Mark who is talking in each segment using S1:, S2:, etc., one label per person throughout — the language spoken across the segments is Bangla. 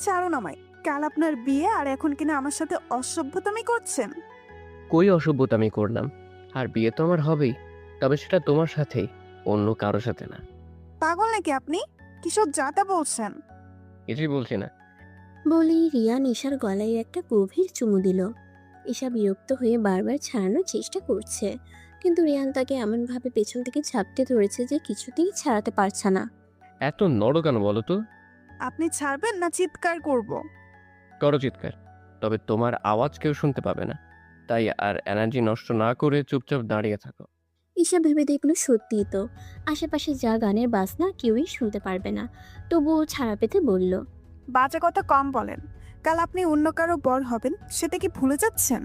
S1: ছাড়ুন আমায়। কাল আপনার বিয়ে আর এখন কিনা আমার সাথে অসভ্যতামি করছেন।
S2: কই অসভ্যতা আমি করলাম? আর বিয়ে তো আমার হবেই। তবে সেটা তোমার সাথেই, অন্য কারো সাথে না।
S1: পাগল নাকি আপনি? কিসব যাতা বলছেন?
S2: কিছুই বলছি না।
S3: বলেই রিয়ান ঈশার গলায় একটা গভীর চুমু দিল। ঈশা বিরক্ত হয়ে বারবার ছাড়ানোর চেষ্টা করছে, কিন্তু রিয়ান তাকে এমনভাবে পেছন থেকে ঝাপটে ধরেছে যে কিছুতেই ছাড়াতে পারছে না।
S2: এত নড়ো কেন বলো তো?
S1: আপনি ছাড়বেন না চিৎকার করব?
S2: করো চিৎকার, তবে তোমার আওয়াজ কেউ শুনতে পাবে না। তাই আর এনার্জি নষ্ট না করে চুপচাপ দাঁড়িয়ে থাকো।
S3: ঈশা ভেবে দেখলো সত্যিই তো, আশেপাশে যা গানের বাজনা কেউই শুনতে পারবে না। তবুও ছাড়া পেতে বলল,
S1: বাজে কথা কম বলেন। কাল আপনি অন্য কারো বর হবেন, সেটা কি ভুলে যাচ্ছেন?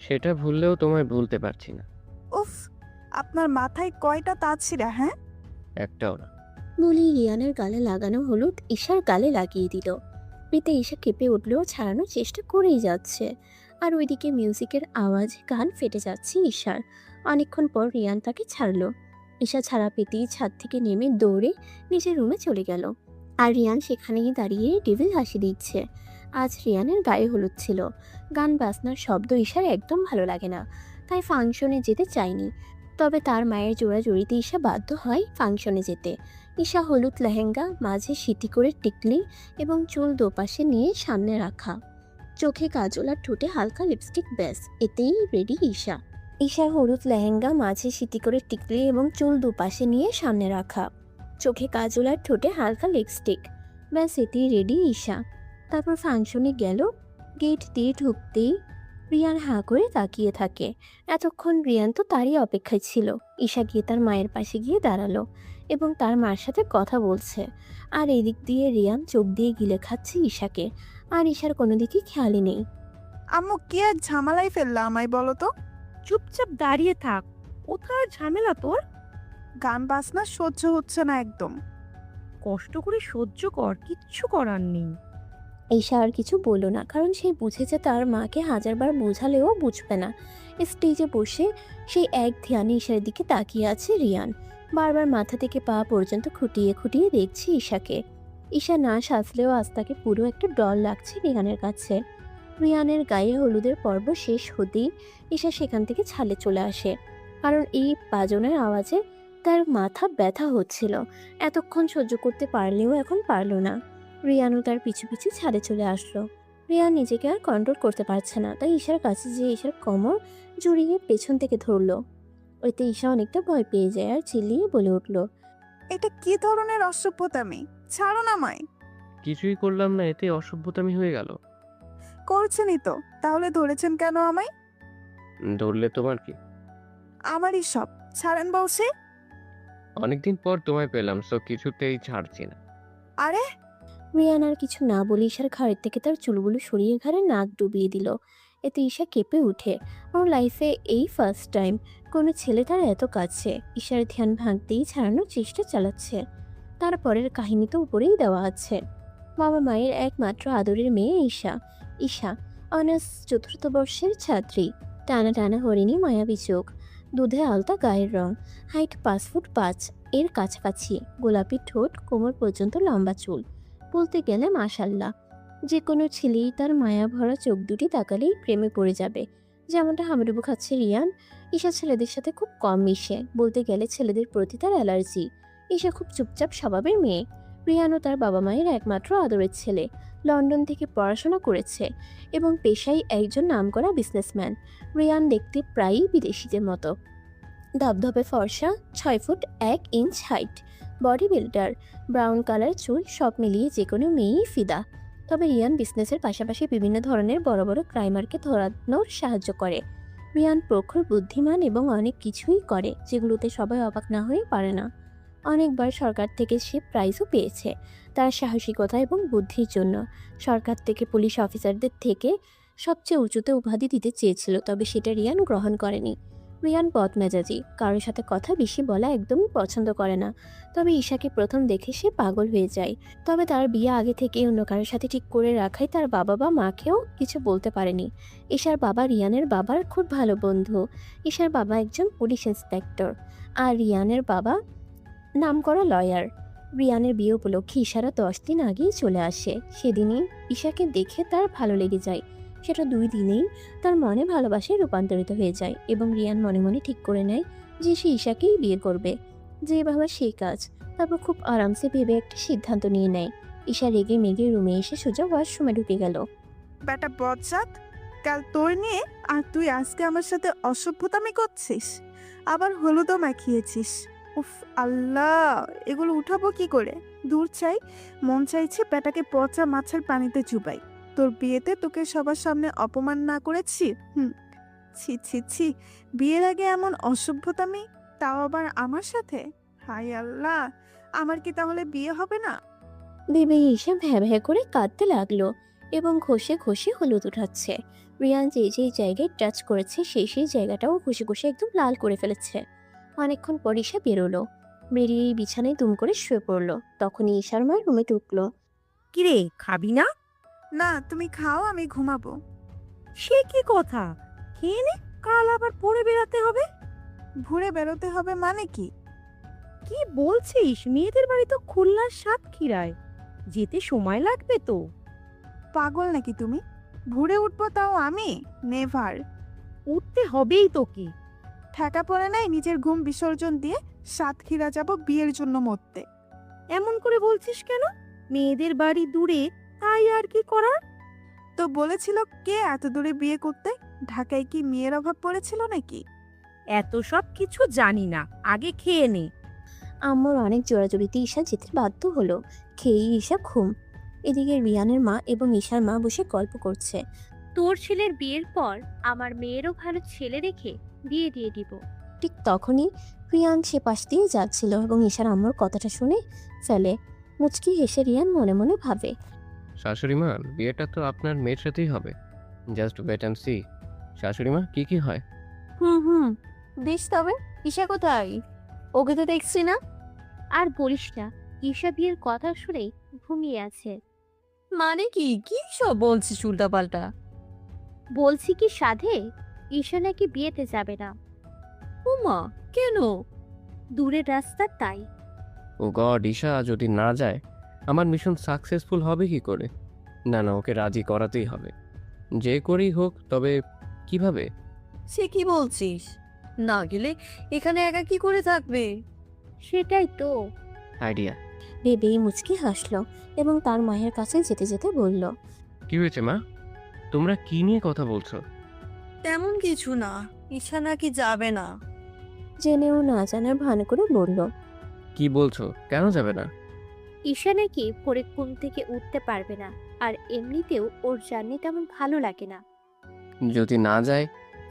S2: সেটা ভুললেও তোমায় ভুলতে পারছি না।
S1: উফ, আপনার মাথায় কয়টা তাঁতছিরা, হ্যাঁ?
S2: একটাও না।
S3: বলেই রিয়ানের গালে লাগানো হলুদ ঈশার গালে লাগিয়ে দিল। এতে ঈশা কেঁপে উঠলেও ছাড়ানোর চেষ্টা করেই যাচ্ছে। আর ওইদিকে মিউজিকের আওয়াজে কান ফেটে যাচ্ছে ঈশার। অনেকক্ষণ পর রিয়ান তাকে ছাড়লো। ঈশা ছাড়া পেতেই ছাদ থেকে নেমে দৌড়ে নিজের রুমে চলে গেল। আর রিয়ান সেখানেই দাঁড়িয়ে ডেভিল হাসি দিচ্ছে। আজ রিয়ানের গায়ে হলুদ ছিল। গান বাজনার শব্দ ঈশার একদম ভালো লাগে না, তাই ফাংশনে যেতে চায়নি। তবে তার মায়ের জোড়াজুড়িতে ঈশা বাধ্য হয় ফাংশনে যেতে। ঈশা হলুদ লেহেঙ্গা, মাঝে সিটি করে টিকলি এবং চুল দোপাশে নিয়ে সামনে রাখা, চোখে কাজল আর ঠোঁটে হালকা লিপস্টিক, ব্যাস এতেই রেডি ঈশা। ঈশা হলুদ লেহেঙ্গা, মাঝে সিটি করে টিকলি এবং চুল দুপাশে নিয়ে সামনে রাখা, চোখে কাজল আর ঠোঁটে হালকা লিপস্টিক, ব্যাস এতেই রেডি ঈশা। তারপর ফাংশনে গেল। গেট দিয়ে ঢুকতেই রিয়ান হাঁ করে তাকিয়ে থাকে। এতক্ষণ রিয়ান তো তারই অপেক্ষায় ছিল। ঈশা গিয়ে তার মায়ের পাশে গিয়ে দাঁড়ালো এবং তার মার সাথে কথা বলছে। আর এদিক দিয়ে রিয়ান চোখ দিয়ে গিলে খাচ্ছে ঈশাকে। আর ঈশার কোনো দিকে খেয়ালই নেই।
S1: আম্মু কি আর ঝামেলায় ফেললা আমায় বলো তো?
S4: চুপচাপ দাঁড়িয়ে থাক। কোথায় ঝামেলা তোর?
S1: গান বাজনা সহ্য হচ্ছে না একদম।
S4: কষ্ট করে সহ্য কর, কিচ্ছু করার নেই।
S3: ঈশা আর কিছু বলল না, কারণ সে বুঝেছে তার মাকে হাজারবার বোঝালেও বুঝবে না। স্টেজে বসে সেই এক ধ্যানে ঈশার দিকে তাকিয়ে আছে রিয়ান। বারবার মাথা থেকে পা পর্যন্ত খুঁটিয়ে খুঁটিয়ে দেখছে ঈশাকে। ঈশা না সাজলেও আজ তাকে পুরো একটা ডল লাগছে রিয়ানের কাছে। রিয়ানের গায়ে হলুদের পর্ব শেষ হতেই ঈশা সেখান থেকে ছালে চলে আসে, কারণ এই বাজনের আওয়াজে তার মাথা ব্যথা হচ্ছিল। এতক্ষণ সহ্য করতে পারলেও এখন পারল না। রিয়ানও তার পিছু পিছু ছাদে চলে আসলো। রিয়ান নিজেকে আর কন্ট্রোল করতে পারছে না, তাই ঈশার কাছে যেয়ে ঈশার কোমর জড়িয়ে পেছন থেকে ধরলো। ওইতে ঈশা অনেকটা ভয় পেয়ে যায় আর চিল্লিয়ে বলে উঠল,
S1: এটা কি ধরনের অসভ্যতামি? ছাড়ুন আমায়।
S2: কিছুই করলাম না, এতে অসভ্যতামি হয়ে গেল।
S1: করছেনই তো, তাহলে ধরেছেন কেন আমায়?
S2: ধরলে তোমার কি?
S1: আমারই সব। ছাড়েন বলছি।
S2: অনেকদিন পর তোমায় পেলাম, সো কিছুতেই ছাড়ছি না।
S1: আরে,
S3: রিয়ান আর কিছু না বলে ঈশার ঘাড়ের থেকে তার চুলগুলো সরিয়ে ঘাড়ে নাক ডুবিয়ে দিল। এতে ঈশা কেঁপে উঠে। ওর লাইফে এই ফার্স্ট টাইম কোনো ছেলে তার এত কাছে। ঈশার ধ্যান ভাঙতেই ছাড়ানোর চেষ্টা চালাচ্ছে। তারপরের কাহিনী তো উপরেই দেওয়া আছে। বাবা মায়ের একমাত্র আদরের মেয়ে ঈশা। ঈশা অনার্স চতুর্থ বর্ষের ছাত্রী। টানা টানা হরিণী মায়াবী চোখ, দুধে আলতা গায়ের রং, হাইট 5 ফুট 5 এর কাছাকাছি, গোলাপি ঠোঁট, কোমর পর্যন্ত লম্বা চুল। বলতে গেলে মাশাল্লাহ, যে কোনো ছেলেই তার মায়া ভরা চোখ দুটি তাকালেই প্রেমে পড়ে যাবে। যেমনটা হাবুডুবু খাচ্ছে রিয়ান। ঈশা ছেলেদের সাথে খুব কম মিশে, বলতে গেলে ছেলেদের প্রতি তার অ্যালার্জি। ঈশা খুব চুপচাপ স্বভাবের মেয়ে। রিয়ানও তার বাবা মায়ের একমাত্র আদরের ছেলে। লন্ডন থেকে পড়াশোনা করেছে এবং পেশায় একজন নামকরা বিজনেসম্যান। রিয়ান দেখতে প্রায়ই বিদেশিদের মতো। ধবধবে ফর্সা, 6 foot 1 inch height, body builder, brown colour চুল, সব মিলিয়ে যে কোনো মেয়েই ফিদা। তবে রিয়ান বিজনেসের পাশাপাশি বিভিন্ন ধরনের বড় বড় ক্রাইমারকে ধরানোর সাহায্য করে। রিয়ান প্রখর, বুদ্ধিমান এবং অনেক কিছুই করে যেগুলোতে সবাই অবাক না হয়ে পারে না। অনেকবার সরকার থেকে সে প্রাইজও পেয়েছে তার সাহসিকতা এবং বুদ্ধির জন্য। সরকার থেকে পুলিশ অফিসারদের থেকে সবচেয়ে উঁচুতে উপাধি দিতে চেয়েছিল, তবে সেটা রিয়ান গ্রহণ করেনি। রিয়ান বদমেজাজি, কারোর সাথে কথা বেশি বলা একদমই পছন্দ করে না। তবে ঈশাকে প্রথম দেখে সে পাগল হয়ে যায়। তবে তার বিয়ে আগে থেকে অন্য কারোর সাথে ঠিক করে রাখায় তার বাবা বা মাকেও কিছু বলতে পারেনি। ঈশার বাবা রিয়ানের বাবার খুব ভালো বন্ধু। ঈশার বাবা একজন পুলিশ ইন্সপেক্টর আর রিয়ানের বাবা নামকরা লয়ার। রিয়ানের বিয়ে উপলক্ষে ঈশারা 10 দিন আগেই চলে আসে। সেদিনই ঈশাকে দেখে তার ভালো লেগে যায়। সেটা 2 দিনেই তার মনে ভালোবাসায় রূপান্তরিত হয়ে যায় এবং রিয়ান মনে মনে ঠিক করে নেয় যে সে ঈশাকেই বিয়ে করবে। যে ভাবা সেই কাজ। তারপর খুব আরামসে ভেবে একটা সিদ্ধান্ত নিয়ে নেয়। ঈশা রেগে মেগে রুমে এসে সোজা ওয়াশরুমে ঢুকে গেল।
S1: বেটা বজ্জাত, কাল তোর নিয়ে আর তুই আজকে আমার সাথে অসভ্যতামি করছিস, আবার হলুদও মাখিয়েছিস। উফ আল্লাহ, এগুলো উঠাবো কি করে? দূর চাই, মন চাইছে বেটাকে পচা মাছের পানিতে চুবাই। তোর বিয়েতে তোকে সবার সামনে অপমান না করেছি? ছি ছি ছি, বিয়ের আগে এমন অসভ্যতামি, তাও আবার আমার সাথে। হাই আল্লাহ, আমার কি তাহলে বিয়ে হবে না?
S3: ভেবে ঈশা ভ্যা ভ্যা করে কাঁদতে লাগলো এবং ঘষে ঘষে হলুদ উঠাচ্ছে। রিয়ান যেই জায়গায় টাচ করেছে সেই জায়গাটাও ঘষে ঘষে একদম লাল করে ফেলেছে। অনেকক্ষণ পর ঈশা বেরোলো, বেরিয়ে বিছানায় দুম করে শুয়ে পড়লো। তখনই ঈশার মা রুমে ঢুকলো।
S4: কিরে, খাবি না?
S1: না, তুমি খাও, আমি ঘুমাবো।
S4: সে কি কথা? খেয়ে নে, কাল আবার পরে বেরাতে হবে।
S1: ঘুরে বেরোতে হবে মানে কি?
S4: কি বলছিস? মেয়েদের বাড়ি তো খুলনার সাতক্ষীরায়, যেতে সময় লাগবে তো।
S1: পাগল নাকি তুমি? ভুরে উঠবো তাও আমি? নেভার।
S4: উঠতে হবেই তোকে।
S1: ঠেকা পড়ে নাই নিজের ঘুম বিসর্জন দিয়ে সাতক্ষীরা যাব বিয়ের জন্য মরতে।
S4: এমন করে বলছিস কেন? মেয়েদের বাড়ি দূরে, তাই আর কি করার।
S1: তো বলেছিল কে এত দূরে বিয়ে করতে? ঢাকায় কি মেয়ের অভাব পড়েছিল নাকি?
S4: এত সব কিছু জানি না, আগে খেয়ে নে।
S3: আম্মুর অনেক জোরাজুরিতে ঈশা যেতে বাধ্য হলো। খেয়েই ঈশা ঘুম। এদিকে রিয়ানের মা এবং ঈশার মা বসে গল্প করছে।
S5: তোর ছেলের বিয়ের পর আমার মেয়েরও ভালো ছেলে দেখে বিয়ে দিয়ে দিব।
S3: ঠিক তখনই রিয়ান সে পাশ দিয়ে যাচ্ছিল এবং ঈশার আম্মুর কথাটা শুনে ফেলে। মুচকি হেসে রিয়ান মনে মনে ভাবে,
S2: শাশুড়ি মা, বিয়েটা তো আপনার মেয়ের সাথেই হবে। Just wait and see. শাশুড়ি মা, কি হয়?
S3: হুম বেশ, তবে ঈশা কোথায়? ওকে তো দেখছি না।
S5: আর বলিস না, ঈশা বিয়ের কথা শুনেই ঘুমিয়ে আছে।
S6: মানে কি কি সব বলছিস উল্টাপাল্টা?
S5: বলছি কি সাধে, ঈশা নাকি বিয়েতে যাবে না।
S6: উমা, কেন?
S5: দূরের রাস্তা তাই।
S2: ও গড, ঈশা যদি না যায় আমার মিশন সাকসেসফুল হবে কি করে? না না, ওকে রাজি করাতেই হবে, যে করেই হোক। তবে কিভাবে?
S6: সে কি বলছিস? না গেলে এখানে একা কি করে থাকবে?
S5: সেটাই তো।
S2: আইডিয়া।
S3: ভেবেই মুচকি হাসলো এবং তার মায়ের কাছে যেতে যেতে বলল,
S2: কি হয়েছে মা? তোমরা কি নিয়ে কথা বলছো?
S6: তেমন কিছু না, ইচ্ছা নাকি যাবে না।
S3: জেনেও না জানার ভান করে বলল,
S2: কি বলছো? কেন যাবে না?
S5: ঈশা নাকি পরে ঘুম থেকে উঠতে পারবে না, আর এমনিতেও ওর জার্নি তেমন ভালো লাগে না।
S2: যদি না যায়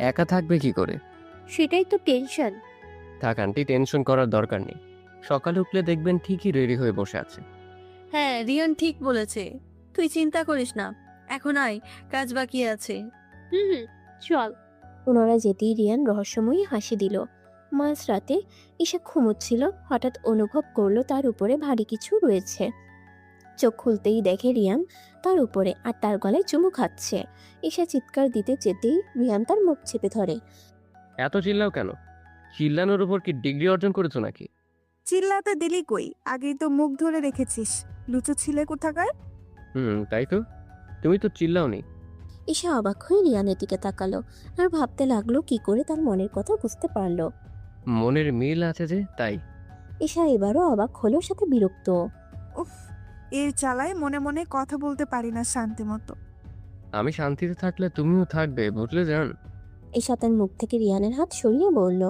S2: একা থাকবে কি করে?
S5: সেটাই তো টেনশন।
S2: থাক আন্টি, টেনশন করার দরকার নেই। সকালে উঠলে দেখবেন ঠিকই রেডি হয়ে বসে আছে।
S6: হ্যাঁ, রিয়ান ঠিক বলেছে, তুই চিন্তা করিস না। এখন আয়, কাজ বাকি আছে।
S5: হুম, চল।
S3: ওনারা যেতেই রিয়ান রহস্যময়ী হাসি দিল। মাঝরাতে ঈশা ঘুমোচ্ছিল, হঠাৎ অনুভব করলো তার উপরে ভারী কিছু রয়েছে। চোখ খুলতেই দেখে রিয়ান তার উপরে আর তার গলায় চুমু খাচ্ছে। ঈশা চিৎকার দিতে যেতেই রিয়ান তার মুখ চেপে ধরে।
S2: এত চিল্লাও কেন? চিল্লানোর উপর কি ডিগ্রি অর্জন করেছো নাকি?
S1: চিল্লাতে দিলি কই? আগেই তো মুখ ধরে রেখেছিস, লুচো ছিলে কোথাকার।
S2: তাই তো, তুমি তো চিল্লাওনি।
S3: ঈশা অবাক হয়ে রিয়ানের দিকে তাকালো আর ভাবতে লাগলো কি করে তার মনের কথা বুঝতে পারলো।
S2: মনের মিল আছে যে, তাই।
S3: ঈশা এবারও অবাক হলো, সাথে বিরক্ত।
S1: উফ, এর চালায় মনে মনে কথা বলতে পারি না শান্তি মতো।
S2: আমি শান্তিতে থাকলে তুমিও থাকবে, বুঝলে জান?
S3: ঈশা তার মুখ থেকে রিয়ানের হাত সরিয়ে বলল,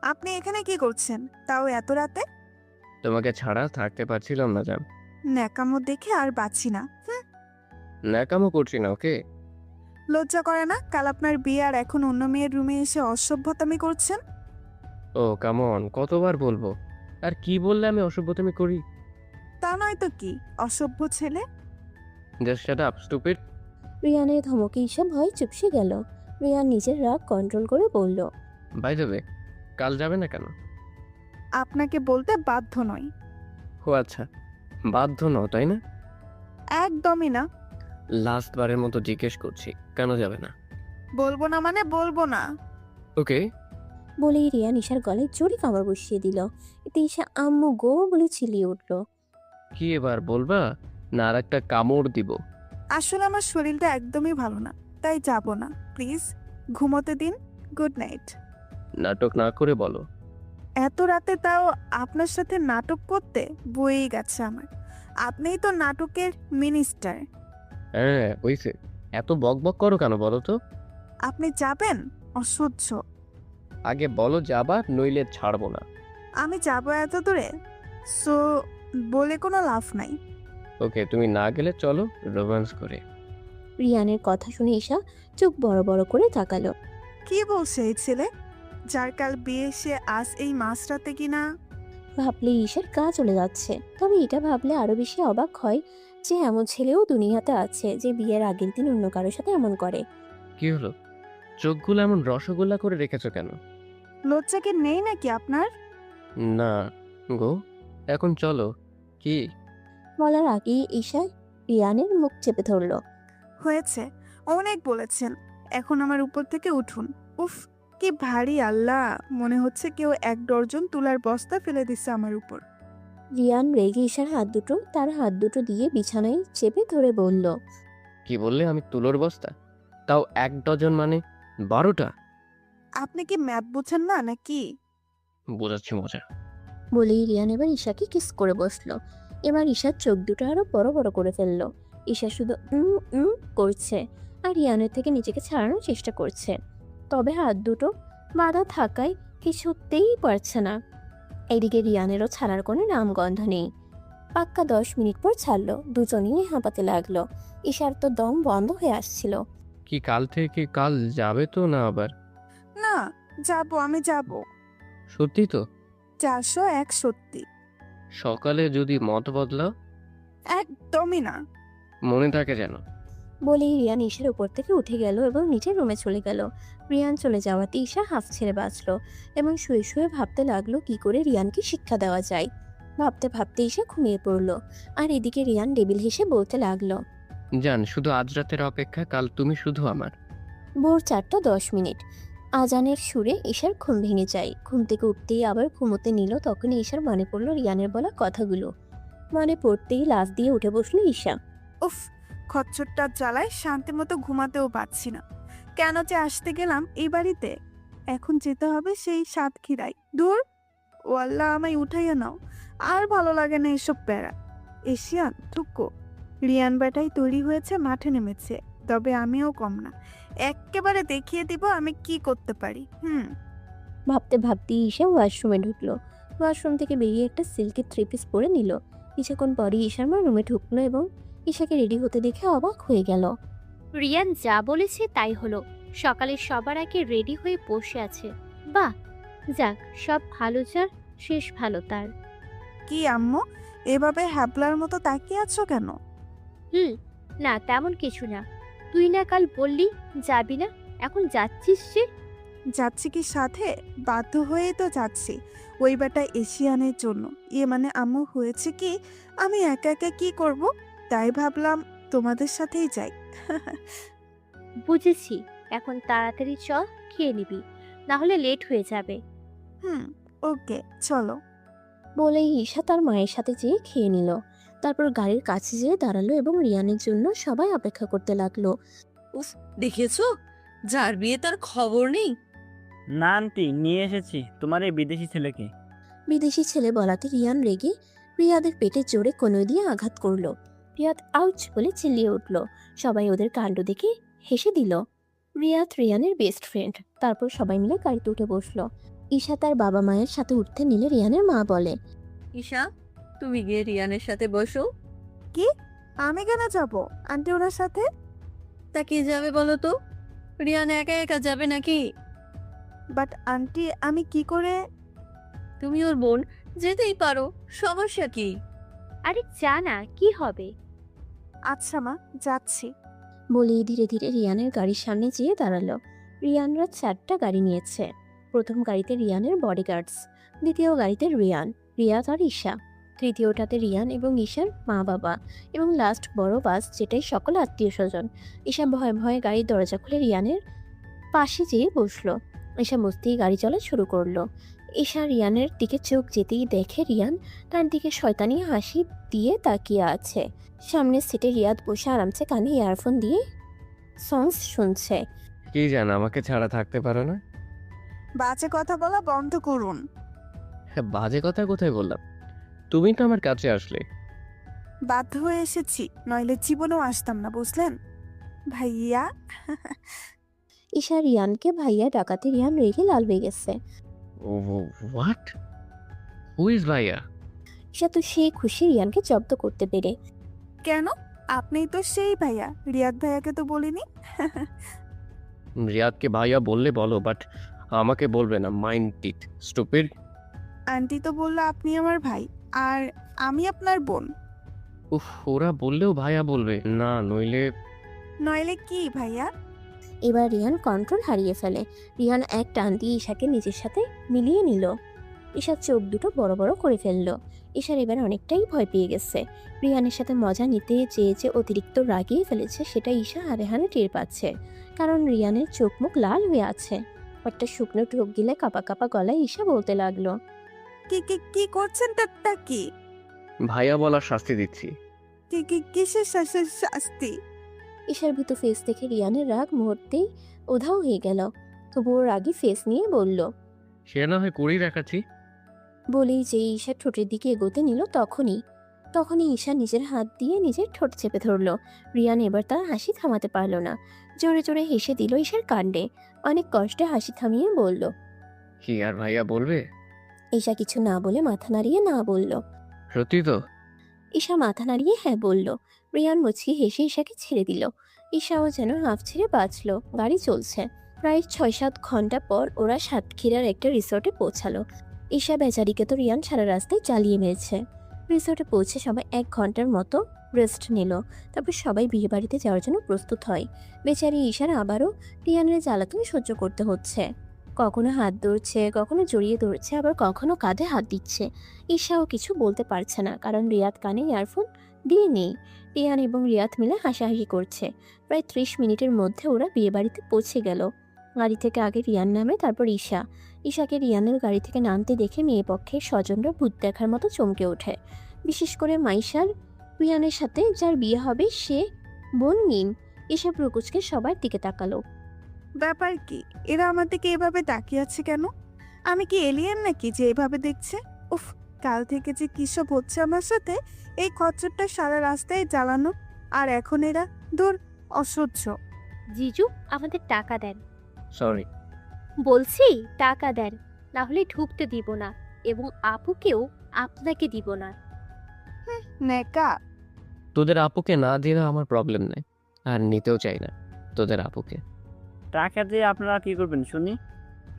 S1: আপনি এখানে কি করছেন, তাও এত রাতে?
S2: তোমাকে ছাড়া থাকতে পারছিলাম না জান।
S1: ন্যাকামো দেখে আর বাঁচি না।
S2: ন্যাকামো করছি না, ওকে?
S1: লজ্জা করে না? কাল আপনার বিয়ে আর এখন অন্য মেয়ের রুমে এসে অসভ্যতামি করছেন।
S2: ও কাম অন, কতবার বলবো? আর কি বললে আমি অসভ্যতামি করি?
S1: তা নয় তো কি, অসভ্য ছেলে।
S2: Just shut up stupid.
S3: রিয়ানের ধমকে ঈশা ভয় চুপসে গেল। রিয়ান নিজের রাগ কন্ট্রোল করে বলল,
S2: বাই দ্য ওয়ে, কাল যাবে না কেন?
S1: আপনাকে বলতে বাধ্য নই।
S2: ও আচ্ছা, বাধ্য নও তাই না?
S1: একদমই না।
S2: লাস্ট বারের মতো জিজ্ঞেস করছি, কেন যাবে না?
S1: বলবো না মানে বলবো না।
S2: ওকে।
S3: বলেই রিয়ান ঈশার গলায় জোরে কামড় বসিয়ে দিল। এতে ঈশা আম্মু গো বলে চিল্লিয়ে উঠল।
S2: কি এবার বলবা, না আর একটা কামড় দিব?
S1: আসলে আমার শরীরটা একদমই ভালো না, তাই যাব না। প্লিজ ঘুমোতে দিন। Good night.
S2: নাটক না করে বলো।
S1: এত রাতে তাও আপনার সাথে নাটক করতে বয়েই গেছে আমার। আপনিই তো নাটকের মিনিস্টার।
S2: হ্যাঁ হইছে, এত বক বক করো কেন বলো তো?
S1: আপনি যাবেন? অসহ্য।
S2: আগে বলো যাবা, নইলে ছাড়বো না।
S1: আমি যাবো এত দূরে, সো বলে কোনো লাভ নাই।
S2: ওকে, তুমি না গেলে চলো রোম্যান্স করে।
S3: রিয়ানের কথা শুনে ঈশা চোখ বড় বড় করে তাকালো।
S1: কি বলছে এই ছেলে, যার কাল বিয়ে সে আজ এই মাঝরাতে কিনা?
S3: ভাবলে ঈশার গা চলে যাচ্ছে। তবে এটা ভাবলে আরো বেশি অবাক হয় যে এমন ছেলেও দুনিয়াতে আছে যে বিয়ের আগের দিন অন্য কারোর সাথে এমন করে।
S2: কি হলো, চোখগুলো এমন রসগোল্লা করে রেখেছো কেন?
S1: লজ্জা কি নেই নাকি আপনার?
S2: না গো, এখন চলো। কি?
S3: বলার আগেই ঈশা রিয়ানের মুখ চেপে ধরলো।
S1: হয়েছে, অনেক বলেছেন, এখন আমার উপর থেকে উঠুন। উফ, কি ভারী আল্লাহ, মনে হচ্ছে কেউ 1 ডজন তুলার বস্তা ফেলে দিচ্ছে আমার উপর।
S3: রিয়ান রেগে ঈশার তার হাত দুটো দিয়ে বিছানায় চেপে ধরে বলল,
S2: কি বললে? আমি তুলোর বস্তা? তাও 1 ডজন মানে 12টা?
S1: আপনি কি ম্যাথ বুঝেন না নাকি?
S2: বোঝাচ্ছি মজা।
S3: বলেই রিয়ান এবার ঈশাকে কিস করে বসলো। এবার ঈশার চোখ দুটো আরো বড় বড় করে ফেললো। ঈশা শুধু করছে আর রিয়ানের থেকে নিজেকে ছাড়ানোর চেষ্টা করছে, তবে হাত দুটো বাঁধা থাকায় কিছুতেই পারছে না। এদিকে রিয়ানেরও ছাড়ার কোনো নামগন্ধ নেই। পাক্কা 10 মিনিট পর ছাড়লো। দুজনেই হাঁপাতে লাগলো। ঈশার তো দম বন্ধ হয়ে আসছিল।
S2: কি কাল থেকে কাল যাবে তো না আবার?
S1: না, যাব, আমি যাব।
S2: সত্যি তো?
S1: 401 সত্যি।
S2: সকালে যদি মত বদলাও?
S1: একদমই না।
S2: মনে থাকে যেন।
S3: বলেই রিয়ান ঈশার উপর থেকে উঠে গেল এবং নিচের রুমে চলে গেল। রিয়ান চলে যাওয়াতে ঈশা হাফ ছেড়ে বাঁচলো এবং শুয়ে শুয়ে ভাবতে লাগলো কি করে রিয়ানকে শিক্ষা দেওয়া যায়। ভাবতে ভাবতে ঈশা ঘুমিয়ে পড়লো। আর এদিকে রিয়ান ডেবিল হেসে বলতে লাগলো,
S2: জান, শুধু আজ রাতের অপেক্ষা, কাল তুমি শুধু আমার।
S3: ভোর 4:10। আজানের সুরে ঈশার ঘুম ভেঙে যায়। ঘুম থেকে উঠতেই আবার ঘুমোতে নিল। তখন ঈশার মনে পড়লো রিয়ানের বলা কথাগুলো। মনে পড়তেই লাফ দিয়ে উঠে বসলো ঈশা।
S1: উফ, খচ্চরটার জ্বালায় শান্তি মতো ঘুমাতেও পারছি না। কেন যে আসতে গেলাম এই বাড়িতে, এখন যেতে হবে সেই সাতক্ষীরায়। দূর, ও আল্লাহ, আমায় উঠাইয়া নাও। আর ভালো লাগে না এসব প্যারা। এশিয়ান থুকো, রিয়ান বেটাই তৈরি হয়েছে, মাঠে নেমেছে, তবে আমিও কম না। এক্কেবারে দেখিয়ে দিব আমি কি করতে পারি।
S3: ভাবতে ভাবতেই ঈশা ওয়াশরুমে ঢুকলো। ওয়াশরুম থেকে বেরিয়ে একটা সিল্কের 3 পিস পরে নিল। কিছুক্ষণ পরই ঈশার মা রুমে ঢুকলো এবং ঈশাকে রেডি হতে দেখে অবাক হয়ে গেল।
S5: রিয়ান যা বলেছে তাই হলো, সকালে সবার আগে রেডি হয়ে বসে আছে। বাহ, যাক, সব ভালো যার শেষ ভালো তার।
S1: কি আম্মু, এভাবে হ্যাবলার মতো তাকিয়ে আছো কেন?
S5: না তেমন কিছু না। তুই না কাল বললি যাবি না, এখন যাচ্ছিস যে?
S1: যাচ্ছি কি সাথে? বাধ্য হয়েই তো যাচ্ছি, ওই বেটা এশিয়ানের জন্য। মানে আম্মু, হয়েছে কি, আমি একা একা কি করব, তাই ভাবলাম তোমাদের সাথেই যাই।
S5: বুঝেছি, এখন তাড়াতাড়ি চল, খেয়ে নিবি, না হলে লেট হয়ে যাবে।
S1: ওকে, চলো।
S3: বলেই ঈশা তার মায়ের সাথে যেয়ে খেয়ে নিল। তারপর গাড়ির কাছে যেয়ে দাঁড়ালো এবং রিয়ানের জন্য সবাই অপেক্ষা করতে লাগলো।
S6: উফ, দেখেছো যার বিয়ে তার খবর নেই।
S7: না আন্টি, নিয়ে এসেছি তোমার এই বিদেশি ছেলেকে।
S3: বিদেশি ছেলে বলাতে রিয়ান রেগে রিয়াদের পেটে জোরে কনুই দিয়ে আঘাত করলো। রিয়াদ আউচ বলে চিল্লিয়ে উঠল। সবাই ওদের কাণ্ড দেখে হেসে দিল। রিয়ানের বেস্ট ফ্রেন্ড। তারপর সবাই মিলে গাড়িতে উঠে বসলো। ঈশা তার বাবা মায়ের সাথে উঠতে নিলে রিয়ানের মা বলে,
S6: ঈশা, তুমি গিয়ে রিয়ানের সাথে বসো।
S1: কি, আমি কেন যাব আন্টি ওনার সাথে?
S6: তা কে যাবে বলো তো? রিয়ান একা একা যাবে নাকি?
S1: বাট আন্টি, আমি কি করে?
S6: তুমি ওর বোন, যেতেই পারো, সমস্যা কি?
S5: আরে যা না, কি হবে?
S1: আচ্ছা মা, যাচ্ছি।
S3: বলেই ধীরে ধীরে রিয়ানের গাড়ির সামনে যেয়ে দাঁড়ালো। রিয়ানরা 4টা গাড়ি নিয়েছে। প্রথম গাড়িতে রিয়ানের বডিগার্ডস, দ্বিতীয় গাড়িতে রিয়াদ আর ঈশা, তৃতীয়টাতে রিয়ান এবং ঈশার মা বাবা, এবং লাস্ট বড় বাস যেটাই সকল আত্মীয় স্বজন। ঈশা ভয়ে ভয়ে গাড়ির দরজা খুলে রিয়ানের পাশে যেয়ে বসলো। ঈশা বসতেই গাড়ি চলা শুরু করলো। ঈশা রিয়ানের দিকে চোখ যেতেই দেখে রিয়ান তার দিকে শয়তানি হাসি দিয়ে তাকিয়ে আছে। সামনের সিটে রিয়াদ বসে আরামসে কানে ইয়ারফোন দিয়ে সংস শুনছে।
S2: কি জান আমাকে ছাড়া থাকতে পারো না?
S1: বাজে কথা বলা বন্ধ করুন।
S2: হ্যাঁ, বাজে কথা কোথায় বললাম? তুমি তো আমার কাছে আসলে।
S1: বাধ্য হয়ে এসেছি, নইলে জীবনেও আসতাম না, বুঝলেন ভাইয়া?
S3: ঈশা রিয়ানকে ভাইয়া ডাকাতে রিয়ান রেগে লাল হয়ে গেছে।
S2: হোয়াট? হু ইজ ভাইয়া?
S3: ঈশা তো সে খুশি রিয়ানকে জব্দ করতে পেরে।
S1: কেন? আপনিই তো সেই ভাইয়া, রিয়াদ ভাইয়াকে তো বলিনি।
S2: রিয়াদকে ভাইয়া বললে বলো, বাট আমাকে বলবে না। Mind it stupid.
S1: আন্টি তো বললো আপনি আমার ভাই, আর আমি আপনার বোন।
S2: উফ, ওরা বললেও ভাইয়া বলবে না, নইলে
S1: নইলে কি ভাইয়া?
S3: এবার রিয়ান কন্ট্রোল হারিয়ে ফেলে। রিয়ান এক টান দিয়ে ঈশাকে নিজের সাথে মিলিয়ে নিল। ঈশার চোখ দুটো বড় বড় করে ফেললো। ঈশার এবার অনেকটাই ভয় পেয়ে গেছে। রিয়ানের সাথে মজা নিতে চেয়ে যে অতিরিক্ত রাগিয়ে ফেলেছে সেটা ঈশা হারে হারে টের পাচ্ছে, কারণ রিয়ানের চোখ মুখ লাল হয়ে আছে। একটা শুকনো ঢোক গিলে কাপা কাপা গলায় ঈশা বলতে লাগলো,
S1: কি কি কি করছেন? তা কি?
S2: ভাইয়া বলার শাস্তি দিচ্ছি।
S1: কি কি কিসের শাস্তি?
S3: ঈশার ভীতু ফেস দেখে রিয়ানের রাগ মুহূর্তেই উধাও হয়ে গেল। তবুও রাগী ফেস নিয়ে বলল।
S2: সে না হয় করেই রাখাচ্ছি।
S3: বলেই যে ঈশা ঠোঁটের দিকে এগোতে নিল তখনই ঈশা নিজের হাত দিয়ে নিজের ঠোঁট চেপে ধরল। রিয়ান এবার তার হাসি থামাতে পারল না, জোরে জোরে হেসে দিল ঈশার কাণ্ডে। অনেক কষ্টে হাসি থামিয়ে বলল।
S2: কি আর ভাইয়া বলবে?
S3: ঈশা কিছু না বলে মাথা নাড়িয়ে না বলল।
S2: সত্যি তো?
S3: ঈশা মাথা নাড়িয়ে হ্যাঁ বলল। রিয়ান মুচকি হেসে ঈশাকে ছেড়ে দিল। ঈশাও যেন হাঁফ ছেড়ে বাঁচল। গাড়ি চলছে। প্রায় 6-7 ঘন্টা পর ওরা সাতক্ষীরার একটা রিসোর্টে পৌঁছালো। ঈশা বেচারিকে তো রিয়ান সারা রাস্তায় চালিয়ে মেরেছে। রিসোর্টে পৌঁছে সবাই 1 ঘন্টার মতো রেস্ট নিল। তারপর সবাই বিয়ে বাড়িতে যাওয়ার জন্য প্রস্তুত হয়। বেচারি ঈশার আবারও রিয়ানের জ্বালাতন সহ্য করতে হচ্ছে। কখনো হাত ধরছে, কখনো জড়িয়ে ধরছে, আবার কখনো কাঁধে হাত দিচ্ছে। ঈশাও কিছু বলতে পারছে না, কারণ রিয়াদ কানে ইয়ারফোন দিয়ে নেই। রিয়ান এবং রিয়াদ মিলে হাসাহাসি করছে। প্রায় 30 মিনিটের মধ্যে ওরা বিয়েবাড়িতে পৌঁছে গেল। গাড়ি থেকে আগে রিয়ান নামে, তারপর ঈশা। ঈশাকে রিয়ানের গাড়ি থেকে নামতে দেখে মেয়ে পক্ষের স্বজনরা ভূত দেখার মতো চমকে ওঠে। বিশেষ করে মাইশার রিয়ানের সাথে যার বিয়ে হবে সে বোন মিম। ঈশা প্রকুচকে সবার দিকে তাকালো।
S1: ব্যাপার কি? এরা আমার দিকে এভাবে তাকিয়ে আছে কেন? আমি কি এলিয়েন নাকি যে এভাবে দেখছে? উফ, কাল থেকে যে কিসব হচ্ছে আমার সাথে। এই খচ্চরটা সারা রাস্তায় জ্বালানো, আর এখন এরা দূর, অসহ্য।
S5: জিজু আমাদের টাকা দেন,
S2: সরি।
S5: বলছি টাকা দেন, না হলে ঢুকতে দিব না, এবং আপুকেও আপনাকে দিব না।
S1: নেকা।
S2: তোদের আপুকে না দিলে আমার প্রবলেম নেই, আর নিতেও চাই না তোদের আপুকে।
S7: টাকা দিয়ে আপনারা কি করবেন শুনি?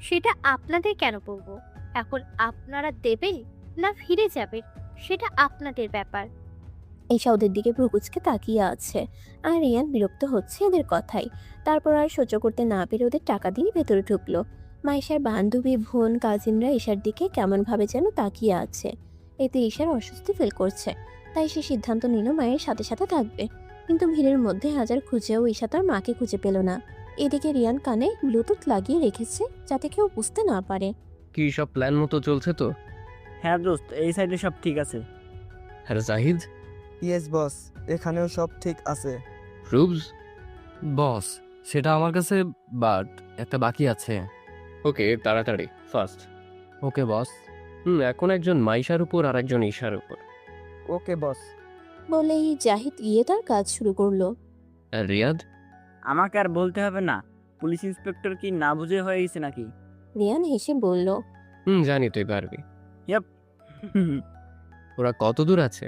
S5: সেটা আপনাদের কেন বলবো? এখন আপনারা দেবে না ফিরে যাবে, সেটা আপনাদের ব্যাপার।
S3: ঈশা ওদের দিকে প্রকুচকে তাকিয়ে আছে, আর রিয়ান বিরক্ত হচ্ছে এদের কথাই। তারপর আর সহ্য করতে না পেরে ওদের টাকা দিয়ে ভেতরে ঢুকলো। মাইশার বান্ধবী, বোন, কাজিনরা ঈশার দিকে কেমনভাবে যেন তাকিয়ে আছে। এতে ঈশার অস্বস্তি ফিল করছে। তাই সে সিদ্ধান্ত নিল মায়ের সাথে সাথে থাকবে। কিন্তু ভিড়ের মধ্যে হাজার খুঁজেও ঈশা তার মাকে খুঁজে পেল না। এদিকে রিয়ান কানে ব্লুটুথ লাগিয়ে রেখেছে যাতে কেউ বুঝতে না পারে।
S2: কি সব প্ল্যান মতো চলছে তো?
S7: হ্যাঁ দোস্ত, এই সাইডে সব ঠিক আছে।
S2: হ্যাঁ জাহিদ।
S8: ইয়েস বস, এখানেও সব ঠিক আছে।
S2: রুবস।
S9: বস, সেটা আমার কাছে, বাট একটা বাকি আছে।
S2: ওকে, তাড়াতাড়ি ফার্স্ট।
S9: ওকে বস।
S2: এখন একজন মাইশার উপর আর একজন ঈশার উপর।
S8: ওকে বস।
S3: বলেই জাহিদ গিয়ে তার কাজ শুরু করলো।
S2: আর রিয়াদ?
S7: আমাকে আর বলতে হবে না, পুলিশ ইন্সপেক্টর কি না বুঝে হয়ে গেছে নাকি?
S3: রিয়ান হেসে বলল।
S2: জানি তুই পারবি।
S7: ইয়াপ।
S2: ওরা কত দূর আছে?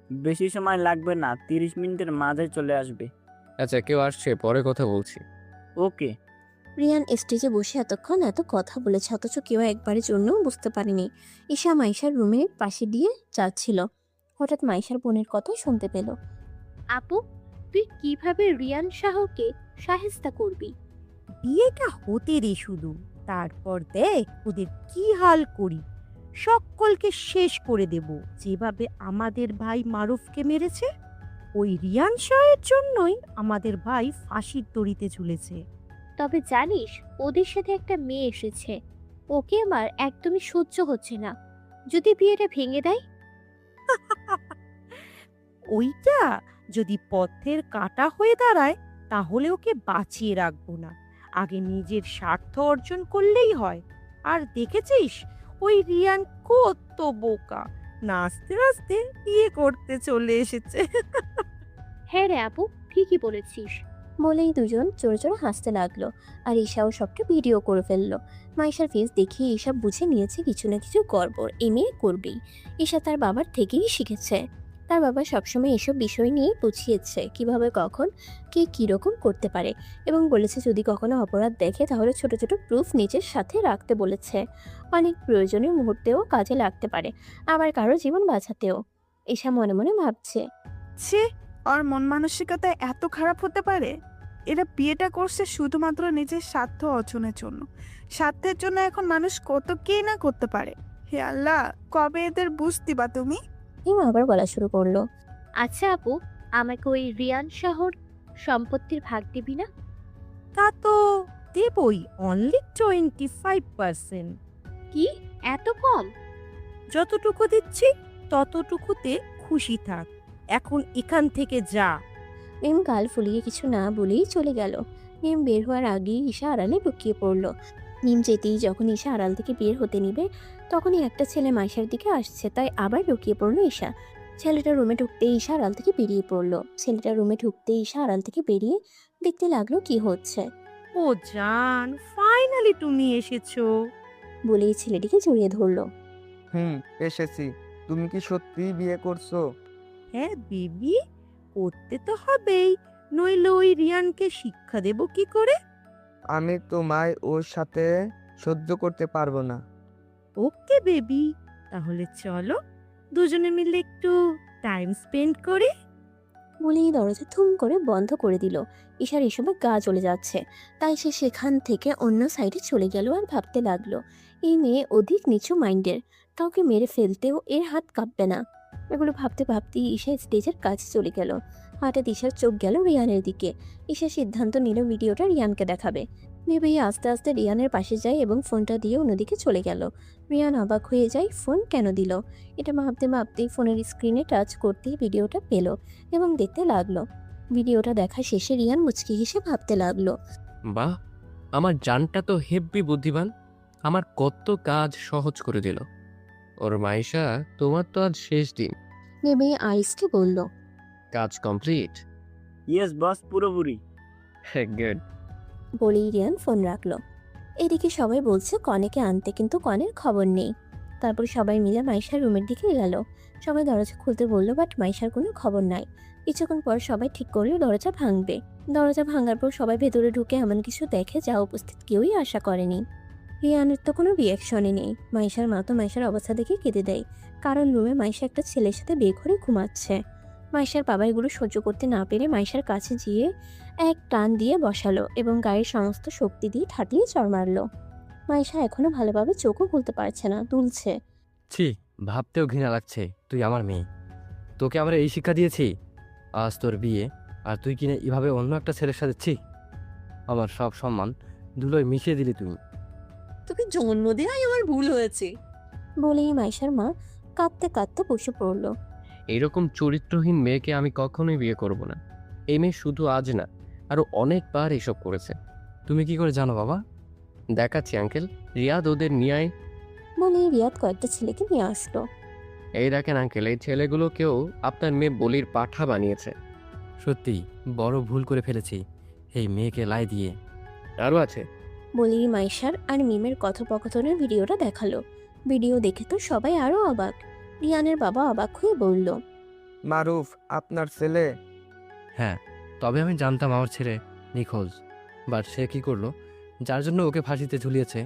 S7: বেশি সময় লাগবে না, 30 মিনিটের মাঝে চলে আসবে।
S2: আচ্ছা, কেউ আসছে, পরে কথা বলছি।
S7: ওকে।
S3: রিয়ান স্টেজে বসে এতক্ষণ এত কথা বলেছে, অথচ কেউ একবারের জন্যও বুঝতে পারেনি। ঈশা মাইশার রুমের পাশে দিয়ে যাচ্ছিল। হঠাৎ মাইশার বোনের কথা শুনতে পেল।
S5: আপু, তুই কিভাবে রিয়ান শাহকে শায়েস্তা করবি?
S4: বিয়েটা হতে রে শুধু, তারপর দেখ ওদের কি হাল করি। সকলকে শেষ করে দেব, যেভাবে আমাদের ভাই মারুফকে মেরেছে। ওই রিয়ান শাহের জন্যই আমাদের ভাই ফাঁসির দড়িতে ঝুলেছে।
S5: তবে জানিস ওদের সাথে একটা মেয়ে এসেছে, ওকে আমার একদমই সহ্য হচ্ছে না। যদি বিয়েটা ভেঙে দেয়?
S4: ওইটা যদি পথের কাঁটা হয়ে দাঁড়ায় তাহলে ওকে বাঁচিয়ে রাখবো না, আগে নিজের স্বার্থ অর্জন করলেই হয়। আর দেখেছিস ওই রিয়ান কত বোকা, নাচতে নাচতে বিয়ে করতে চলে এসেছে।
S5: হ্যাঁ রে আপু, ঠিকই বলেছিস।
S3: বলেই দুজন জোরে জোরে হাসতে লাগলো। আর ঈশাও সবটা ভিডিও করে ফেললো। মাইশার ফেস দেখে ঈশা বুঝে নিয়েছে কিছু না কিছু গড়বড় এই মেয়ে করবেই। ঈশা তার বাবার থেকেই শিখেছে। তার বাবা সবসময় এসব বিষয় নিয়ে বুঝিয়েছে কিভাবে কখন কে কীরকম করতে পারে, এবং বলেছে যদি কখনো অপরাধ দেখে তাহলে ছোট ছোট প্রুফ নিজের সাথে রাখতে বলেছে। অনেক প্রয়োজনীয় মুহূর্তেও কাজে লাগতে পারে, আবার কারো জীবন বাঁচাতেও। ঈশা মনে মনে ভাবছে,
S1: ছি, ওর মন মানসিকতা এত খারাপ হতে পারে? এরা বিয়েটা করছে শুধুমাত্র নিজের স্বার্থ অর্জনের জন্য। স্বার্থের জন্য এখন মানুষ কত কি না করতে পারে। হে আল্লাহ, কবে এদের বুঝ দিবা তুমি?
S3: হিমা আবার বলা শুরু করলো।
S5: আচ্ছা আপু, আমাকে ওই রিয়ান শহর সম্পত্তির ভাগ দিবি না?
S4: তা তো দেবই, অনলি 25%।
S5: কি, এত কম?
S4: যতটুকু দিচ্ছি ততটুকুতে খুশি থাক, এখন এখান থেকে যা।
S3: মিম গাল ফুলিয়ে কিছু না বলেই চলে গেল। মিম বের হওয়ার আগেই ঈশা আড়ালে লুকিয়ে পড়ল। মিম যেতেই যখন ঈশা আড়াল থেকে বের হতে নিবে তখনই একটা ছেলে মাইশার দিকে আসছে, তাই আবার লুকিয়ে পড়ল ঈশা। ছেলেটা রুমে ঢুকতেই ঈশা আড়াল থেকে বেরিয়ে পড়লো। ছেলেটা রুমে ঢুকতেই ঈশা আড়াল থেকে বেরিয়ে দেখতে লাগলো কি হচ্ছে।
S4: ও জান, ফাইনালি তুমি এসেছো।
S3: বলেই ছেলেটিকে জড়িয়ে ধরলো।
S8: এসেছি। তুমি কি সত্যিই বিয়ে করছো?
S4: হ্যাঁ বেবি, করতে তো হবেই, নইলে ওই রিয়ানকে শিক্ষা দেব কি করে।
S8: আমি তোমায় ওর সাথে সহ্য করতে পারবো না।
S4: ওকে বেবি, তাহলে চলো দুজনে মিলে একটু টাইম স্পেন্ড করি।
S3: বলেই দরজা থুম করে বন্ধ করে দিল। ঈশার এসবে গা চলে যাচ্ছে, তাই সে সেখান থেকে অন্য সাইডে চলে গেল আর ভাবতে লাগলো এই মেয়ে অধিক নিচু মাইন্ডের, কাউকে মেরে ফেলতেও এর হাত কাঁপবে না। এগুলো ভাবতে ভাবতেই ঈশা স্টেজের কাছে চলে গেল। হঠাৎ ঈশার চোখ গেল রিয়ানের দিকে। ঈশা সিদ্ধান্ত নিল ভিডিওটা রিয়ানকে দেখাবে। ভেবেই আস্তে আস্তে রিয়ানের পাশে যায় এবং ফোনটা দিয়ে অন্যদিকে চলে গেল। রিয়ান অবাক হয়ে যায়, ফোন কেন দিল। এটা ভাবতে ভাবতেই ফোনের স্ক্রিনে টাচ করতেই ভিডিওটা পেল এবং দেখতে লাগলো। ভিডিওটা দেখা শেষে রিয়ান মুচকি হেসে ভাবতে লাগলো,
S2: বাহ, আমার জানটা তো হেব্বি বুদ্ধিমান, আমার কত কাজ সহজ করে দিল। ওর মাইশা, তোমার তো আজ শেষ দিন।
S3: ভেবেই আইসকে বলল,
S2: কাজ কমপ্লিট?
S7: ইয়েস বস, পুরোপুরি।
S2: গুড।
S3: বলেই রিয়ান ফোন রাখলো। এদিকে সবাই বলছে কনেকে আনতে, কিন্তু কনের খবর নেই। তারপর সবাই মিলে মাইশার রুমের দিকে গেল। সবাই দরজা খুলতে বললো, বাট মাইশার কোনো খবর নাই। কিছুক্ষণ পর সবাই ঠিক করলো দরজা ভাঙবে। দরজা ভাঙার পর সবাই ভেতরে ঢুকে এমন কিছু দেখে যা উপস্থিত কেউই আশা করেনি। রিয়ানের তো কোনো রিয়াকশনই নেই। মাইশার মা তো মাইশার অবস্থা দেখে কেঁদে দেয়, কারণ রুমে মাইশা একটা ছেলের সাথে বেঘরে ঘুমাচ্ছে। মাইশার বাবা এগুলো সহ্য করতে না পেরে মাইশার কাছে গিয়ে এক টান দিয়ে বসালো এবং গায়ের সমস্ত শক্তি দিয়ে ঠাটিয়ে চড় মারলো। মাইশা এখনো ভালোভাবে চোখও খুলতে পারছে না, দুলছে।
S9: ছি, ভাবতেও ঘৃণা লাগছে। তুই আমার মেয়ে, তোকে আমরা এই শিক্ষা দিয়েছি। আজ তোর বিয়ে, আর তুই কিনা এভাবে অন্য একটা ছেলের সাথে? ছি, আমার সব সম্মান ধুলোয় মিশিয়ে দিলি তুই।
S6: তোকে জন্ম দেওয়াই আমার ভুল হয়েছে।
S3: বলেই মাইশার মা কাঁদতে কাঁদতে বসে পড়লো।
S2: এইরকম চরিত্রহীন মেয়েকে আমি কখনোই বিয়ে করব না। এই মেয়ে শুধু আজ না, আরো অনেকবার এসব করেছে।
S9: তুমি কি করে জানো বাবা?
S2: দেখাচ্ছি আঙ্কেল, রিয়াদ ওদের নিয়ে আয়।
S3: বলেই রিয়াদ কয়েকটা ছেলেকে নিয়ে আসলো।
S2: এই দেখেন আঙ্কেল, এই ছেলেগুলোকেও আপনার মেয়ে বলির পাঠা বানিয়েছে।
S9: সত্যি বড় ভুল করে ফেলেছি এই মেয়েকে লাই দিয়ে।
S2: আরও আছে।
S3: বলেই মাইশার আর মিমের কথোপকথনের ভিডিওটা দেখালো। ভিডিও দেখে তো সবাই আরো অবাক। রিয়ানের বাবা অবাক হয়ে বলল,
S8: মারুফ আপনার ছেলে?
S9: হ্যাঁ, তবে আমি জানতাম আমার ছেলে নিখোঁজ, বাট সে কি করলো যার জন্য ওকে ফাঁসিতে ঝুলিয়েছে?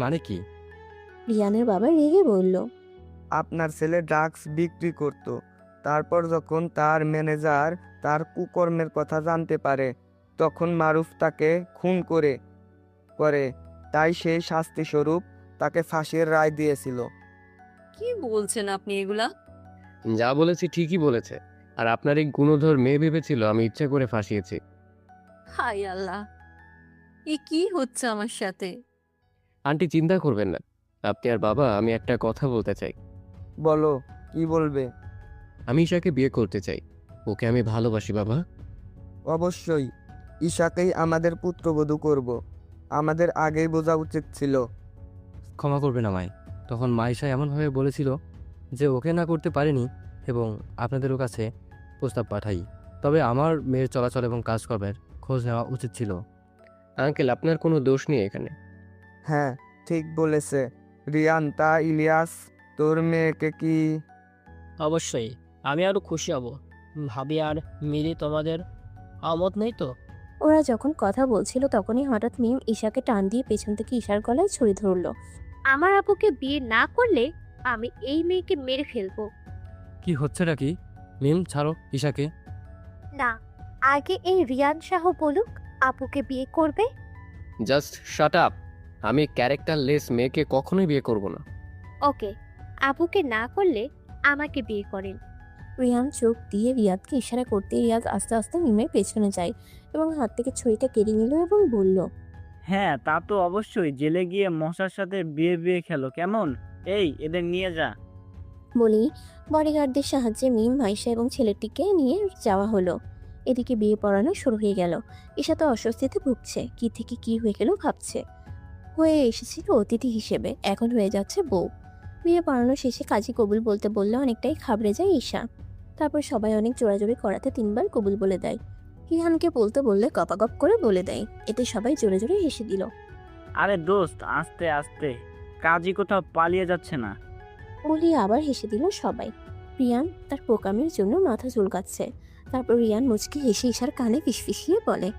S9: মানে কি?
S3: রিয়ানের বাবা রেগে বলল,
S8: আপনার ছেলে ড্রাগস বিক্রি করত। তারপর যখন তার ম্যানেজার তার কুকর্মের কথা জানতে পারে, তখন মারুফ তাকে খুন করে তাই সেই শাস্তি স্বরূপ তাকে ফাঁসির রায় দিয়েছিল।
S6: কি বলছেন আপনি এগুলা?
S2: যা বলেছি ঠিকই বলেছে। আর আপনার এই গুণধর মেয়ে ভেবেছিল আমি ইচ্ছা করে ফাঁসিয়েছি।
S6: হাই আল্লাহ, এ কি হচ্ছে আমার সাথে?
S2: আন্টি চিন্তা করবেন না। আপনি আর বাবা, আমি একটা কথা বলতে চাই।
S8: বলো, কি বলবে?
S2: আমি ঈশাকে বিয়ে করতে চাই। ওকে আমি ভালোবাসি বাবা।
S8: অবশ্যই ঈশাকেই আমাদের পুত্রবধূ করব। আমাদের আগেই বোঝা উচিত ছিল।
S9: ক্ষমা করবেন আমায়। তখন মাইশা এমনভাবে বলেছিল যে ওকে না করতে পারেনি এবং আপনাদেরও কাছে প্রস্তাব পাঠাই। তবে আমার মেয়ের চলাচল এবং কাজকর্মের খোঁজ নেওয়া উচিত ছিল।
S2: আঙ্কেল, আপনার কোনো দোষ নেই এখানে।
S8: হ্যাঁ, ঠিক বলেছে রিয়ান। তা ইলিয়াস, তোর মেয়েকে কি?
S10: অবশ্যই, আমি আরো খুশি হব। ভাবি আর মিলি, তোমাদের আমত নেই তো?
S3: ওরা যখন কথা বলছিল তখনই হঠাৎ মিম ঈশাকে টান দিয়ে পেছন থেকে ঈশার গলায় ছুরি ধরলো।
S5: আমার আপুকে বিয়ে না করলে আমি এই মেয়েকে মেরে ফেলবো।
S9: কি হচ্ছেটা কি? মিম, ছাড়ো ঈশাকে।
S5: না, আগে এই রিয়ান শাহ বলুক আপুকে বিয়ে করবে।
S2: Just shut up. আমি ক্যারেক্টারলেস মেয়েকে কখনোই বিয়ে করব না।
S5: ওকে, আপুকে না করলে আমাকে বিয়ে করেন।
S3: রিয়ান চোখ দিয়ে রিয়াদকে ইশারা করতে রিয়াদ আস্তে আস্তে মিমের পেছনে যায় এবং হাত থেকে ছুরিটা কেড়ে নিল এবং বলল,
S7: হ্যাঁ, তা তো অবশ্যই। জেলে গিয়ে মশার সাথে বিয়ে বিয়ে খেলো কেমন? এই, এদের নিয়ে যা।
S3: বলেই বডিগার্ডদের সাহায্যে মিম, মাইশা এবং ছেলেটিকে নিয়ে যাওয়া হলো। এদিকে বিয়ে পড়ানো শুরু হয়ে গেল। ঈশা তো অস্বস্তিতে ভুগছে, কি থেকে কি হয়ে গেল ভাবছে। হয়ে এসেছিল অতিথি হিসেবে, এখন হয়ে যাচ্ছে বউ। বিয়ে পড়ানো শেষে কাজী কবুল বলতে বললে অনেকটাই ঘাবড়ে যায় ঈশা। তারপর সবাই অনেক জোরাজোরি করাতে 3বার কবুল বলে দেয়। রিহানকে বলতে বললে গপাগপ করে বলে দেয়। এতে সবাই জোরে জোরে হেসে দিল।
S7: আরে দোস্ত, আস্তে আস্তে, কাজী কোথাও পালিয়ে যাচ্ছে না।
S3: বলি আবার হেসে দিল সবাই। রিয়ান তার পোকামির জন্য মাথা চুলকাচ্ছে। তারপর রিয়ান মুচকি হেসে ঈশার কানে ফিসফিসিয়ে বলে,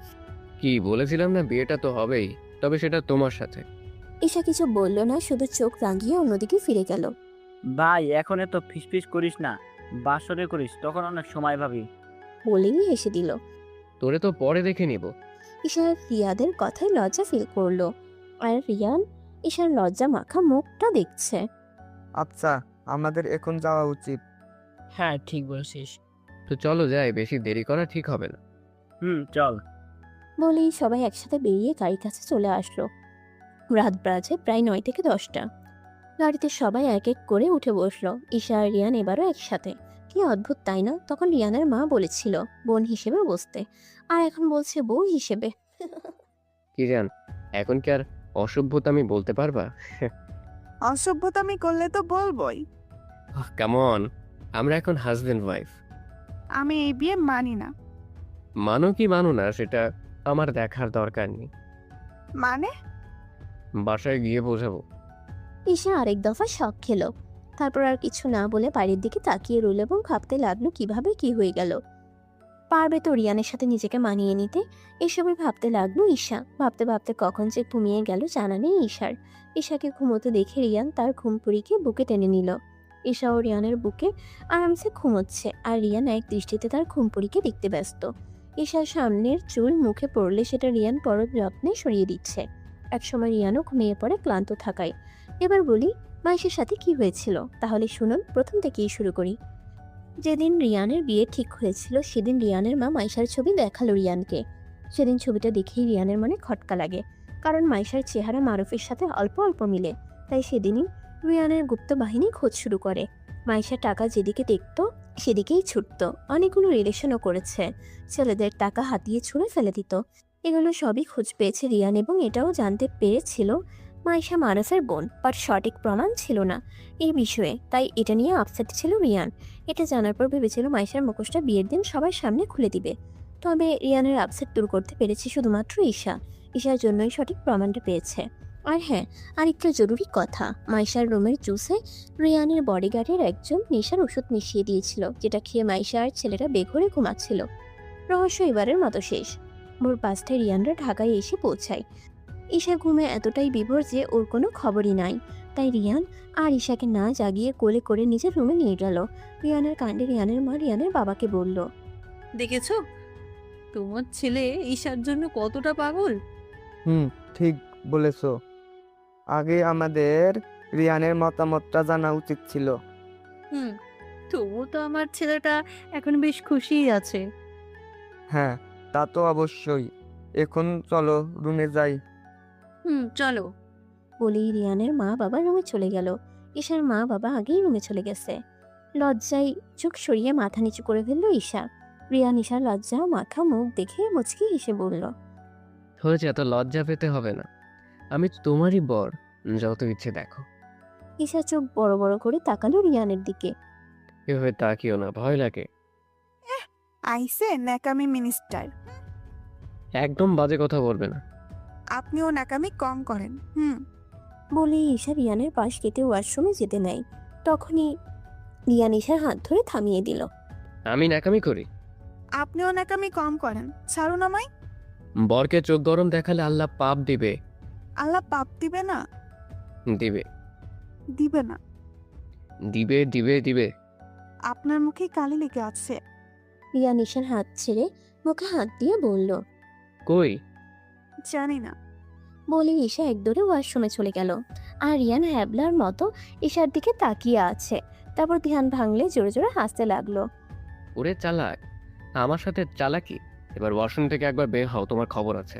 S2: কি বলেছিলাম না, বিয়েটা তো হবেই, তবে সেটা তোমার সাথে।
S3: ঈশা কিছু বলল না, শুধু চোখ রাঙিয়ে অন্যদিকে ফিরে গেল।
S7: ভাই, এখন এত ফিসফিস করিস না, বাসরে করিস, তখন অনেক সময় ভাবি।
S3: বলেই হেসে দিল।
S2: তোরে তো পরে দেখে নিব।
S3: ঈশা রিয়াদের কথায় লজ্জা ফিল করলো, আর রিয়ান ঈশার লজ্জা মাখা মুখটা দেখছে।
S8: আচ্ছা, আমাদের এখন যাওয়া উচিত।
S10: হ্যাঁ, ঠিক বলছিস।
S2: তো চলো যাই, বেশি দেরি করা ঠিক হবে না।
S7: চল।
S3: বলেই সবাই একসাথে বেরিয়ে গাড়ির কাছে চলে আসলো। রাত বাজে প্রায় 9 থেকে 10টা। গাড়িতে সবাই এক এক করে উঠে বসলো। ঈশা আর রিয়ান এবারও একসাথে। কি অদ্ভুত তাই না? তখন রিয়ানের মা বলেছিল বোন হিসেবে বসতে, আর এখন বলছে বউ হিসেবে।
S2: কি জান, এখন কি আর অসভ্যতামি বলতে পারবা?
S1: অসভ্যতামি করলে তো বলবোই।
S2: কেমন, আমরা এখন হাজবেন্ড ওয়াইফ।
S1: আমি এই বিয়ে মানি না।
S2: মানো কি মানো না সেটা আমার দেখার দরকার নেই।
S1: মানে?
S2: বাসায় গিয়ে বোঝাবো।
S3: ঈশা আরেক দফা শক খেলো। তারপর আর কিছু না বলে বাইরের দিকে তাকিয়ে রইল এবং ভাবতে লাগলো কিভাবে কি হয়ে গেল। পারবে তো রিয়ানের সাথে নিজেকে মানিয়ে নিতে? এসবই ভাবতে লাগলো ঈশা। ভাবতে ভাবতে কখন যে ঘুমিয়ে গেল জানা নেই ঈশার। ঈশাকে ঘুমোতে দেখে রিয়ান তার ঘুমপুরিকে বুকে টেনে নিল। ঈশা ও রিয়ানের বুকে আরামসে ঘুমোচ্ছে, আর রিয়ান এক দৃষ্টিতে তার ঘুমপুরিকে দেখতে ব্যস্ত। ঈশার সামনের চুল মুখে পড়লে সেটা রিয়ান পরম যত্নে সরিয়ে দিচ্ছে। একসময় রিয়ানও ঘুমিয়ে পড়ে ক্লান্ত থাকায়। এবার বলি মাইশের সাথে কি হয়েছিল, তাহলে শুনুন, প্রথম থেকেই শুরু করি। যেদিন রিয়ানের বিয়ে ঠিক হয়েছিল সেদিন রিয়ানের মা মাইশার ছবি দেখালো রিয়ানকে। সেদিন ছবিটা দেখেই রিয়ানের মনে খটকা লাগে, কারণ মাইশার চেহারা মারুফের সাথে অল্প অল্প মিলে। তাই সেদিনই রিয়ানের গুপ্ত বাহিনী খোঁজ শুরু করে। মাইশার টাকা যেদিকে দেখতো সেদিকেই ছুটতো। অনেকগুলো রিলেশনও করেছে, ছেলেদের টাকা হাতিয়ে ছুঁড়ে ফেলে দিত। এগুলো সবই খোঁজ পেয়েছে রিয়ান, এবং এটাও জানতে পেরেছিল মাইশা মারুফের বোন, বাট সঠিক প্রমাণ ছিল না এই বিষয়ে। তাই এটা নিয়ে আপসেট ছিল রিয়ান। এটা জানার পর ভেবেছিল মাইশার মুখোশটা বিয়ের দিন সবার সামনে খুলে দিবে। তবে রিয়ানের আপসেট দূর করতে পেরেছে শুধুমাত্র ঈশা। ঈশার জন্যই সঠিক প্রমাণটা পেয়েছে। আর হ্যাঁ, আরেকটা জরুরি কথা, মাইশার রুমের জুসে রিয়ানের বডিগার্ডের একজন নেশার ওষুধ মিশিয়ে দিয়েছিল, যেটা খেয়ে মাইশা আর ছেলেরা বেঘরে ঘুমাচ্ছিল। রহস্য এবারের মতো শেষ। ভোর 5টায় রিয়ানরা ঢাকায় এসে পৌঁছায়। ঈশা ঘুমে এতটাই বিভোর যে ওর কোনো খবরই নাই। তাই রিয়ান আর ঈশাকে না জাগিয়ে কোলে করে নিজের রুমে নিয়ে গেল। রিয়ানের কাণ্ডে রিয়ানের মা রিয়ানের বাবাকে বলল,
S6: দেখেছো তোমার ছেলে ঈশার জন্য কতটা পাগল।
S8: ঠিক বলেছো। আগে আমাদের রিয়ানের মতামতটা জানা উচিত ছিল।
S6: তবু তো আমার ছেলেটা এখন বেশ খুশিই আছে।
S8: হ্যাঁ, তা তো অবশ্যই। এখন চলো রুমে যাই।
S6: চলো।
S3: বলেই রিয়ানের মা বাবা রুমে চলে গেল। ঈশার মা বাবা আগেই রুমে চলে গেছে। লজ্জায় চোখ সরিয়ে মাথা নিচু করে ফেলল ঈশা। রিয়ান ঈশার লজ্জা মাখা মুখ দেখে মুচকি হেসে বলল,
S2: হয়েছে, এত লজ্জা পেতে হবে না। আমি তোমারই বর, যত ইচ্ছে দেখো।
S3: ঈশা চোখ বড় বড় করে তাকালো রিয়ানের দিকে।
S2: এভাবে তাকিও না, ভয় লাগে।
S1: আইসে ন্যাকামি মিনিস্টার।
S2: একদম বাজে কথা বলবে না।
S1: আপনিও ন্যাকামি কম করেন।
S3: বলেই ঈশা রিয়ানের পাশ কেটে ওয়াশরুমে যেতে নেয়। তখনই রিয়ান ঈশার হাত ধরে থামিয়ে দিল।
S2: আমি ন্যাকামি করি?
S1: আপনিও ন্যাকামি কম করেন, ছাড়ুন আমায়।
S2: বরকে চোখ গরম দেখালে আল্লাহ পাপ দিবে।
S1: আল্লাহ পাপ দিবে না?
S2: দিবে
S1: দিবে না?
S2: দিবে দিবে দিবে।
S1: আপনার মুখে কালি লেগে আছে।
S3: রিয়ান ঈশার হাত ছেড়ে মুখে হাত দিয়ে বলল,
S2: কই?
S1: জানি না।
S3: বলে ঈশা একদৌড়ে ওয়াশরুমে চলে গেল। আর রিয়ান হ্যাবলার মতো ঈশার দিকে তাকিয়ে আছে। তারপর ধ্যান ভাঙলে জোরে জোরে হাসতে লাগলো।
S2: ওরে চালাক, আমার সাথে চালাকি। এবার ওয়াশরুম থেকে একবার বের হও, তোমার খবর আছে।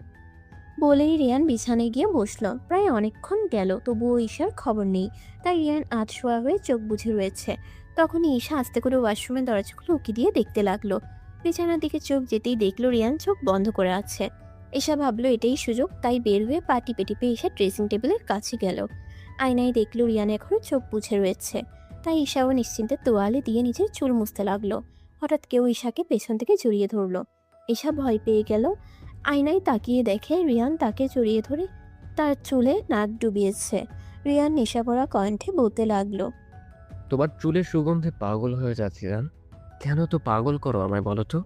S3: বলেই রিয়ান বিছানায় গিয়ে বসলো। প্রায় অনেকক্ষণ গেল, তবুও ঈশার খবর নেই। তাই রিয়ান আধশোয়া হয়ে চোখ বুঝে রয়েছে। তখনই ঈশা আস্তে করে ওয়াশরুমের দরজাগুলো উকি দিয়ে দেখতে লাগলো। বিছানার দিকে চোখ যেতেই দেখলো রিয়ান চোখ বন্ধ করে আছে। ঈশা ভাবলো এটাই সুযোগ, তাই বের হয়ে পা টিপে টিপে ঈশা ড্রেসিং টেবিলের কাছে গেল। আয়নায় দেখলো রিয়ান এখনো চোখ বুঝে রয়েছে। তাই ঈশাও নিশ্চিন্তে তোয়ালে দিয়ে নিজের চুল মুছতে লাগলো। হঠাৎ কেউ ঈশাকে পেছন থেকে জড়িয়ে ধরলো। ঈশা ভয় পেয়ে গেল। আয়নায় তাকিয়ে দেখে রিয়ান তাকে জড়িয়ে ধরে তার চুলে নাক ডুবিয়েছে। রিয়ান নেশা করা কণ্ঠে বলতে লাগলো,
S2: তোমার চুলের সুগন্ধে পাগল হয়ে যাচ্ছি জান। কেন তো পাগল করো আমায় বলো তো?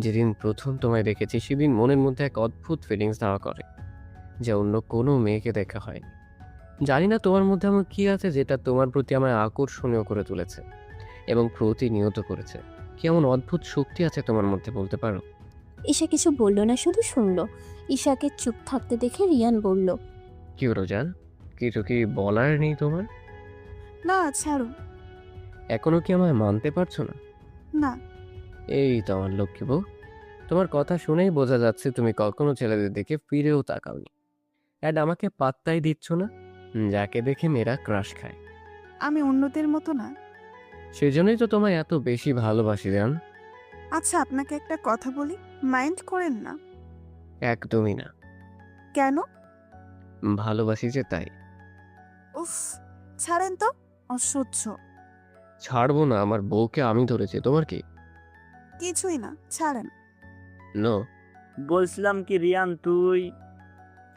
S2: যেদিন প্রথম তোমায় দেখেছি সেদিন মনের মধ্যে এক অদ্ভুত ফিলিংস দেওয়া করে, যা অন্য কোনো মেয়েকে দেখা হয়নি। জানি না তোমার মধ্যে এমন কী আছে যেটা তোমার প্রতি আমায় আকর্ষণীয় করে তুলেছে এবং প্রতিনিয়ত করেছে। কেমন অদ্ভুত শক্তি আছে তোমার মধ্যে, বলতে পারো?
S3: ঈশা কিছু বলল না, শুধু শুনলো। ঈশাকে চুপ থাকতে দেখে রিয়ান বলল,
S2: কি হলো জান, কিছু কি বলার নেই তোমার?
S1: না, ছাড়ুন।
S2: এখনো কি আমায় মানতে পারছো না?
S1: না।
S2: এই তো আমার লক্ষ্মী বউ, তোমার কথা শুনেই বোঝা যাচ্ছে তুমি কখনো ছেলেদের দিকে ফিরেও তাকাওনি। অ্যাড আমাকে পাত্তাই দিচ্ছ না, যাকে দেখে মেয়েরা ক্রাশ খায়।
S1: আমি অন্যদের মতো না।
S2: সেজন্যই তো তোমায় এত বেশি ভালোবাসি জান।
S1: আচ্ছা, আপনাকে একটা কথা বলি, মাইন্ড করেন না?
S2: একদমই না।
S1: কেন?
S2: ভালোবাসি যে তাই।
S1: উফ, ছাড়েন তো, অসহ্য।
S2: ছাড়বো না, আমার বউকে আমি ধরেছি, তোমার কি?
S1: কিছুই না, ছাড়েন।
S2: নো।
S7: বলছিলাম কি রিয়ান, তুই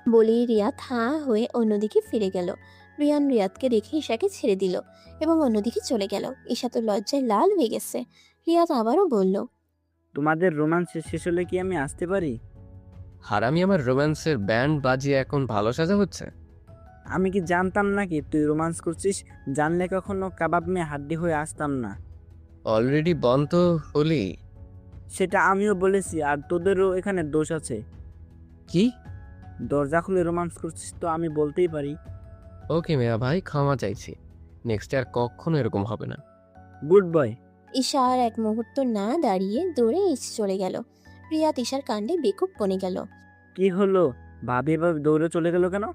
S3: বলেই রিয়াদ হাঁ হয়ে অন্যদিকে ফিরে গেল। রিয়ান রিয়াদকে দেখে ঈশাকে ছেড়ে দিল এবং অন্যদিকে চলে গেল। ঈশা তো লজ্জায় লাল হয়ে গেছে। রিয়াদ আবারও বলল,
S7: তোমাদের রোমান্স শেষ হলে কি আমি আসতে পারি?
S2: হারামি, আমার রোম্যান্সের ব্যান্ড বাজিয়ে এখন ভালো সাজা হচ্ছে।
S7: আমি কি জানতাম নাকি তুই রোমান্স করছিস? জানলে কখনো কাবাব মেয়ে হাড্ডি হয়ে আসতাম না।
S2: অলরেডি বন্ধ হলি।
S7: সেটা আমিও বলেছি, আর তোদেরও এখানে দোষ আছে।
S2: কি?
S7: দরজা খুলে রোমান্স করছিস তো আমি বলতেই পারি।
S2: ওকে মেয়া ভাই, ক্ষমা চাইছি। নেক্সট আর কখনো এরকম হবে না।
S7: Good boy.
S3: ঈশা আর এক মুহূর্ত না দাঁড়িয়ে দৌড়ে নিচে চলে গেল। রিয়াদ ঈশার কাণ্ডে বেকুব বনে গেল।
S7: কি হলো? ভাবি এভাবে দৌড়ে চলে গেল কেন?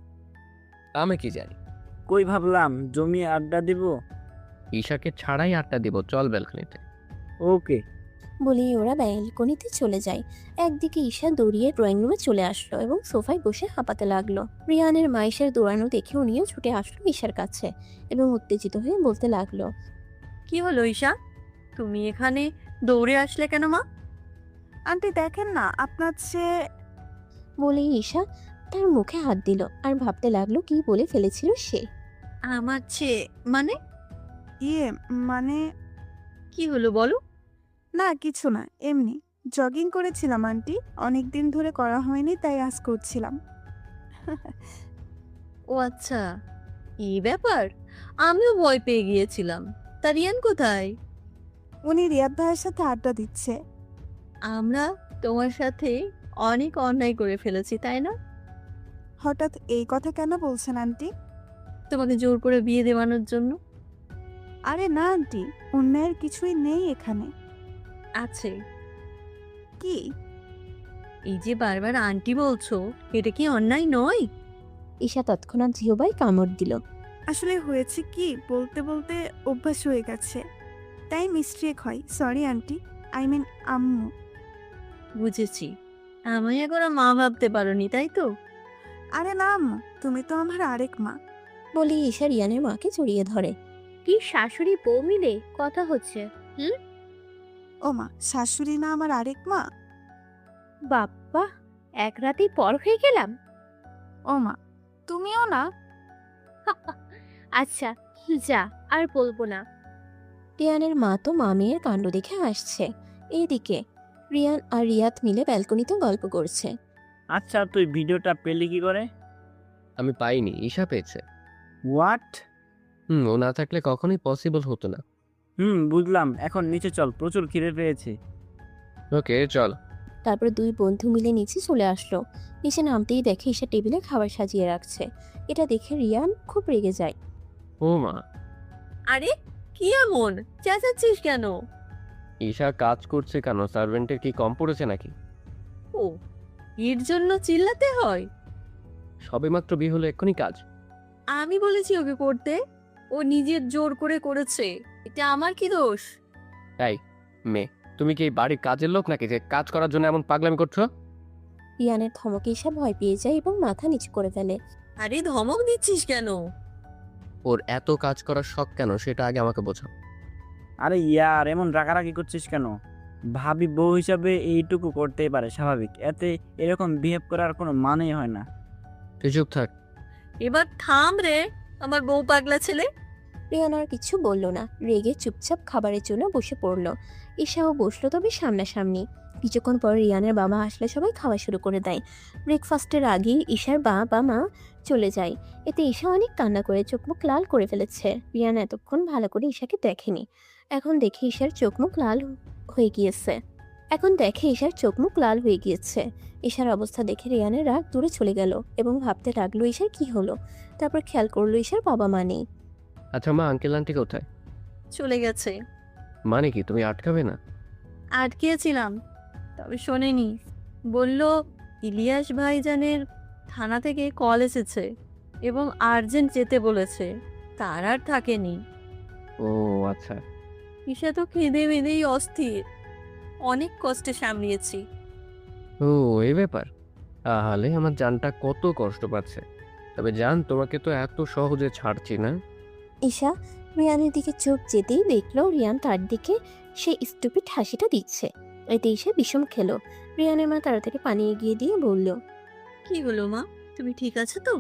S2: আমি কি জানি।
S7: কই ভাবলাম জমিয়ে আড্ডা দিব।
S2: ঈশাকে ছাড়াই আড্ডা দিব, চল ব্যালকনিতে।
S7: ওকে।
S3: বলেই ওরা ব্যালকনিতে চলে যায়। একদিকে ঈশা দৌড়িয়ে ড্রয়িং রুমে চলে আসলো এবং সোফায় বসে হাঁপাতে লাগলো। রিয়ানের মা ঈশার দৌড়ানো দেখে উনিও ছুটে আসলো ঈশার কাছে এবং উত্তেজিত হয়ে বলতে লাগলো,
S6: কি হলো ঈশা, তুমি এখানে দৌড়ে আসলে কেন মা?
S1: আন্টি দেখেন না, আপনার চেয়ে।
S3: বলেই ঈশা তার মুখে হাত দিল আর ভাবতে লাগলো কি বলে ফেলেছিল সে।
S6: আমার চেয়ে মানে?
S1: ইয়ে, মানে
S6: কি হলো বলো?
S1: না, কিছু না, এমনি জগিং করেছিলাম আন্টি, অনেক দিন ধরে করা হয়নি তাই আজ করছিলাম।
S6: ও আচ্ছা, এই ব্যাপার। আমিও ভয় পেয়ে গিয়েছিলাম। তা রিয়ান কোথায়?
S1: উনি রিয়াদ ভাইয়ের সাথে আড্ডা দিচ্ছে।
S6: আমরা তোমার সাথে অনেক অন্যায় করে ফেলেছি, তাই না?
S1: হঠাৎ এই কথা কেন বলছেন আন্টি?
S6: তোমাকে জোর করে বিয়ে দেওয়ানোর জন্য।
S1: আরে না আন্টি, অন্যায়ের কিছুই নেই এখানে।
S6: আছে।
S1: কি?
S6: এই যে বারবার আন্টি বলছো, এটা কি অন্যায় নয়?
S3: ঈশা তৎক্ষণাৎ জিহবায় কামড় দিল।
S1: আসলে হয়েছে কি, বলতে বলতে অভ্যাস হয়ে গেছে, তাই মিস্টেক হয়। সরি আন্টি, আই মিন আম্মু।
S6: বুঝেছি, আমায় এখনো মা ভাবতে পারোনি তাই তো?
S1: আরে না আম্মু, তুমি তো আমার আরেক মা।
S3: বলে ঈশা রিয়ানের মাকে জড়িয়ে ধরে।
S5: কি শাশুড়ি বউ মিলে কথা হচ্ছে?
S1: ও মা, শাশুড়ি না আমার আরেক মা?
S5: বাপ্পা, এক রাতেই পর হয়ে গেলাম।
S1: ও মা, তুমিও না?
S5: আচ্ছা, যা, আর বলবো না।
S3: রিয়ানের মা তো মা মেয়ের কাণ্ড দেখে আসছে। এইদিকে রিয়ান আর রিয়াদ মিলে ব্যালকনিতে গল্প করছে।
S7: আচ্ছা, তুই ভিডিওটা পেলি কি করে?
S2: আমি পাইনি, ঈশা পেয়েছে।
S7: হোয়াট?
S2: ও না থাকলে কখনোই পসিবল হতো না।
S7: বুঝলাম। এখন নিচে চল, প্রচুর খিদে পেয়েছে।
S2: ওকে চল।
S3: তারপর দুই বন্ধু মিলে নিচে চলে আসলো। নিচে নামতেই দেখে ঈশা টেবিলে খাবার সাজিয়ে রাখছে। এটা দেখে রিয়ান খুব রেগে যায়।
S2: ও মা,
S6: আরে কি এমন চেঁচাচ্ছিস কেন?
S2: ঈশা কাজ করছে কেন? সার্ভেন্টের কি কম পড়েছে নাকি?
S6: ও, এর জন্য চিল্লাতে হয়?
S2: সবেমাত্র বিয়ে হলো, এক্ষুনি কাজ?
S6: আমি বলেছি ওকে করতে, ও নিজের জোর করে করেছে। এটা আমার কি দোষ?
S2: তাই মেয়ে, তুমি কি এই বাড়ির কাজের লোক নাকি যে কাজ করার জন্য এমন পাগলামি করছো?
S3: রিয়ানের ধমকে ঈশা ভয় পেয়ে যায় এবং মাথা নিচু করে ফেলে।
S6: আরে ধমক দিচ্ছিস কেন?
S2: ওর এত কাজ করার শখ কেন সেটা আগে আমাকে বোঝাও।
S7: আরে ইয়ার, এমন রাগারাগি করছিস কেন? ভাবি বউ হিসাবে এইটুকু করতেই পারে, স্বাভাবিক। এতে এরকম বিহেভ করার কোনো মানেই হয় না।
S2: তুই চুপ থাক।
S6: এবার থাম রে, আমার বউ পাগলা ছেলে।
S3: রিয়ান আর কিছু বলল না, রেগে চুপচাপ খাবারের জন্য বসে পড়ল। ঈশাও বসলো, তবে সামনাসামনি। কিছুক্ষণ পর রিয়ানের বাবা আসলে সবাই খাওয়া শুরু করে দেয়। ব্রেকফাস্টের আগেই ঈশার বাবা মা চলে যায়। এতে ঈশা অনেক কান্না করে চোখ মুখ লাল করে ফেলেছে। রিয়ান এতক্ষণ ভালো করে ঈশাকে দেখেনি, এখন দেখে ঈশার চোখ মুখ লাল হয়ে গিয়েছে। ঈশার অবস্থা দেখে রিয়ানের রাগ দূরে চলে গেল এবং ভাবতে লাগলো ঈশার কি হলো। তারপর খেয়াল করলো ঈশার বাবা মা নেই।
S2: আচ্ছা মা, আঙ্কেল আন্টি কোথায়?
S6: চলে গেছে।
S2: মানে কি, তুমি আটকাবে না?
S6: আটকেছিলাম, তবে শোনেনি। বলল ইলিয়াস ভাইজানের থানা থেকে কল এসেছে এবং আর্জেন্ট যেতে বলেছে। তার আর থাকেনি।
S2: ও আচ্ছা।
S6: ঈশা তো খিদে মেদেই অস্থির, অনেক কষ্টে সামলিয়েছি।
S2: ও এই ব্যাপার। তাহলে আমার জানটা কত কষ্ট পাচ্ছে। তবে জান, তোমাকে তো এত সহজে ছাড়ছি না।
S3: ঈশা রিয়ানের দিকে চোখ যেতেই দেখলো রিয়ান তার দিকে সেই স্টুপিড হাসিটা দিচ্ছে। এতে ঈশা বিষম খেলো। রিয়ানের মা তাড়াতাড়ি পানি এগিয়ে দিয়ে বলল,
S6: কি হলো মা, তুমি ঠিক আছো তো?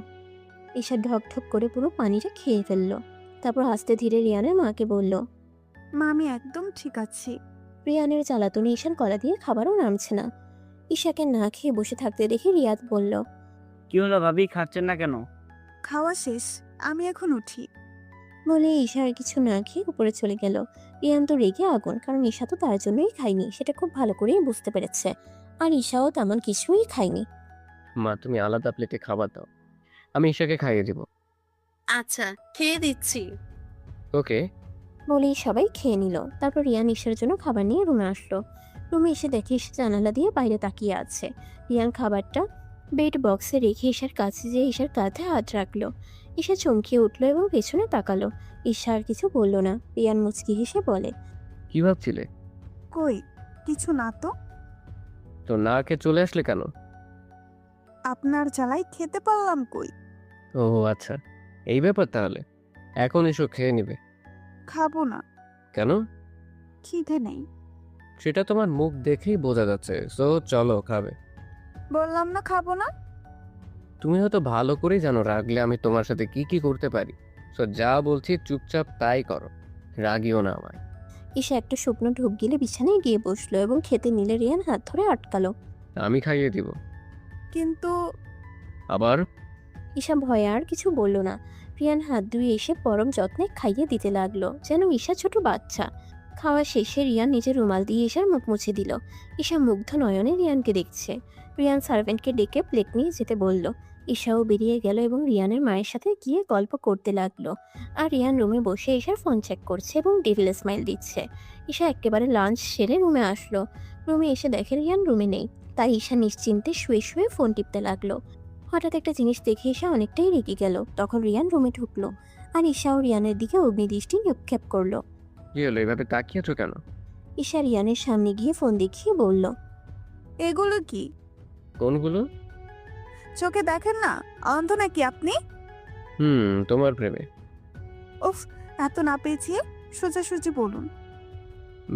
S3: ঈশা ঢক ঢক করে পুরো পানিটা খেয়ে ফেললো। তারপর আস্তে ধীরে রিয়ানের মাকে বলল।
S1: মা, আমি একদম ঠিক আছি।
S3: রিয়ানের জ্বালাতনে ঈশার গলা দিয়ে খাবারও নামছে না। ঈশাকে না খেয়ে বসে থাকতে দেখে রিয়াদ বলল,
S7: কি হলো ভাবি, খাচ্ছেন না কেন?
S1: খাওয়া শেষ, আমি এখন উঠি।
S3: বলে ঈশা আর কিছু না খেয়ে উপরে চলে গেল। রিয়ান তো রেগে আগুন, কারণ ঈশা তো তার জন্যই খায়নি, সেটা খুব ভালো করেই বুঝতে পেরেছে। আর ঈশাও তেমন কিছুই খায়নি।
S2: মা, তুমি আলাদা প্লেটে খাবার দাও, আমি ঈশাকে খাইয়ে দিব।
S6: আচ্ছা, খেয়ে দিচ্ছি।
S2: ওকে।
S3: বলেই সবাই খেয়ে নিল। তারপর রিয়ান ঈশার জন্য খাবার নিয়ে রুমে আসলো। রুমে এসে দেখে ঈশা জানালা দিয়ে বাইরে তাকিয়ে আছে। রিয়ান খাবারটা বেড বক্সে রেখে ঈশার কাছে যেয়ে ঈশার কাঁধে হাত রাখলো। ঈশা চমকিয়ে উঠলো এবং পেছনে তাকালো। ঈশা আর কিছু বলল না। রিয়ান মুচকি হেসে বলে,
S2: কি ভাবছিলে?
S1: কই কিছু না তো।
S2: তো না খেয়ে চলে আসলে কেন?
S1: আপনার জ্বালায় খেতে পারলাম কই।
S2: ও আচ্ছা, এই ব্যাপার তাহলে। এখন এসো, খেয়ে নিবে।
S1: খাবো না,
S2: কেন?
S1: খিদে নেই।
S2: সেটা তোমার মুখ দেখেই বোঝা যাচ্ছে। সো চলো, খাবে।
S1: বললাম না খাবো না।
S2: তুমি হয়তো ভালো করেই জানো রাগলে আমি তোমার সাথে কি কি করতে পারি। সো যা বলছি চুপচাপ তাই করো, রাগিও না আমায়।
S3: ঈশা একটা শুকনো ঢোক গিলে বিছানায় গিয়ে বসলো এবং খেতে নিলে রিয়ান হাত ধরে আটকালো।
S2: আমি খাইয়ে দিব।
S1: কিন্তু
S2: আবার?
S3: ঈশা ভয়ে আর কিছু বলল না। রিয়ান হাত ধুয়ে এসে পরম যত্নে খাইয়ে দিতে লাগলো, যেন ঈশা ছোট বাচ্চা। খাওয়া শেষে রিয়ান নিজের রুমাল দিয়ে ঈশার মুখ মুছে দিল। ঈশা মুগ্ধ নয়নে রিয়ানকে দেখছে। রিয়ান সার্ভেন্টকে ডেকে প্লেট নিয়ে যেতে বলল। ঈশাও বেরিয়ে গেল এবং রিয়ানের মায়ের সাথে গিয়ে গল্প করতে লাগলো। আর রিয়ান রুমে বসে ঈশার ফোন চেক করছে এবং ডেভিল স্মাইল দিচ্ছে। ঈশা একেবারে লাঞ্চ সেরে রুমে আসলো। রুমে এসে দেখে রিয়ান রুমে নেই, তাই ঈশা নিশ্চিন্তে শুয়ে শুয়ে ফোন টিপতে লাগলো। হঠাৎ একটা জিনিস দেখে ঈশা অনেকটাই রেগে গেল। তখন রিয়ান রুমে ঢুকলো আর ঈশাও রিয়ানের দিকে অগ্নিদৃষ্টি নিক্ষেপ করলো।
S2: কি হলো, এভাবে তাকিয়েছো কেন?
S3: ঈশা রিয়ানের সামনে গিয়ে ফোন দেখিয়ে বলল,
S1: এগুলো কি?
S2: কোনগুলো?
S1: চোখে দেখেন না? অন্ধ নাকি আপনি?
S2: তোমার প্রেমে।
S1: উফ, এত না পেয়েছি, সোজাসুজি বলুন।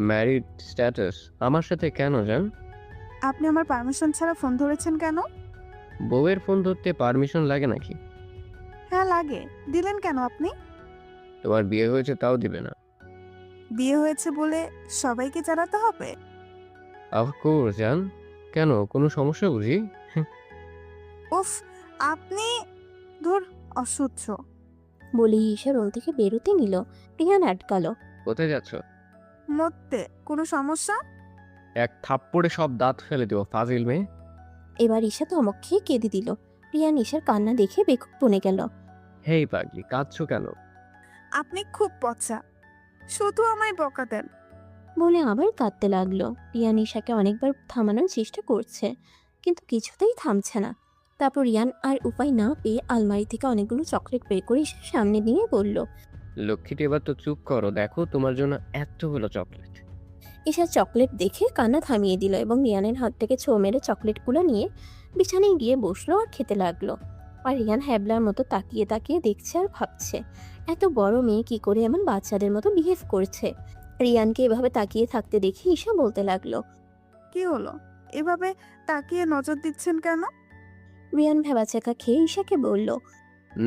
S2: ম্যারিড স্ট্যাটাস আমার সাথে কেন জান?
S1: আপনি আমার পারমিশন ছাড়া ফোন ধরেছেন কেন?
S2: বউয়ের ফোন ধরতে পারমিশন লাগে নাকি?
S1: হ্যাঁ লাগে। দিলেন কেন আপনি?
S2: তোমার বিয়ে হয়েছে তাও দিবে না?
S1: বিয়ে হয়েছে বলে সবাইকে জানাতে হবে?
S2: অফকোর্স জান। কেন, কোনো সমস্যা বুঝি?
S1: উফ, আপনি ধুর, অসহ্য।
S3: বলেই ঈশা রুম থেকে বেরোতে নিল। রিয়ান আটকালো।
S2: কোথায় যাচ্ছ?
S1: মরতে কোনো সমস্যা?
S2: এক থাপ্পড়ে সব দাঁত ফেলে দেবো ফাজিল মেয়ে।
S3: এবার ঈশা ধমক খেয়ে কেঁদে দিল। রিয়ান ঈশার কান্না দেখে বেকুব বনে গেল।
S2: হেই পাগলি, কাঁদছো কেন?
S1: আপনি খুব পচা, শুধু আমায় বকা দেন।
S3: বলে আবার কাঁদতে লাগলো। রিয়ান ঈশাকে অনেকবার থামানোর চেষ্টা করছে, কিন্তু কিছুতেই থামছে না। তারপর রিয়ান আর উপায় না পেয়ে আলমারি থেকে অনেকগুলো চকলেট বের করে ঈশার সামনে দিয়ে বলল,
S2: লক্ষ্মীটি, এবার তো চুপ করো, দেখো তোমার জন্য এতগুলো চকলেট।
S3: ঈশা চকলেট দেখে কান্না থামিয়ে দিল এবং রিয়ানের হাত থেকে ছো মেরে চকলেটগুলো নিয়ে বিছানায় গিয়ে বসলো আর খেতে লাগলো। আর রিয়ান হ্যাবলার মতো তাকিয়ে তাকিয়ে দেখছে আর ভাবছে, এত বড় মেয়ে কি করে এমন বাচ্চাদের মতো বিহেভ করছে। রিয়ানকে এভাবে তাকিয়ে থাকতে দেখে ঈশা বলতে লাগলো,
S1: কি হলো, এভাবে তাকিয়ে নজর দিচ্ছেন কেন?
S3: রিয়ান ভেবাচাকা খেয়ে ঈশাকে বলল,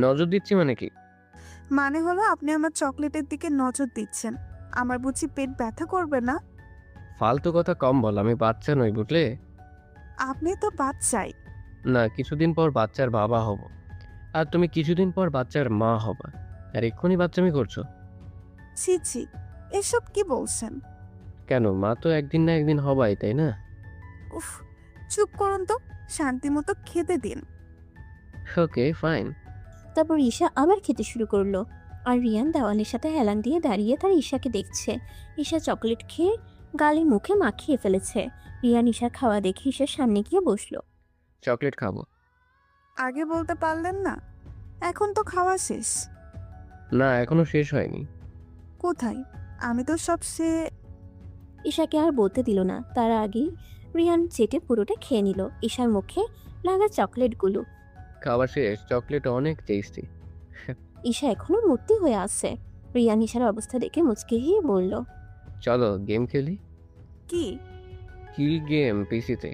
S2: নজর দিচ্ছি মানে কি?
S1: মানে হলো আপনি আমার চকলেটের দিকে নজর দিচ্ছেন। আমার বুঝি পেট ব্যথা করবে না?
S2: ফালতু কথা কম বল, আমি বাচ্চা নই বুঝলে?
S1: আপনি তো বাচ্চাই।
S2: না, কিছুদিন পর বাচ্চার বাবা হব, আর তুমি কিছুদিন পর বাচ্চার মা হবা, আর এক্ষুনি বাচ্চামি করছো।
S1: ছি ছি, এসব কি বলছেন?
S2: কেন, মা তো একদিন না একদিন হবাই, তাই না?
S1: উফ, চুপ করুন তো, শান্তি মতো খেতে দিন।
S2: Okay fine.
S3: তারপর ঈশা আবার খেতে শুরু করলো। আর রিয়ান দেওয়ালের সাথে হেলান দিয়ে দাঁড়িয়ে তার ঈশাকে দেখছে। ঈশা চকলেট খেয়ে গালে মুখে মাখিয়ে ফেলেছে। রিয়ান ঈশার খাওয়া দেখে ঈশার সামনে গিয়ে বসলো।
S2: চকলেট খাবো।
S1: আগে বলতে পারলেন না? এখন তো খাওয়া শেষ।
S2: না, এখনো শেষ হয়নি।
S1: কোথায়? আমি তো সব সে।
S3: ঈশাকে আর বলতে দিল না, তার আগেই রিয়ান চেটে পুরোটা খেয়ে নিল ঈশার মুখে লাগা চকলেটগুলো।
S2: খাবার শেষ, চকলেট অনেক টেস্টি।
S3: ঈশা এখনো মূর্তি হয়ে আছে। রিয়ান ঈশার অবস্থা দেখে মুচকে গিয়ে বলল,
S2: চলো গেম খেলি।
S1: কি?
S2: কিল গেম পিসিতে।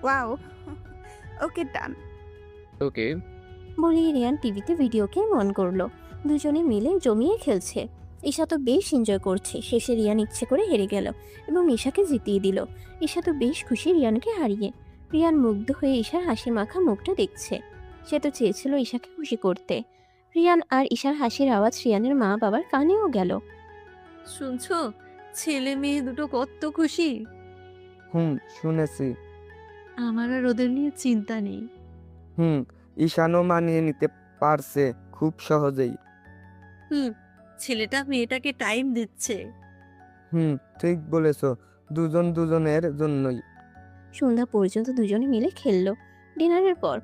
S1: ওয়াও, ওকে ডান।
S2: ওকে।
S3: বলেই রিয়ান টিভিতে ভিডিও গেম অন করলো। দুজনে মিলে জমিয়ে খেলছে। ঈশা তো বেশ এনজয় করছে। শেষে রিয়ান ইচ্ছে করে হেরে গেল এবং ঈশাকে জিতিয়ে দিল। ঈশা তো বেশ খুশি রিয়ানকে হারিয়ে। রিয়ান মুগ্ধ হয়ে ঈশার হাসি মাখা মুখটা দেখছে। সে তো চেয়েছিল ঈশাকে খুশি করতে। রিয়ান আর ঈশার হাসির আওয়াজ রিয়ানের মা বাবার কানেও গেল।
S6: শুনছো, ছেলে মেয়ে দুটো কত খুশি।
S8: শুনেছি।
S6: আমার আর ওদের নিয়ে চিন্তা নেই।
S8: ঈশানও মানিয়ে নিতে পারছে খুব সহজেই।
S6: ছেলেটা মেয়েটাকে টাইম দিচ্ছে।
S8: ঠিক বলেছ, দুজন দুজনের জন্যই।
S3: সন্ধ্যা পর্যন্ত দুজনে মিলে খেললো। ডিনারের পর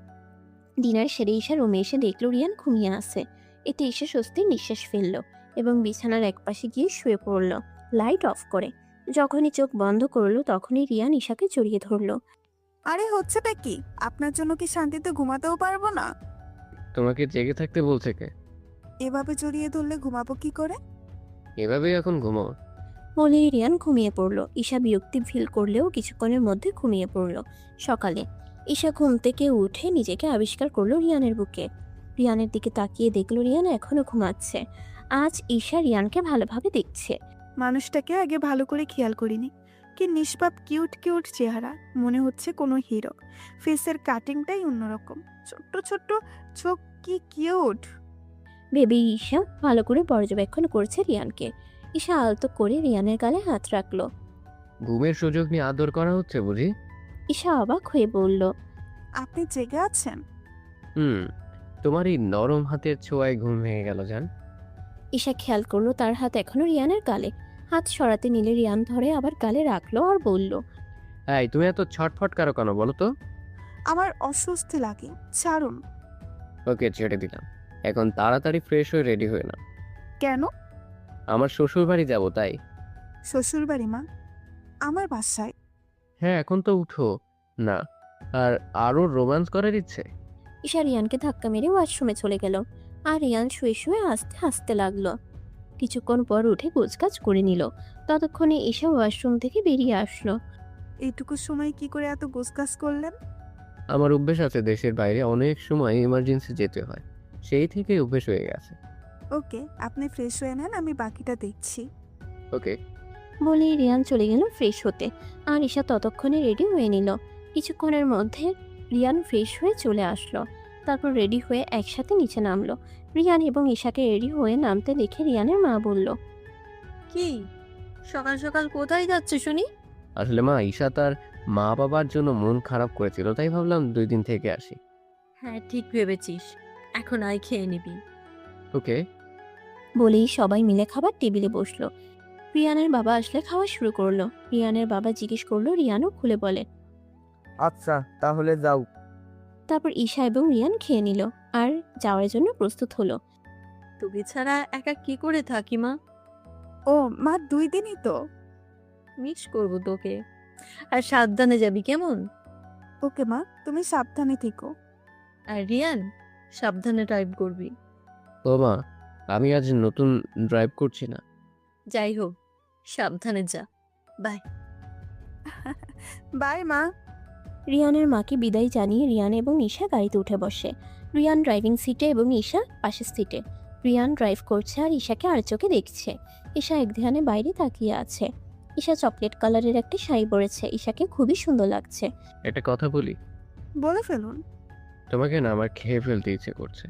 S3: ডিনার সেরে ঈশা রুমে এসে দেখলো রিয়ান ঘুমিয়ে আছে। এতে ঈশা স্বস্তির নিঃশ্বাস ফেললো এবং বিছানার একপাশে গিয়ে শুয়ে পড়ল, লাইট অফ করে। যখনই চোখ বন্ধ করলো তখনই রিয়ান ঈশাকে জড়িয়ে ধরলো।
S1: আরে হচ্ছেটা কি? আপনার জন্য কি শান্তিতে ঘুমাতেও পারবো না?
S2: তোমাকে জেগে থাকতে বলছে কে?
S1: এভাবে জড়িয়ে ধরলে ঘুমাবো কি করে?
S2: এভাবেই এখন ঘুমাও।
S3: বলেই রিয়ান ঘুমিয়ে পড়লো। ঈশা বিরক্তি ফিল করলেও কিছুক্ষণের মধ্যে ঘুমিয়ে পড়ল। সকালে ঈশা ঘুম থেকে উঠে নিজেকে আবিষ্কার করলো রিয়ানের বুকে। রিয়ানের দিকে তাকিয়ে দেখলো রিয়ান এখনো ঘুমাচ্ছে। আজ ঈশা রিয়ানকে ভালোভাবে দেখছে।
S1: মানুষটাকে আগে ভালো করে খেয়াল করিনি। কি নিষ্পাপ কিউট কিউট চেহারা, মনে হচ্ছে কোনো হিরো। ফেসের কাটিংটাই অন্যরকম, ছোট্ট ছোট্ট চোখ, কি কিউট।
S3: ভেবে ঈশা ভালো করে পর্যবেক্ষণ করছে রিয়ানকে। ঈশা আলতো করে রিয়ানের গালে হাত রাখলো।
S2: ঘুমের সুযোগ নিয়ে আদর করা হচ্ছে বুঝি?
S3: ঈশা অবাক হয়ে বলল,
S1: আপনি জেগে আছেন?
S2: তোমার এই নরম হাতের ছোঁয়ায় ঘুম ভেঙে গেল জান।
S3: ঈশা খেয়াল করলো তার হাত এখনো রিয়ানের গালে। হাত সরাতে নিলে রিয়ান ধরে আবার গালে রাখলো আর বলল,
S2: এই তুমি এত ছটফট কারো কেন বলো তো?
S1: আমার অস্বস্তি লাগে, ছাড়ুন।
S2: ওকে, ছেড়ে দিলাম। এখন তাড়াতাড়ি ফ্রেশ হয়ে রেডি হয়ে না।
S1: কেন?
S2: আমার শ্বশুর বাড়ি যাবো তাই।
S1: শ্বশুর বাড়ি মা? আমার বাসায়?
S2: হ্যাঁ, এখন তো উঠো না। আর আরো রোম্যান্স করার ইচ্ছে?
S3: ঈশা রিয়ানকে ধাক্কা মেরে ওয়াশরুমে চলে গেল। আর রিয়ান শুয়ে শুয়ে হাসতে হাসতে লাগলো। কিছুক্ষণ পর উঠে গোছগাছ করে নিল। ততক্ষণে ঈশা ওয়াশরুম থেকে বেরিয়ে আসলো।
S1: এইটুকু সময় কি করে এত গোছগাছ করলেন?
S2: আমার অভ্যেস আছে, দেশের বাইরে অনেক সময় ইমার্জেন্সি যেতে হয়, সেই থেকে অভ্যেস হয়ে গেছে।
S1: ওকে, আপনি ফ্রেশ হয়ে নেন, আমি বাকিটা দেখছি।
S2: ওকে।
S3: বলেই রিয়ান চলে গেল ফ্রেশ হতে। আর ঈশা ততক্ষণে রেডি হয়ে নিল। কিছুক্ষণের মধ্যে রিয়ান ফ্রেশ হয়ে চলে আসলো। তারপর রেডি হয়ে একসাথে নিচে নামলো। রিয়ান এবং ঈশাকে রেডি হয়ে নামতে দেখে রিয়ানের মা বলল,
S6: কি সকাল সকাল কোথায় যাচ্ছে শুনি?
S2: আসলে মা, ঈশা তার মা বাবার জন্য মন খারাপ করেছিল, তাই ভাবলাম 2 দিন থেকে আসি।
S6: হ্যাঁ, ঠিক ভেবেছিস। এখন আয়, খেয়ে নিবি।
S2: ওকে।
S3: বলেই সবাই মিলে খাবার টেবিলে বসলো। রিয়ানের বাবা আসলে খাওয়া শুরু করলো। রিয়ানের বাবা জিজ্ঞেস করলো, রিয়ানও খুলে বলে।
S8: আচ্ছা তাহলে যাও।
S3: তারপর ঈশা এবং রিয়ান খেয়ে নিল আর যাওয়ার জন্য প্রস্তুত হলো।
S6: তোকে ছাড়া একা কি করে থাকি মা?
S1: ও মা, 2 দিনই তো।
S6: মিস করবো তোকে। আর সাবধানে যাবি কেমন?
S1: ওকে মা, তুমি সাবধানে থেকো।
S6: আর রিয়ান, সাবধানে ড্রাইভ করবি।
S2: ও মা, আমি আজ নতুন ড্রাইভ করছি না।
S6: যাই হোক, সাবধানে যা। বাই।
S1: বাই মা।
S3: রিয়ানের মাকে বিদায় জানিয়ে রিয়ান এবং ঈশা গাড়িতে উঠে বসে। রিয়ান ড্রাইভিং সিটে এবং ঈশা পাশের সিটে। রিয়ান ড্রাইভ করছে আর ঈশাকে আর চোখে দেখছে। ঈশা এক ধ্যানে বাইরে তাকিয়ে আছে। ঈশা চকলেট কালারের একটা শাড়ি পরেছে, ঈশাকে খুবই সুন্দর লাগছে।
S2: একটা কথা বলি?
S1: বলে ফেলুন।
S2: তোমাকে না আমার খেয়ে ফেলতে ইচ্ছে করছে।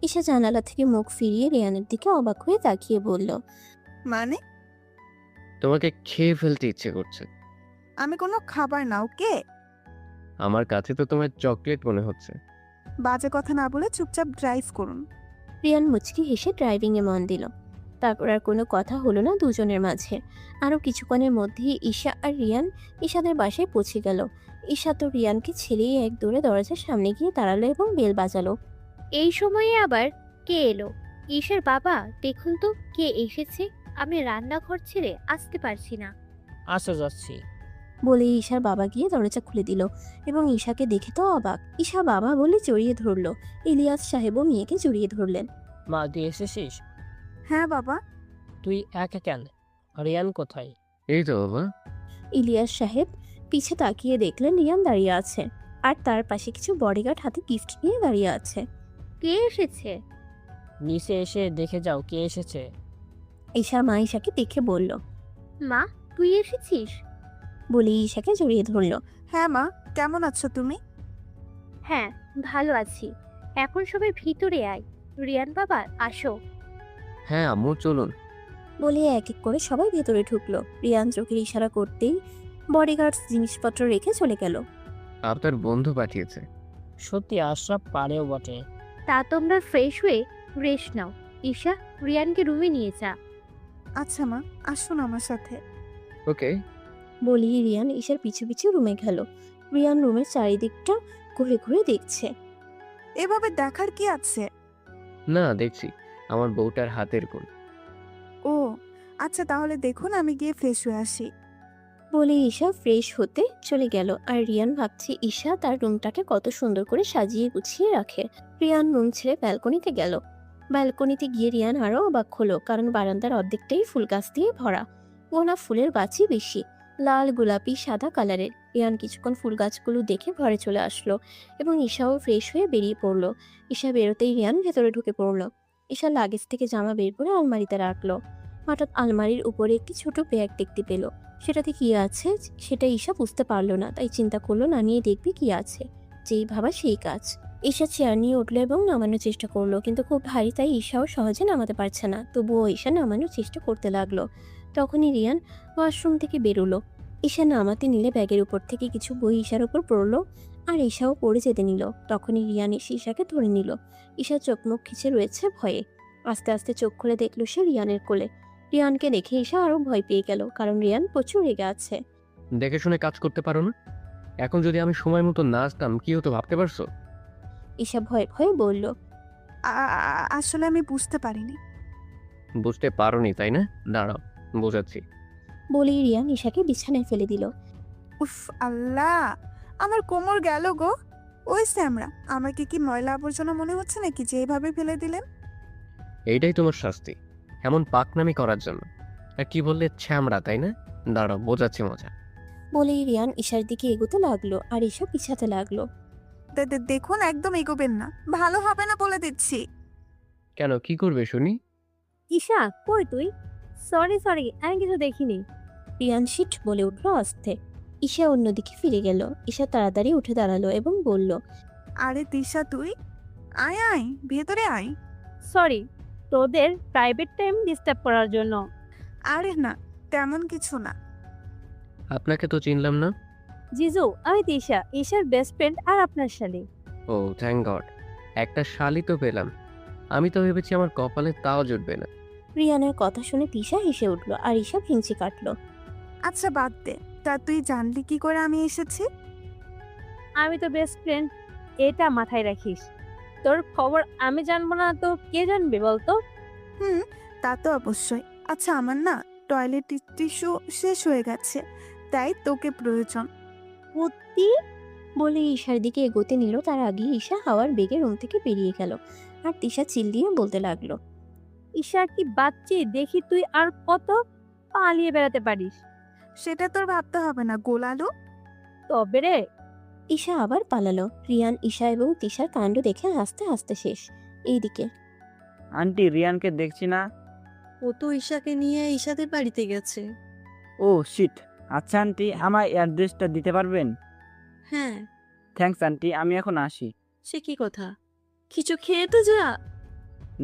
S3: ঈশা জানালা থেকে মুখ ফিরিয়ে রিয়ানের দিকে অবাক হয়ে তাকিয়ে বলল,
S1: মানে?
S2: তোমাকে খেয়ে ফেলতে ইচ্ছে করছে।
S1: আমি কোনো খাবার না, ওকে?
S2: আমার কাছে তো তোমার চকলেট মনে হচ্ছে।
S1: বাজে কথা না বলে চুপচাপ ড্রাইভ করুন।
S3: রিয়ান মুচকি হেসে ড্রাইভিংয়ে মন দিল। তারপর আর কোনো কথা হলো না দুজনের মাঝে। আরও কিছুক্ষণের মধ্যেই ঈশা আর রিয়ান ঈশাদের বাসায় পৌঁছে গেল। ঈশা তো রিয়ানকে ছেড়েই এক দৌড়ে দরজার সামনে গিয়ে দাঁড়ালো এবং বেল বাজালো।
S5: এই সময়ে আবার কে এলো? ঈশার বাবা, দেখুন তো কে এসেছে। আমি রান্নাঘর ছেড়ে আসতে পারছি না।
S10: আসা যাচ্ছি।
S3: বলে ঈশার বাবা গিয়ে দরজা খুলে দিল এবং ঈশাকে দেখে তো অবাক। ঈশা বাবা বলে জড়িয়ে ধরলো। ইলিয়াস সাহেবও মেয়েকে জড়িয়ে ধরলেন।
S10: মা, তুই এসেছিস?
S1: হ্যাঁ বাবা।
S10: তুই একা কেন? রিয়ান কোথায়?
S2: এই তো বাবা।
S3: ইলিয়াস সাহেব পিছে তাকিয়ে দেখলেন রিয়ান দাঁড়িয়ে আছে আর তার পাশে কিছু বডিগার্ড হাতে গিফট নিয়ে দাঁড়িয়ে আছে।
S5: কে এসেছে?
S10: নিচে এসে দেখে যাও কে এসেছে।
S3: ঈশার মা ঈশাকে দেখে বলল।
S5: মা, তুই এসেছিস?
S3: বলে ঈশাকে জড়িয়ে ধরলো।
S1: হ্যাঁ মা, কেমন আছো তুমি?
S5: হ্যাঁ, ভালো আছি। এখন সবাই ভিতরে আয়। রিয়ান বাবা, আসো।
S2: হ্যাঁ আম্মু, চলুন।
S3: বলে এক এক করে সবাই ভেতরে ঢুকলো। রিয়ান চোখের ইশারা করতেই বডিগার্ড জিনিসপত্র রেখে চলে গেল।
S2: আপনার বন্ধু পাঠিয়েছে।
S10: সত্যি আশরাফ পারেও বটে।
S5: তা তোমরা ফ্রেশ হয়ে রেস্ট নাও। ঈশা, রিয়ানকে রুমে নিয়ে যা।
S1: আচ্ছা মা, আসুন আমার সাথে।
S2: ওকে।
S3: বলেই রিয়ান ঈশার পিছু পিছু রুমে গেল। রিয়ান রুমের চারিদিকটা ঘুরে ঘুরে দেখছে।
S1: এভাবে দেখার কি আছে?
S2: না, দেখছি আমার বউটার হাতের গুণ।
S1: ও আচ্ছা, তাহলে দেখুন, আমি গিয়ে ফ্রেশ হয়ে আসি।
S3: বলে ঈশা ফ্রেশ হতে চলে গেল। আর রিয়ান ভাবছে ঈশা তার রুমটাকে কত সুন্দর করে সাজিয়ে গুছিয়ে রাখে। রিয়ান রুম ছেড়ে ব্যালকনিতে গেল। ব্যালকনিতে গিয়ে রিয়ান আরও অবাক হলো, কারণ বারান্দার অর্ধেকটাই ফুল গাছ দিয়ে ভরা। গোনা ফুলের গাছই বেশি, লাল, গোলাপি, সাদা কালারের। রিয়ান কিছুক্ষণ ফুল গাছগুলো দেখে ঘরে চলে আসলো এবং ঈশাও ফ্রেশ হয়ে বেরিয়ে পড়লো। ঈশা বেরোতেই রিয়ান ভেতরে ঢুকে পড়লো। ঈশা লাগেজ থেকে জামা বের করে আলমারিতে রাখলো। হঠাৎ আলমারির উপরে একটি ছোট ব্যাগ দেখতে পেল। সেটাতে কি আছে সেটা ঈশা বুঝতে পারলো না, তাই চিন্তা করলো নামিয়ে দেখবে কি আছে। যেই ভাবা সেই কাজ। ঈশা চেয়ার নিয়ে উঠলো এবং নামানোর চেষ্টা করলো, কিন্তু খুব ভারী, তাই ঈশাও সহজে নামাতে পারছে না। তবুও ঈশা নামানোর চেষ্টা করতে লাগলো। তখনই রিয়ান ওয়াশরুম থেকে বেরোলো। ঈশা নামাতে নিলে ব্যাগের উপর থেকে কিছু বই ঈশার উপর পড়লো আর ঈশাও পড়ে যেতে নিল। তখনই রিয়ান এসে ঈশাকে ধরে নিল। ঈশা চোখ মুখ খিচে রয়েছে ভয়ে। আস্তে আস্তে চোখ খুলে দেখলো সে রিয়ানের কোলে। রিয়ানকে দেখে ঈশা আরো ভয় পেয়ে গেল, কারণ রিয়ান প্রচুর রেগে আছে।
S2: দেখে শুনে কাজ করতে পারো না? এখন যদি আমি সময় মতো না আসতাম কি হতো ভাবতে পারছো?
S3: ঈশা ভয়ে ভয়ে বলল।
S1: আসলে আমি বুঝতে পারিনি।
S2: বুঝতে পারোনি তাই না? দাঁড়াও, বোঝাচ্ছি।
S3: বলেই রিয়ান ঈশাকে বিছানায় ফেলে দিল।
S1: উফ আল্লাহ, আমার কোমর গেল গো। ওই স্যামরা, আমাকে কি ময়লা আবর্জনা মনে হচ্ছে নাকি যে এভাবে ফেলে দিলেন?
S2: এইটাই তোমার শাস্তি, এমন পাকনামি করার জন্য। আর কি বললে, ছ্যামড়া তাই না? দাঁড়াও, বোঝাচ্ছি মজা।
S3: বলেই রিয়ান ঈশার দিকে এগোতে লাগলো আর ঈশা পিছাতে লাগলো।
S1: দেখুন, একদম এগোবেন না, ভালো হবে না বলে দিচ্ছি।
S2: কেন, কি করবে শুনি?
S6: ঈশা কই তুই? সরি সরি, আমি কিছু দেখিনি।
S3: রিয়ান শিট বলে উঠল আস্তে। ঈশা অন্যদিকে ফিরে গেল। ঈশা তাড়াতাড়ি উঠে দাঁড়ালো এবং বলল,
S1: আরে তিশা, তুই আয় আয়, ভেতরে আয়।
S6: সরি, তোদের প্রাইভেট টাইম ডিস্টার্ব করার জন্য।
S1: আরে না, তেমন কিছু না।
S2: আপনাকে তো চিনলাম না।
S6: জিজু, আমি তিশা, ঈশার বেস্ট ফ্রেন্ড আর আপনার শালি।
S2: ও থ্যাংক গড, একটা শালি তো পেলাম। আমি তো ভেবেছি আমার কপালে তাও জুটবে না।
S3: রিয়ানের কথা শুনে তিশা হেসে উঠল আর ঈশা ভেঙচি কাটলো।
S1: আচ্ছা বাদ দে, তা তুই জানলি কি করে আমি এসেছি?
S6: আমি তো বেস্ট ফ্রেন্ড, এটা মাথায় রাখিস। তোর খবর আমি জানবো না তো কে জানবে বলতো?
S1: হুম, তা তো অবশ্যই। আচ্ছা, আমার না টয়লেট টিস্যু শেষ হয়ে গেছে, তাই তোকে প্রয়োজন।
S3: সত্যি? বলে ঈশার দিকে এগোতে নিল, তার আগে ঈশা হাওয়ার বেগে রুম থেকে বেরিয়ে গেল আর তিশা চিল্লিয়ে বলতে লাগলো।
S6: ঈশা কি বাচ্চি দেখি, তুই আর কত পালিয়ে বেড়াতে পারিস।
S1: সেটা তোর ভাবতে হবে না গোলালু।
S6: তবে রে,
S3: ঈশা আবার পালালো। রিয়ান ঈশা এবং তিশার কাণ্ড দেখে হাসতে হাসতে শেষ। এইদিকে
S7: আন্টি, রিয়ানকে দেখছি না।
S6: ও তো ঈশাকে নিয়ে ঈশাদের বাড়িতে গেছে।
S7: ও শিট। আচ্ছা আন্টি, আমার অ্যাড্রেসটা দিতে পারবেন?
S6: হ্যাঁ।
S7: থ্যাঙ্কস আন্টি, আমি এখন আসি।
S6: সে কি কথা, কিছু খেয়ে তো যা।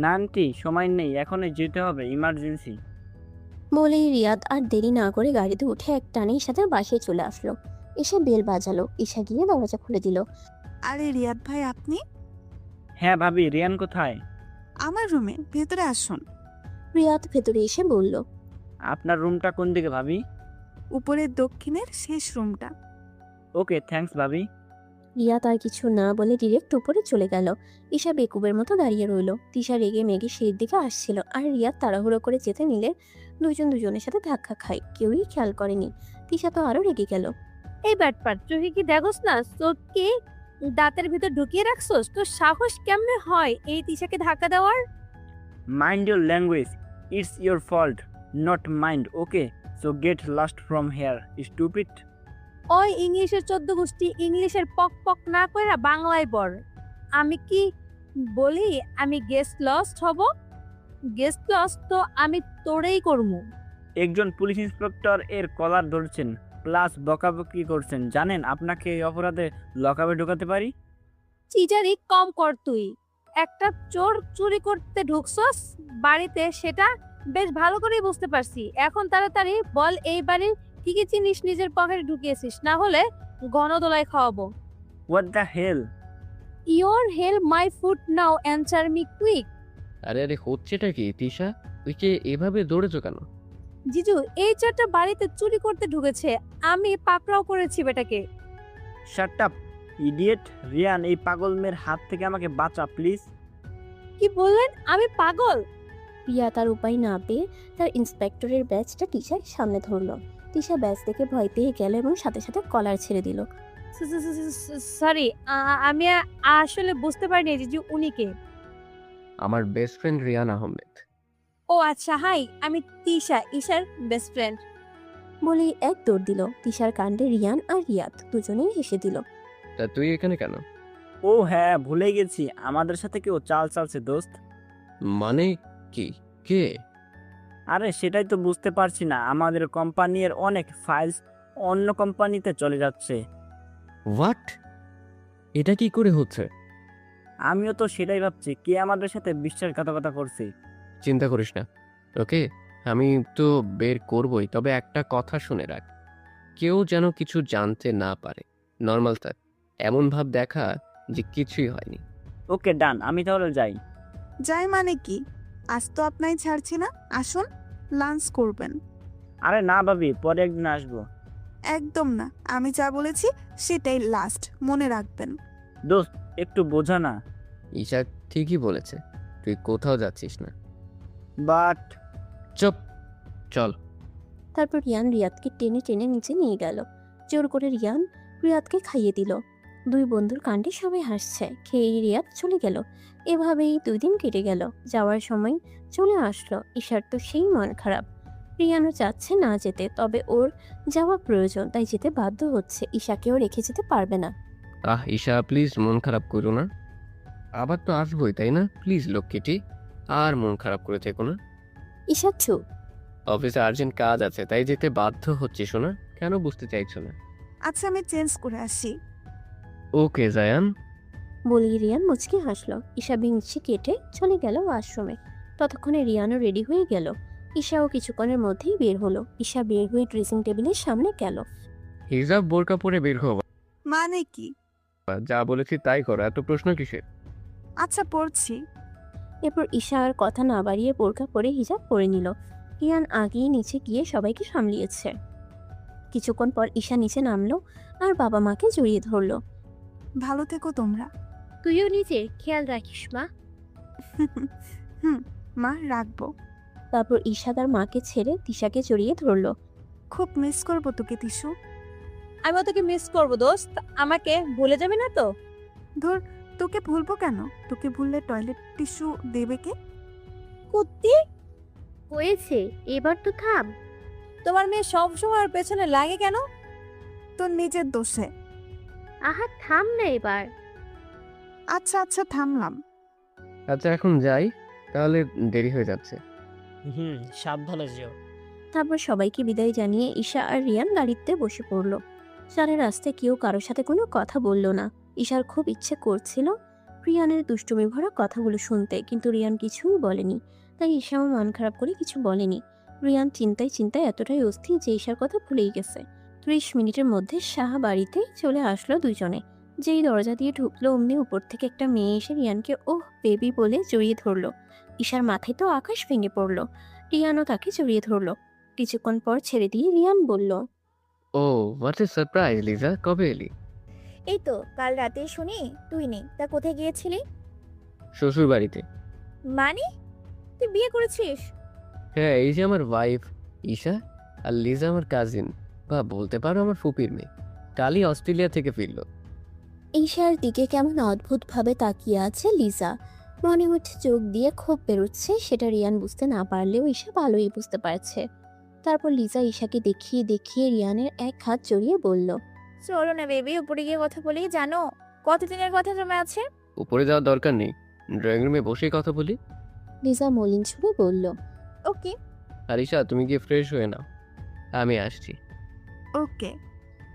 S7: না আন্টি, সময় নেই, এখনই যেতে হবে, ইমার্জেন্সি।
S3: বলেই রিয়াদ আর দেরি না করে গাড়িতে উঠে এক টানে ঈশাদের বাসায় চলে আসলো। এসে বেল বাজালো। ঈশা গিয়ে দরজা খুলে দিল।
S1: আরে রিয়াদ ভাই, আপনি?
S7: হ্যাঁ ভাবি, রিয়ান কোথায়?
S1: আমার রুমে, ভেতরে আসুন।
S3: রিয়াদ ভেতরে এসে বলল,
S7: আপনার রুমটা কোন দিকে ভাবি?
S1: উপরের দক্ষিণের শেষ রুমটা।
S7: ওকে, থ্যাঙ্কস ভাবি।
S3: রিয়াদ আর কিছু না বলে ডিরেক্ট উপরে চলে গেল। ঈশা বেকুবের মতো দাঁড়িয়ে রইল। তিশা রেগে মেগে সেই দিকে আসছিল আর রিয়াদ তাড়াহুড়ো করে যেতে নিলে দুজনের সাথে ধাক্কা খায়। কেউই খেয়াল করেনি। তিশা তো আরো রেগে গেল।
S6: এই ব্যাটপার, চোখে কি দেখোস না চোখকে দাঁতের ভিতর ঢুকিয়ে রাখছোস? তোর সাহস কেমনে হয় এই তিশাকে ধাক্কা দেওয়ার?
S7: Mind your language, it's your fault, not mind, okay? So get lost from here, stupid.
S6: ওই ইংলিশের 14 গোষ্ঠী ইংলিশের পক পক না কইরা বাংলায় পড়। আমি কি বলি আমি গেস্ট লস্ট হব? গেস্ট লস্ট তো আমি তোরেই করমু।
S7: একজন পুলিশ ইন্সপেক্টর এর কলার ধরছেন, প্লাস বকাবকি করছেন। জানেন আপনাকে এই অপরাধে লকআপে ঢোকাতে পারি।
S6: চিটারি কম কর তুই। একটা চোর চুরি করতে ঢুকছস বাড়িতে, সেটা বেশ ভালো করেই বুঝতে পারছি। এখন তাড়াতাড়ি বল এই বাড়ির কি কি জিনিস নিজের পকেটে ঢুকিয়েছিস, না হলে গণদোলায় খাওয়াবো।
S7: What the hell?
S6: Your help my food now, answer me quick.
S2: আরে আরে, হচ্ছেটা কি তিশা? তুই কি এভাবে দৌড়েছো কেন?
S6: জিজু, এই চোরটা বাড়িতে চুরি করতে ঢুকেছে, আমি পাকড়াও করেছি বেটাকে।
S7: Shut up idiot. রিয়ান, এই পাগল মেয়ের হাত থেকে আমাকে বাঁচা প্লিজ।
S6: কি বললেন? আমি পাগল?
S3: রিয়া তার উপায় না পেয়ে তার ইন্সপেক্টরের ব্যাজটা তিশার সামনে ধরলো। তিশা ব্যাজ থেকে ভয় পেয়ে গেল এবং সাথে সাথে কলার ছেড়ে দিল।
S6: সরি, আমি আসলে বুঝতে পারিনি জিজু উনি কে।
S2: আমার বেস্ট ফ্রেন্ড রিয়ান আহমেদ।
S6: ও আচ্ছা, হাই, আমি তিশা, ঈশার বেস্ট ফ্রেন্ড।
S3: বলেই এক দৌড় দিল। তিশার কাণ্ডে রিয়ান আর রিয়াদ দুজনেই হেসে দিল।
S2: তা তুই এখানে কেন?
S7: ও হ্যাঁ, ভুলে গেছি, আমাদের সাথে কেউ চাল চালছে দোস্ত।
S2: মানে কি? কে?
S7: আরে সেটাই তো বুঝতে পারছি না, আমাদের কোম্পানির অনেক ফাইলস অন্য কোম্পানিতে চলে যাচ্ছে।
S2: হোয়াট? এটা কি করে হচ্ছে?
S7: আমিও তো সেটাই ভাবছি, কে আমাদের সাথে বিশ্বাসঘাতকতা করছে।
S2: চিন্তা করিস না, ওকে? আমি তো বের করবই, তবে একটা কথা শুনে রাখ, কেউ যেন কিছু জানতে না পারে। নর্মাল থাক, এমন ভাব দেখা যে কিছুই হয়নি।
S7: ওকে ডান, আমি তাহলে যাই।
S1: যাই মানে কি? আজ তো আপনাই ছাড়ছি না, আসুন লাঞ্চ করবেন।
S7: আরে না ভাবি, পরে একদিন আসবো।
S1: একদম না, আমি যা বলেছি সেটাই লাস্ট, মনে রাখবেন।
S7: দোস্ত একটু বোঝা না।
S2: ঈশা ঠিকই বলেছে, তুই কোথাও যাচ্ছিস না।
S7: বাট
S2: চুপ, চল।
S3: তারপর রিয়ান রিয়াদকে টেনে টেনে নিচে নিয়ে গেল। জোর করে রিয়ান রিয়াদকে খাইয়ে দিল। দুই বন্ধুর কাণ্ডে সবাই হাসছে। খেয়ে রিয়াদ চলে গেল। এভাবেই 2 দিন কেটে গেল। যাওয়ার সময় চলে আসলো। ঈশার তো সেই মন খারাপ। রিয়ানও চাচ্ছে না যেতে, তবে ওর যাওয়া প্রয়োজন, তাই যেতে বাধ্য হচ্ছে। ঈশাকেও রেখে যেতে পারবে না।
S2: ঈশা প্লিজ মন খারাপ করো না, আবার তো আসবোই তাই না? প্লিজ লক্ষ্মীটি, আর মন খারাপ করে থেকো না।
S3: ঈশা চুপ।
S2: অফিসে আর্জেন্ট কাজ আছে তাই যেতে বাধ্য হচ্ছে। শোনা, কেন বুঝতে চাইছো না?
S1: আচ্ছা আমি চেঞ্জ করে আসি।
S2: ওকে জায়ান।
S3: বলেই রিয়ান মুচকি হাসলো। ঈশা বিঞ্চি কেটে চলে গেল ওয়াশরুমে। ততক্ষণে রিয়ানও রেডি হয়ে গেল। ঈশাও কিছুক্ষণের মধ্যেই বের হলো। ঈশা বের হয়ে ড্রেসিং টেবিলের সামনে গেল।
S2: হিজাব বোরকা পরে বের হবো।
S1: মানে কি?
S2: যা বলেছি তাই করো, এত প্রশ্ন কিসের?
S1: আচ্ছা পড়ছি।
S3: এরপর ঈশা আর কথা না বাড়িয়ে বোরকা পরে হিজাব পরে নিল। রিয়ান আগেই নিচে গিয়ে সবাইকে সামলিয়েছে। কিছুক্ষণ পর ঈশা নিচে নামলো আর বাবা মাকে জড়িয়ে ধরলো।
S1: ভালো থেকো তোমরা।
S5: তুইও নিজের খেয়াল রাখিস মা।
S1: হুম মা, রাখবো।
S3: তারপর ঈশা তার মাকে ছেড়ে তিশাকে জড়িয়ে ধরলো।
S1: খুব মিস করবো তোকে তিশু।
S6: আমিও তোকে মিস করবো দোস্ত, আমাকে ভুলে যাবি না তো?
S1: ধর, তোকে ভুলবো কেন? তোকে ভুললে টয়লেট টিস্যু দেবে কে?
S6: কুত্তি,
S5: হয়েছে, এবার তো থাম।
S6: তোমার মেয়ে সবসময় ওর পেছনে লাগে কেন?
S1: তোর নিজের দোষে।
S5: আহা থাম না এবার।
S1: আচ্ছা আচ্ছা থামলাম।
S2: আচ্ছা এখন যাই, তাহলে দেরি হয়ে যাচ্ছে।
S10: সাবধানে যেও।
S3: তারপর সবাইকে বিদায় জানিয়ে ঈশা আর রিয়ান গাড়িতে বসে পড়ল। সারা রাস্তায় কেউ কারোর সাথে কোনো কথা বলল না। ঈশার খুব ইচ্ছে করছিল রিয়ানের দুষ্টুমি ভরা কথাগুলো শুনতে, কিন্তু রিয়ান কিছুই বলেনি। তাই ঈশাও মন খারাপ করে কিছু বলেনি। রিয়ান চিন্তায় চিন্তায় এতটাই অস্থির যে ঈশার কথা ভুলেই গেছে। 30 মিনিটের মধ্যে সাহা বাড়িতে চলে আসলো দুজনে। যেই দরজা দিয়ে ঢুকলো অমনি উপর থেকে একটা মেয়ে এসে রিয়ানকে ওহ বেবি বলে জড়িয়ে ধরলো। ঈশার মাথায় তো আকাশ ভেঙে পড়লো। রিয়ানও তাকে জড়িয়ে ধরলো। কিছুক্ষণ পর ছেড়ে দিয়ে রিয়ান বলল,
S2: ও হোয়াট এ সারপ্রাইজ লিজা, কবে এলি?
S11: এই তো কাল রাতে শুনি তুই নেই, তা কোথায় গিয়েছিলি?
S2: শ্বশুর বাড়িতে।
S11: মানে তুই বিয়ে করেছিস?
S2: হ্যাঁ, এই যে আমার ওয়াইফ ঈশা, আর লিজা আমার কাজিন, বা বলতে পারো আমার ফুপির মেয়ে। কালই অস্ট্রেলিয়া থেকে ফিরলো।
S3: ঈশার দিকে কেমন অদ্ভুতভাবে তাকিয়ে আছে লিজা। মনে হচ্ছে চোখ দিয়ে ক্ষোভ বেরোচ্ছে। সেটা রিয়ান বুঝতে না পারলেও ঈশা ভালোই বুঝতে পারছে। তারপর লিজা ঈশাকে দেখিয়ে দেখিয়ে রিয়ানের এক হাত জড়িয়ে বলল,
S11: চলো না বেবি, উপরে গিয়ে কথা বলি। জানো কতদিনের কথা জমা আছে?
S2: উপরে যাওয়ার দরকার নেই, ড্রয়িং রুমে বসেই কথা বলি।
S3: লিজা মলিন সুরে বলল।
S11: ওকে।
S2: আর ঈশা তুমি গিয়ে ফ্রেশ হয়ে নাও, আমি আসছি।
S1: ওকে।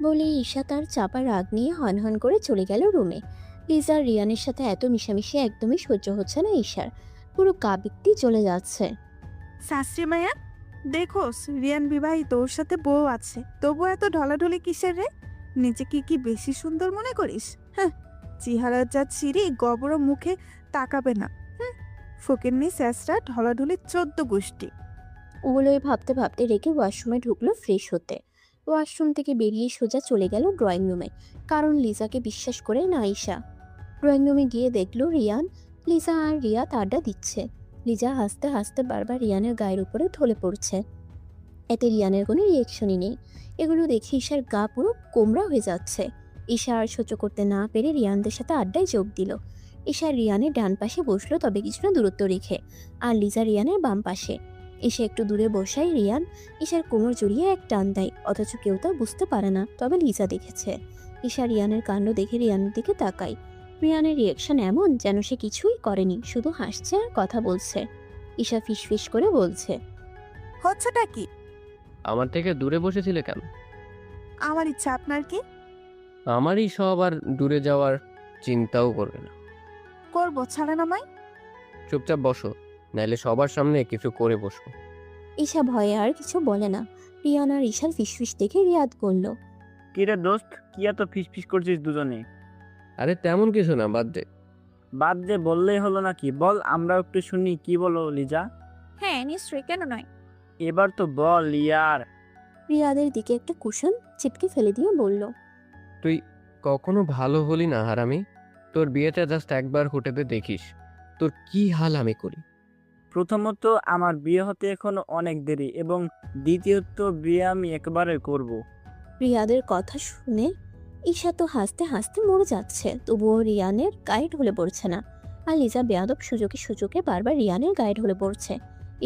S3: বলে ঈশা তার চাপা রাগ নিয়ে হনহন করে চলে গেল রুমে। লিজার রিয়ানের সাথে এত মিশামিশি একদমই সহ্য হচ্ছে না ঈশার। পুরো কাবিত্তি চলে যাচ্ছে।
S1: শাস্ত্রী মায়া, দেখোস রিয়ান বিবাহিত, ওর সাথে বউ আছে, তবু এত ঢলাঢলি কিসের রে? নিজেকে কি বেশি সুন্দর মনে করিস? হ্যাঁ, চেহারার যা ছিঁড়ি, গবর মুখে তাকাবে না। ফকিন্নি স্যাসরা ঢলাঢলি 14 গোষ্ঠী।
S3: ওগুলোই ভাবতে ভাবতে রেখে ওয়াশরুমে ঢুকলো ফ্রেশ হতে। ওয়াশরুম থেকে বেরিয়ে সোজা চলে গেল ড্রয়িং রুমে, কারণ লিজাকে বিশ্বাস করে না ঈশা। ড্রয়িং রুমে গিয়ে দেখলো রিয়ান, লিজা আর রিয়াত আড্ডা দিচ্ছে। লিজা হাসতে হাসতে বারবার রিয়ানের গায়ের উপরে ঢলে পড়ছে। এতে রিয়ানের কোনো রিয়েকশনই নেই। এগুলো দেখে ঈশার গা পুরো কোমড়া হয়ে যাচ্ছে। ঈশা আর সহ্য করতে না পেরে রিয়ানদের সাথে আড্ডায় যোগ দিল। ঈশা রিয়ানের ডান পাশে বসলো, তবে কিছুটা দূরত্ব রেখে, আর লিজা রিয়ানের বাম পাশে। এসে একটু দূরে বসায় রিয়ান ঈশার কোমর জড়িয়ে এক টান দেয়, অথচ কেউ তা বুঝতে পারে না, তবে লিজা দেখেছে। ঈশা রিয়ানের কাণ্ড দেখে রিয়ানের দিকে তাকায়। রিয়ানের রিয়েকশন এমন যেন সে কিছুই করেনি, শুধু হাসছে আর কথা বলছে। ঈশা ফিসফিস করে বলছে,
S1: হচ্ছেটা কি?
S2: আমার থেকে দূরে বসেছিলে কেন?
S1: আমার ইচ্ছা, আপনার কি?
S2: আমারই সব, আর দূরে যাওয়ার চিন্তাও করবে না।
S1: করবো, ছাড়েন আমায়।
S2: চুপচাপ বসো, নাইলে সবার সামনে কিছু করে বসো।
S3: ঈশা ভয়ে আর কিছু বলে না। রিয়ান আর ঈশার ফিসফিস দেখে রিয়াদ করল,
S7: কি রে দোস্ত, কি এত ফিসফিস করছিস দুজনে?
S2: আরে তেমন কিছু না, বাদ দে।
S7: বাদ যে বললেই হলো নাকি, বল আমরা একটু শুনি। কি বলো লিজা?
S11: হ্যাঁ নিশ্চয়ই, কেন নয়।
S7: এবার তো বল ইয়ার।
S3: রিয়াদের দিকে একটা কুশন চিটকে ফেলে দিয়ে বলল,
S2: তুই কখনো ভালো হলি না হারামি। তোর বিয়েটা জাস্ট একবার হোটেলে দেখিস তোর কি হাল আমি করি।
S7: প্রথমত আমার বিয়ে হতে এখনো অনেক দেরি, এবং দ্বিতীয়ত বিয়ে আমি একবারে করব।
S3: রিয়াদের কথা শুনে ঈশা তো হাসতে হাসতে মরে যাচ্ছে, তবুও রিয়ানের গায়ে ঢলে পড়ছে না। আর লিজা বেয়াদব সুযোগে সুযোগে বারবার রিয়ানের গায়ে ঢলে পড়ছে।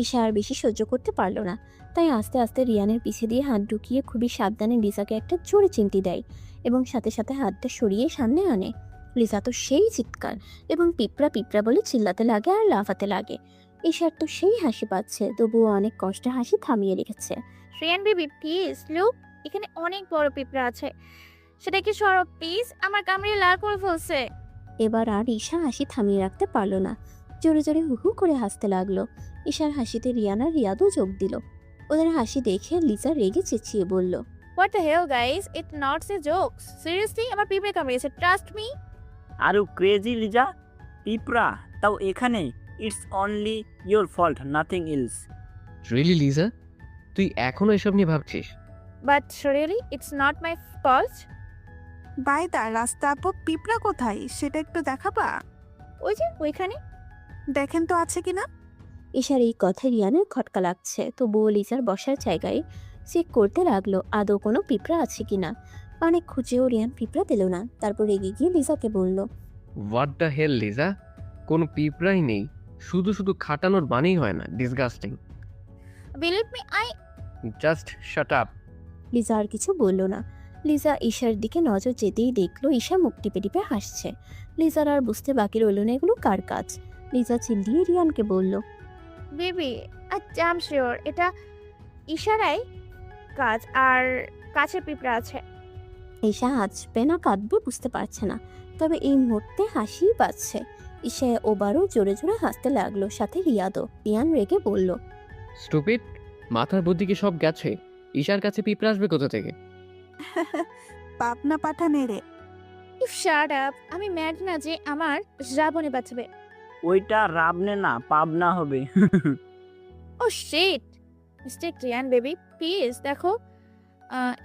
S3: ঈশা আর বেশি সহ্য করতে পারল না, তাই আস্তে আস্তে রিয়ানের পিছে দিয়ে হাত ঢুকিয়ে খুবই সাবধানে লিজাকে একটা জোরে চিমটি দেয় এবং সাথে সাথে হাতটা সরিয়ে সামনে আনে। লিজা তো সেই চিৎকার এবং পিঁপড়া পিঁপড়া বলে চিল্লাতে লাগে আর লাফাতে লাগে। ঈশার তো সেই হাসি পাচ্ছে, তবুও অনেক কষ্টে হাসি থামিয়ে রেখেছে।
S11: রিয়ান বেবি প্লিজ লুক, এখানে অনেক বড় পিঁপড়া আছে, সেটাকে সরো প্লিজ, আমার কামড়ে লাল করে ফেলছে।
S3: এবার আর ঈশা হাসি থামিয়ে রাখতে পারল না, জোরে জোরে হু হু করে হাসতে লাগলো। ঈশার হাসিতে রিয়ান আর রিয়াদও যোগ দিল। ওদের হাসি দেখে লিজা রেগে চেঁচিয়ে বলল,
S11: what the hell guys, it not a jokes, seriously আমার পিঁপড়ে কামড়িয়েছে, ট্রাস্ট মি।
S7: আরও ক্রেজি লিজা, পিঁপড়া তাও এখানে। It's only your fault, nothing else.
S2: Really Liza, তুই এখনো এসব নিয়ে ভাবছিস?
S11: But really it's not my fault.
S1: বাইদা রাস্তা আপু, পিঁপড়া কোথায় সেটা একটু দেখাবা?
S11: ওই যে ওইখানে।
S1: দেখেন তো আছে কিনা।
S3: ঈশার এই কথায় রিয়ানের খটকা লাগছে, তবুও লিজার বসার জায়গায় চেক করতে লাগলো আদৌ কোনো পিঁপড়া আছে কিনা। অনেক খুঁজেও রিয়ান পিঁপড়া পেল না। তারপর এগিয়ে গিয়ে লিজাকে বলল,
S2: হোয়াট দ্য হেল লিজা, কোনো পিঁপড়াই নেই, শুধু শুধু খাটানোর বাণী হয় না। Disgusting.
S11: Believe me,
S2: just shut up.
S3: Liza আর কিছু বলল না। লিজা ঈশার দিকে নজর যেতেই দেখলো ঈশা মুখ টিপে টিপে হাসছে। লিজার আর বুঝতে বাকি রইল না এগুলো কার কাজ। লিজা চিল্লিয়ে রিয়ানকে বলল,
S11: বেবি আই অ্যাম শিওর এটা ইশারায় কাজ, আর কাছের পিঁপড়া আছে।
S3: ঈশা হাসবে না কাঁদবে বুঝতে পারছে না, তবে এই মুহূর্তে হাসিই পাচ্ছে। ঈশা ওবারও জোরে জোরে হাসতে লাগলো, সাথে রিয়াদও। রিয়ান রেগে বলল,
S2: স্টুপিড, মাথার বুদ্ধি কি সব গেছে? ঈশার কাছে পিঁপড়া আসবে কোথা থেকে?
S1: পাবনা পাঠানে রে।
S11: ইফ শাট আপ, আমি ম্যাড না যে আমার রাবণে বাঁচবে।
S7: ওইটা রাবনে না, পাবনা হবে।
S11: Oh shit, mistake Riyan baby please দেখো,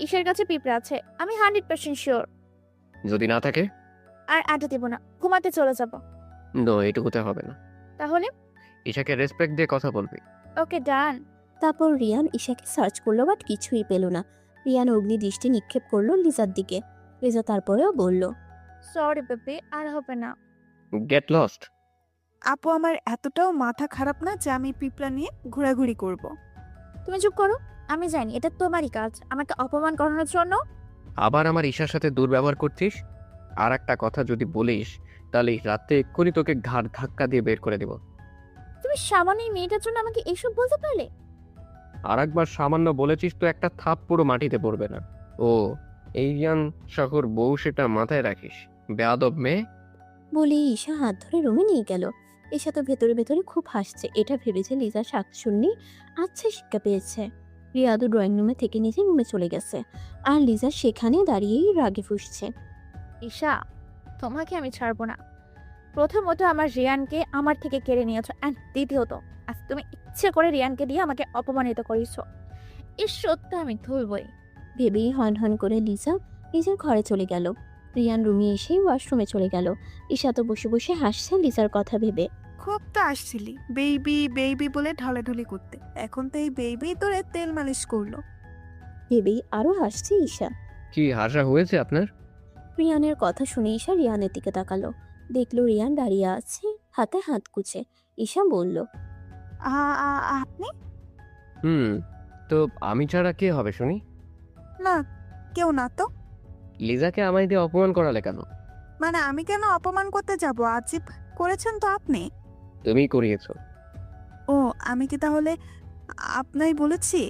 S11: ঈশার কাছে পিঁপড়া আছে, আমি 100% শিওর।
S2: যদি না থাকে?
S11: আর আড্ডা দেবো না, ঘুমাতে চলে যাব।
S2: নো, এটুকুতে হবে না।
S11: তাহলে
S2: ঈশাকে রেসপেক্ট দিয়ে কথা বলবি।
S11: ওকে ডান।
S3: তারপর রিয়ান ঈশাকে সার্চ করলো, বাট কিছুই পেল না। রিয়ান অগ্নি দৃষ্টি নিক্ষেপ করলো লিজার দিকে। লিজা তারপরেও বলল,
S11: সরি বেবি, আর হবে না।
S2: Get lost.
S1: আপু আমার এতটাও মাথা খারাপ না যে আমি পিঁপড়া নিয়ে ঘোরাঘুরি করব।
S11: তুমি চুপ করো, আমি জানি এটা তোমারই কাজ আমাকে অপমান করানোর জন্য।
S2: আবার আমার ঈশার সাথে দুর্ব্যবহার করছিস। আর একটা কথা যদি বলিস তাহলে রাতে এক্ষুনি তোকে ঘাড় ধাক্কা দিয়ে বের করে দেব।
S11: তুমি সামান্য এই মেয়েটার জন্য আমাকে এইসব বলতে পারলে?
S2: আর একবার সামান্য বলেছিস তো একটা থাপ পুরো মাটিতে পড়বে না। ও এই জ্ঞান শহর বউ, সেটা মাথায় রাখিস বেয়াদব মেয়ে।
S3: বলে ঈশা হাত ধরে রুমে নিয়ে গেল। ঈশা তো ভেতরে ভেতরে খুব হাসছে, এটা ভেবেছে লিজা শাকচুন্নি আচ্ছা শিক্ষা পেয়েছে। রিয়াদও ড্রয়িং রুমে থেকে নিজের রুমে চলে গেছে, আর লিজা সেখানে দাঁড়িয়েই রাগে ফুঁসছে।
S11: ঈশা, তোমাকে আমি ছাড়বো না। প্রথমত আমার রিয়ানকে আমার থেকে কেড়ে নিয়েছো, অ্যান্ড দ্বিতীয়ত আজ তুমি ইচ্ছে করে রিয়ানকে দিয়ে আমাকে অপমানিত করেছো। এই সত্য আমি ধরবই।
S3: ভেবেই হন হন করে লিজা নিজের ঘরে চলে গেল। রিয়ান রুমে এসেই ওয়াশরুমে চলে গেল। ঈশা তো বসে বসে হাসছে লিজার কথা ভেবে।
S1: খুব তো আসছিলি বেবি বেবি বলে ঢলাঢলি করতে, এখন তো এই বেবি তোরে তেল মালিশ করলো।
S3: ভেবেই আরো হাসছে ঈশা।
S2: কি হাসা হয়েছে আপনার?
S3: রিয়ানের কথা শুনে ঈশা রিয়ানের দিকে তাকালো, দেখলো রিয়ান দাঁড়িয়ে আছে হাতে হাত কুচে। ঈশা বলল,
S1: আপনি?
S2: তো আমি ছাড়া কে হবে শুনি?
S1: না, কেউ না তো।
S2: লিজাকে আমায় দিয়ে অপমান করালে কেন?
S1: মানে আমি কেন অপমান করতে যাব? আজিব করেছেন তো আপনি।
S2: তুমি করিয়েছো।
S1: ও আমি কি তাহলে আপনাই বলেছি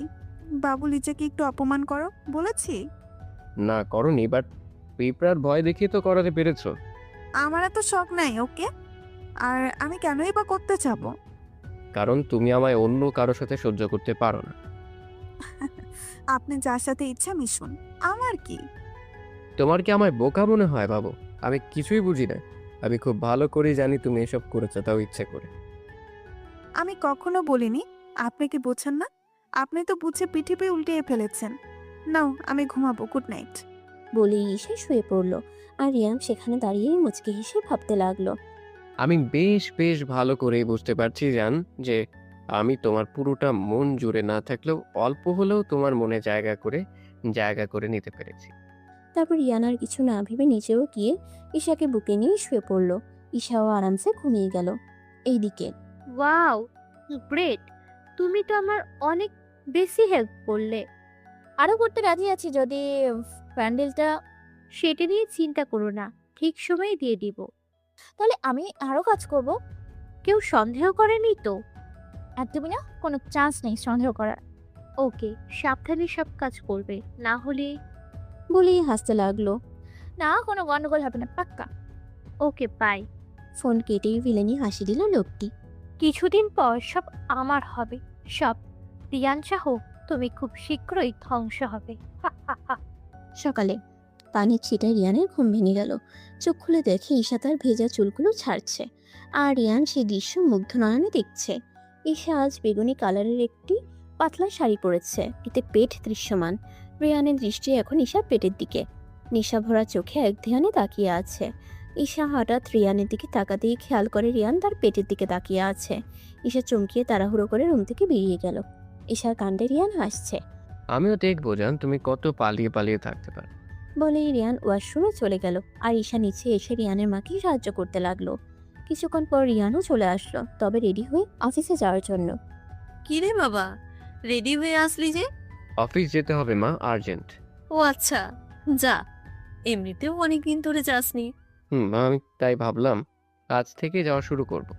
S1: বাবু লিজাকে একটু অপমান করো বলেছি?
S2: না করনি, বাট পিঁপড়ার ভয় দেখিয়ে তো করাতে পেরেছো।
S1: আমার এত শখ নাই ওকে, আর আমি কেনই বা করতে চাবো?
S2: কারণ তুমি আমায় অন্য কারোর সাথে সহ্য করতে পারো না।
S1: আপনি যার সাথে ইচ্ছা মিশুন, আমার কি?
S2: তোমার কি আমায় বোকা মনে হয় বাবু? আমি কিছুই বুঝি না। আমি খুব ভালো করে জানি তুমি এসব করেছো, তাও ইচ্ছে করে।
S1: আমি কখনো বলিনি। আপনি কি বোঝেন না? আপনি তো বুঝে পিঠে উল্টিয়ে ফেলেছেন। নাও আমি ঘুমাবো, গুড নাইট।
S3: বলেই ঈশা শুয়ে পড়ল। আর রিয়ান সেখানে দাঁড়িয়েই মুচকি হেসে ভাবতে লাগলো।
S2: আমি বেশ বেশ ভালো করেই বুঝতে পারছি জান যে আমি তোমার পুরোটা মন জুড়ে না থাকলেও অল্প হলেও তোমার মনে জায়গা করে নিতে পেরেছি।
S3: তারপর রিয়ান আর কিছু না ভেবে নিচেও গিয়ে ঈশাকে বুকে নিয়ে শুয়ে পড়ল। ঈশাও আরামসে ঘুমিয়ে গেল। এইদিকে
S5: ওয়াও, গ্রেট! তুমি তো আমার অনেক বেশি হেল্প করলে।
S11: আরো করতে রাজি আছি যদি প্যান্ডেলটা।
S5: সেটা নিয়ে চিন্তা করো না, ঠিক সময়ে দিয়ে দিব।
S11: তাহলে আমি আরো কাজ করব।
S5: কেউ সন্দেহ করেনি তো?
S11: একদমই না, কোনো চান্স নেই সন্দেহ করার।
S5: ওকে, সাবধানে সব কাজ করবে, না হলে।
S3: বলেই হাসতে লাগলো।
S11: না, কোনো গন্ডগোল হবে না, পাক্কা।
S5: ওকে, বাই।
S3: ফোন কেটেই ভিলেনি হাসি দিল লোকটি।
S5: কিছুদিন পর সব আমার হবে, সব। রিয়ান শাহ, তুমি খুব শীঘ্রই ধ্বংস হবে। হা হা হা।
S3: সকালে পানির ছিটায় রিয়ানের ঘুম ভেঙে গেল। চোখ খুলে দেখে ঈশা তার ভেজা চুলগুলো ছাড়ছে, আর রিয়ান সেই দৃশ্য মুগ্ধ নয়নে দেখছে। ঈশা আজ বেগুনি কালারের একটি পাতলা শাড়ি পরেছে, এতে পেট দৃশ্যমান। রিয়ানের দৃষ্টি এখন ঈশার পেটের দিকে। নেশা ভরা চোখে এক ধ্যানে তাকিয়ে আছে। ঈশা হঠাৎ রিয়ানের দিকে তাকাতেই খেয়াল করে রিয়ান তার পেটের দিকে তাকিয়ে আছে। ঈশা চমকিয়ে তাড়াহুড়ো করে রুম থেকে বেরিয়ে গেল। ঈশার কাণ্ডে রিয়ান হাসছে।
S2: আমিও দেখবো জান তুমি কত পালিয়ে পালিয়ে থাকতে পারো।
S3: বলেই রিয়ান ওয়াশরুমে চলে গেল, আর ঈশা নিচে এসে রিয়ানের মাকে সাহায্য করতে লাগলো। কিছুক্ষণ পর রিয়ানও চলে আসলো, তবে রেডি হয়ে অফিসে যাওয়ার জন্য।
S6: কি রে বাবা, রেডি হয়ে আসলি যে?
S2: অফিস যেতে হবে মা, আর্জেন্ট।
S6: ও আচ্ছা, যা। এমনিতেও অনেকদিন ধরে যাসনি।
S2: মা আমি তাই ভাবলাম আজ থেকে যাওয়া শুরু করব।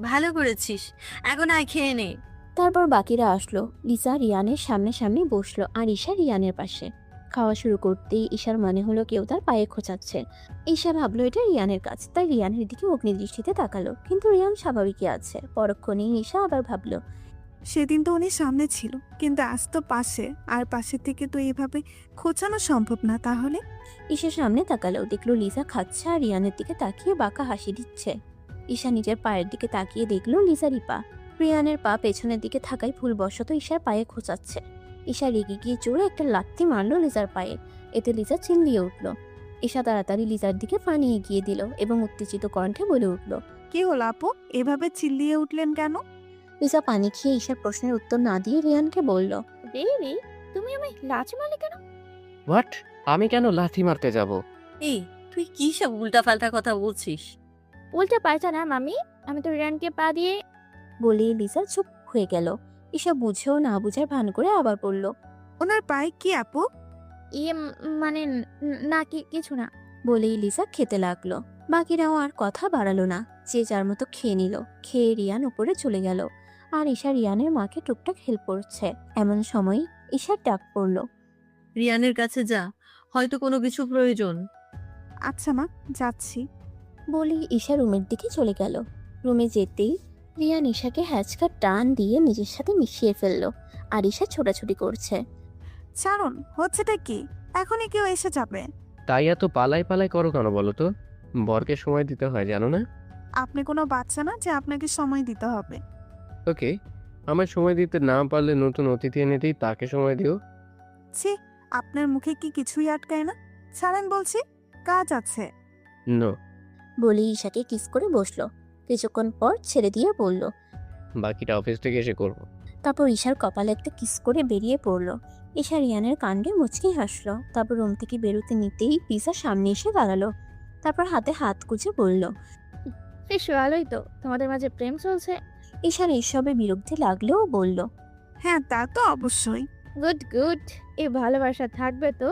S6: ভালো করেছিস। এখন আয় খেয়ে নে।
S3: তারপর বাকিরা আসলো। লিসা রিয়ানের সামনে সামনে বসলো, আর ঈশা রিয়ানের পাশে। খাওয়া শুরু করতেই ঈশার মনে হলো কেউ তার পায়ে খোঁচাচ্ছে। ঈশা ভাবলো এটা রিয়ানের কাজ, তাই রিয়ানের দিকে অগ্নিদৃষ্টিতে তাকালো, কিন্তু রিয়ান স্বাভাবিকই আছে। পরক্ষণেই ঈশা আবার ভাবলো,
S1: সেদিন তো উনি সামনে ছিল, কিন্তু আজ তো পাশে, আর পাশে থেকে তো এইভাবে খোঁচানো সম্ভব না। তাহলে
S3: ঈশা সামনে তাকালো, দেখলো লিসা খাচ্ছে আর রিয়ানের দিকে তাকিয়ে বাঁকা হাসি দিচ্ছে। ঈশা নিজের পায়ের দিকে তাকিয়ে দেখলো লিসারই পা। রিয়ানের পা পেছনের দিকে থাকায় ভুলবশত ঈশার পায়ে খোঁচাচ্ছে। ঈশা রেগে গিয়ে জোরে একটা লাথি মারলো লিসার পায়ে। এতে লিসা চিল্লিয়ে উঠল। ঈশা তাড়াতাড়ি লিসার দিকে পানি এগিয়ে দিল এবং উত্তেজিত কণ্ঠে বলে উঠল,
S1: কি হলো আপু, এভাবে চিল্লিয়ে উঠলেন কেন?
S3: লিসা পানি খেয়ে ঈশার প্রশ্নের উত্তর না দিয়ে রিয়ানকে বলল,
S11: বেবি, তুমি আমায় লাচি মারলে কেন?
S2: হোয়াট? আমি কেন লাথি মারতে যাব?
S6: এই, তুই কি সব উল্টাপাল্টা কথা বলছিস?
S11: উল্টা পাল্টা না মামি, আমি তো রিয়ানকে পা দিয়ে।
S3: বলেই লিসা চুপ হয়ে গেল। ঈশা বুঝেও না বুঝার ভান করে আবার বলল,
S1: ওনার পায়ে কি আপু?
S11: ইয়ে মানে না, কিছু না।
S3: বলেই লিসা খেতে লাগলো। বাকিরাও আর কথা বাড়ালো না, যে যার মতো খেয়ে নিল। খেয়ে রিয়ান উপরে চলে গেল, আর ঈশা রিয়ানের মাকে টুকটাক হেল্প করছে। এমন সময় ঈশার ডাক পড়লো,
S6: রিয়ানের কাছে যা, হয়তো কোনো কিছু প্রয়োজন।
S1: আচ্ছা মা, যাচ্ছি।
S3: বলেই ঈশা রুমের দিকে চলে গেল। রুমে যেতেই রিয়ান ঈশাকে হ্যাচকা টান দিয়ে নিজের সাথে মিশিয়ে ফেললো, আর ঈশা ছোটাছুটি করছে।
S1: ছাড়ুন, হচ্ছেটা কি? এখনই কেউ এসে যাবে।
S2: তাই এত পালাই পালাই করো কেন বলো তো? বরকে সময় দিতে হয় জানো না?
S1: আপনি কোনো বাচ্চা না যে আপনাকে সময় দিতে হবে।
S2: ওকে, আমার সময় দিতে না পারলে নতুন অতিথি এনে দিই, তাকে সময় দিও।
S1: ছি, আপনার মুখে কি কিছুই আটকায় না? ছাড়েন বলছি, কাজ আছে।
S2: নো।
S3: বলেই ঈশাকে কিস করে বসলো। কিছুক্ষণ পর ছেড়ে দিয়ে বলল,
S2: বাকিটা অফিস থেকে এসে করবো।
S3: তারপর ঈশার কপালে একটা কিস করে বেরিয়ে পড়লো। ঈশা রিয়ানের কাণ্ডে মুচকি হাসলো। তারপর রুম থেকে বেরোতে নিতেই লিসা সামনে এসে দাঁড়ালো। তারপর হাতে হাত গুজে বলল,
S11: বেশ ভালোই তো, তোমাদের মাঝে প্রেম চলছে।
S3: ঈশার এইসবে বিরক্তি লাগলেও বলল,
S1: হ্যাঁ তা তো অবশ্যই।
S11: গুড গুড, এই ভালোবাসা থাকবে তো।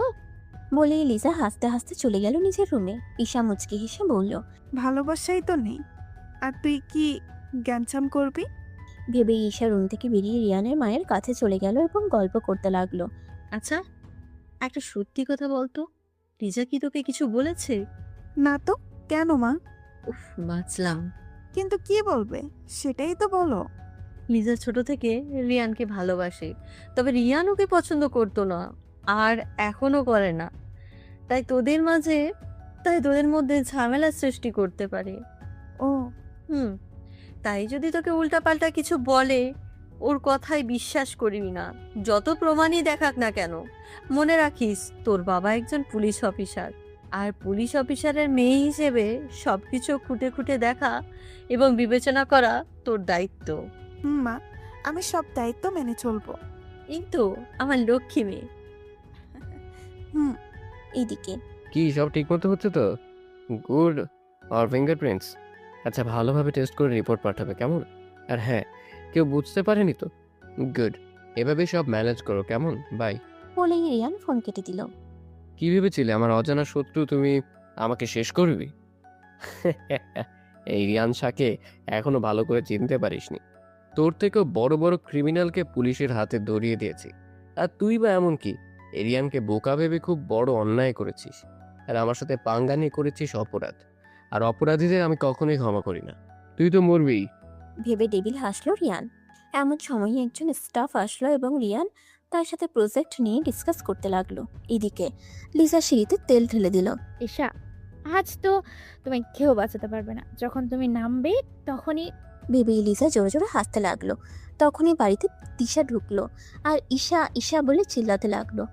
S3: বলেই লিসা হাসতে হাসতে চলে গেল নিজের রুমে। ঈশা মুচকি হেসে বলল,
S1: ভালোবাসাই তো নেই, আর তুই কি জ্ঞানচাম করবি?
S3: ভেবে ঈশা রুম থেকে বেরিয়ে রিয়ানের মায়ের কাছে চলে গেল এবং গল্প করতে লাগলো।
S6: আচ্ছা, একটা সত্যি কথা বলতো, লিজা কি তোকে কিছু বলেছে?
S1: না তো, কেন মা?
S6: উফ, বাঁচলাম।
S1: কিন্তু কি বলবে সেটাই তো বলো।
S6: লিজা ছোট থেকে রিয়ানকে ভালোবাসে, তবে রিয়ান ওকে পছন্দ করতো না, আর এখনো করে না। তাই তোদের মধ্যে ঝামেলার সৃষ্টি করতে পারে।
S1: ও,
S6: তাই যদি তোকে উল্টাপাল্টা কিছু বলে, ওর কথায় বিশ্বাস করবি না, যত প্রমাণই দেখাক না কেন। মনে রাখিস, তোর বাবা একজন পুলিশ অফিসার, আর পুলিশ অফিসারের মেয়ে হিসেবে সবকিছু খুঁটে খুঁটে দেখা এবং বিবেচনা করা তোর দায়িত্ব।
S1: মা, আমি সব দায়িত্ব মেনে চলবো।
S6: এই তো আমার লক্ষ্মী মেয়ে।
S1: হুম।
S3: এইদিকে
S2: কি সব ঠিকমতো হচ্ছে তো? গুড। আর ফিঙ্গারপ্রিন্টস? আচ্ছা, ভালোভাবে টেস্ট করে রিপোর্ট পাঠাবে, কেমন? আর হ্যাঁ, কেউ বুঝতে পারেনি তো? গুড। এভাবে সব ম্যানেজ করো, কেমন? বাই।
S3: বলেই রিয়ান ফোন কেটে দিল।
S2: কি ভেবেছিলে আমার অজানা শত্রু তুমি আমাকে শেষ করবি? এই রিয়ান শাকে এখনো ভালো করে চিনতে পারিসনি। তোর থেকেও বড় বড় ক্রিমিনালকে পুলিশের হাতে ধরিয়ে দিয়েছি, আর তুই বা এমন কি এরিয়ানকে বোকা ভেবে খুব বড় অন্যায় করেছিস, আর আমার সাথে পাঙ্গা নিয়ে করেছিস অপরাধ। আর অপরাধীদের আমি কখনোই ক্ষমা করি না। তুই তো মরবি।
S3: ভেবে ডেবিল হাসলো রিয়ান। এমন সময় একজন স্টাফ আসলো এবং রিয়ান তার সাথে প্রজেক্ট নিয়ে ডিসকাস করতে লাগলো। এদিকে লিজা সিঁড়িতে তেল ঢেলে দিল।
S11: ঈশা, আজ তো তুমি কেউ বাঁচাতে পারবে না। যখন তুমি নামবে তখনই
S3: ভেবে লিজা জোরে জোরে হাসতে লাগলো। তখনই বাড়িতে তিশা ঢুকলো আর ঈশা ঈশা বলে চিল্লাতে লাগলো।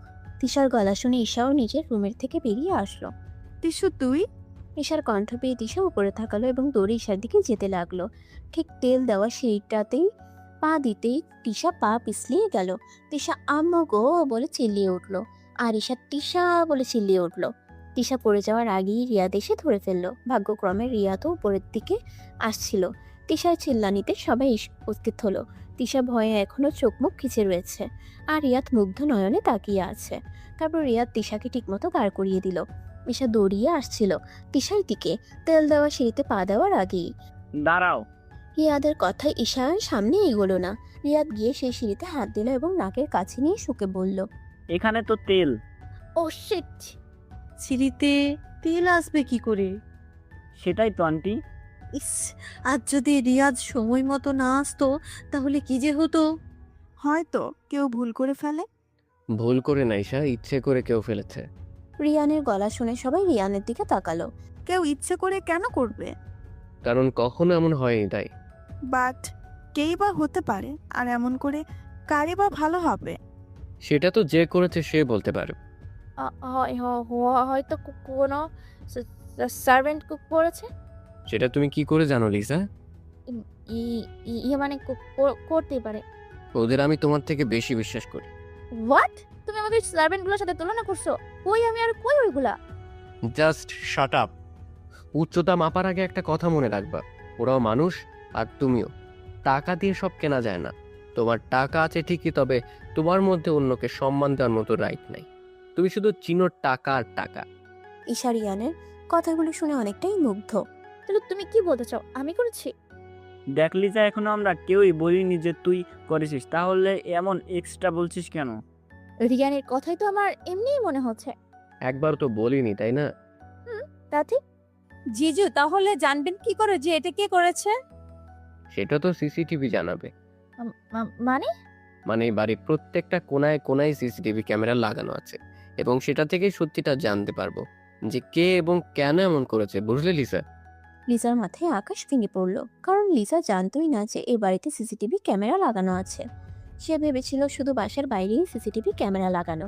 S3: তিশার গলা শুনে ঈশাও নিজের রুমের থেকে বেরিয়ে আসলো।
S1: টিসু, তুই?
S3: ঈশার কণ্ঠ পেয়ে তিশা উপরে থাকালো এবং দৌড়ে ঈশার দিকে যেতে লাগলো। ঠিক তেল দেওয়া সিঁড়িটাতেই পা দিতেই তিশা পা পিছলিয়ে গেল। তিশা আম্মু গো বলে চিল্লিয়ে উঠলো, আর ঈশা টিশা বলে চিল্লিয়ে উঠলো। তিশা পড়ে যাওয়ার আগেই রিয়াদ এসে ধরে ফেললো। ভাগ্যক্রমে রিয়াদও উপরের দিকে আসছিল। তিশার চিল্লানিতে সবাই উপস্থিত হলো। তিশা ভয়ে এখনো চোখ মুখ খিচে রয়েছে, আর রিয়াদ মুগ্ধ নয়নে তাকিয়ে আছে। তারপর রিয়াদ তিশাকে ঠিকমতো দাঁড় করিয়ে দিল। ঈশা দৌড়িয়ে আসছিল তিশার দিকে, তেল দেওয়া সিঁড়িতে পা দেওয়ার আগেই।
S7: দাঁড়াও।
S3: রিয়াদের কথায় ঈশা সামনে এগোলো না। রিয়াদ গিয়ে সেই সিঁড়িতে হাত দিল এবং নাকের কাছে নিয়ে শুকে বলল,
S7: এখানে তো তেল।
S11: ও শিট!
S6: সিঁড়িতে তেল আসবে কি করে?
S7: সেটাই তো আন্টি।
S6: ইস, আজ যদি রিয়াজ সময় মতো না আসতো তাহলে কি যে হতো।
S1: হয়তো কেউ ভুল করে ফেলে।
S2: ভুল করে না ঈশা, ইচ্ছে করে কেউ ফেলেছে।
S3: রিয়ানের গলা শুনে সবাই রিয়ানের দিকে তাকালো।
S1: কেউ ইচ্ছে করে কেন করবে?
S2: কারণ কখনো এমন হয়নি, তাই।
S1: বাট কেই বা হতে পারে, আর এমন করে কারে বা ভালো হবে?
S2: সেটা তো যে করেছে সে বলতে পারে।
S11: হয়তো কোনো সার্ভেন্ট কুক করেছে।
S2: সেটা তুমি কি করে জানো লিসা?
S11: ইয়ে মানে করতেই পারে।
S2: ওদের আমি তোমার থেকে বেশি বিশ্বাস করি।
S11: হোয়াট? তুমি আমাদের সার্ভেন্টগুলোর সাথে তুলনা করছো? কই আমি আর কই ওইগুলা?
S2: Just shut up. উচ্চতা মাপার আগে একটা কথা মনে রাখবা, ওরাও মানুষ আর তুমিও। টাকা দিয়ে সব কেনা যায় না। তোমার টাকা আছে ঠিকই, তবে তোমার মধ্যে অন্যকে সম্মান দেওয়ার মতো রাইট নাই। তুমি শুধু চিনো টাকা আর টাকা।
S3: ঈশা রিয়ানের কথাগুলো শুনে অনেকটাই মুগ্ধ।
S11: তাহলে তুমি কি বলতে চাও আমি করেছি?
S7: দেখ লিজা, এখনো আমরা কেউই বলিনি যে তুই করেছিস, তাহলে এমন এক্সট্রা বলছিস কেন?
S11: রিয়ানের কথাই তো আমার এমনিই মনে হচ্ছে।
S2: একবার তো বলিনি, তাই না?
S11: তা ঠিক।
S4: জিজু, তাহলে জানবেন কি করে যে এটা কে করেছে?
S2: সেটা তো সিসিটিভি জানাবে।
S11: মানে?
S2: মানে এই বাড়ির প্রত্যেকটা কোনায় কোনায় সিসিটিভি ক্যামেরা লাগানো আছে, এবং সেটা থেকেই সত্যিটা জানতে পারবো যে কে এবং কেন এমন করেছে, বুঝলে লিসা?
S3: লিজার মাথায় আকাশ ভেঙে পড়ল, কারণ লিজা জানতোই না যে এই বাড়িতে সিসিটিভি ক্যামেরা লাগানো আছে। সে ভেবেছিল শুধু বাসার বাইরেই সিসিটিভি ক্যামেরা লাগানো,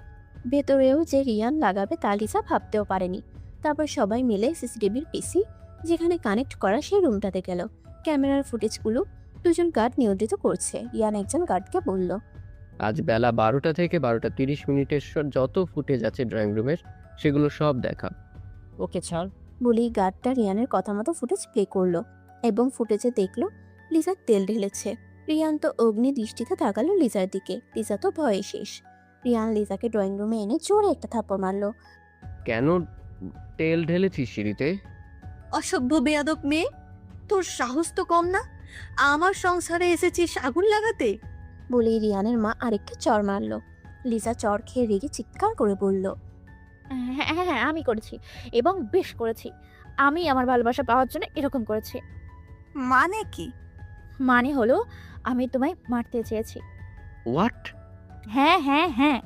S3: ভেতরেও যে রিয়ান লাগাবে তা লিজা ভাবতেও পারেনি। তারপর সবাই মিলে সিসিটিভির পিসি যেখানে কানেক্ট করা সেই রুমটাতে গেল। ক্যামেরার ফুটেজগুলো দুজন গার্ড নিয়ন্ত্রিত করছে। রিয়ান একজন গার্ডকে বলল,
S2: আজ বেলা 12টা থেকে 12:30 যত ফুটেজ আছে ড্রয়িং রুমের, সেগুলো সব দেখা।
S10: ওকে ছাড়।
S3: বলেই গার্ডটা রিয়ানের কথা মতো ফুটেজ প্লে করলো এবং ফুটেজে দেখলো লিজা তেল ঢেলেছে। রিয়ান তো অগ্নি দৃষ্টিতে তাকালো লিজার দিকে। লিজা তো ভয়ে শেষ। রিয়ান লিজাকে ড্রয়িং রুমে এনে জোরে একটা থাপ্পড় মারলো।
S2: কেন তেল ঢেলেছিস সিঁড়িতে?
S6: অসভ্য বেয়াদব মেয়ে, তোর সাহস তো কম না। আমার সংসারে এসেছিস আগুন লাগাতে?
S3: বলেই রিয়ানের মা আরেকটা চড় মারলো। লিজা চড় খেয়ে রেগে চিৎকার করে বলল,
S11: হ্যাঁ হ্যাঁ হ্যাঁ, আমি করেছি এবং বেশ করেছি। আমি আমার ভালোবাসা পাওয়ার জন্য এরকম করেছি।
S1: মানে কি?
S11: মানে হলো আমি তোমায় মারতে চেয়েছি।
S2: হোয়াট?
S11: হ্যাঁ হ্যাঁ হ্যাঁ,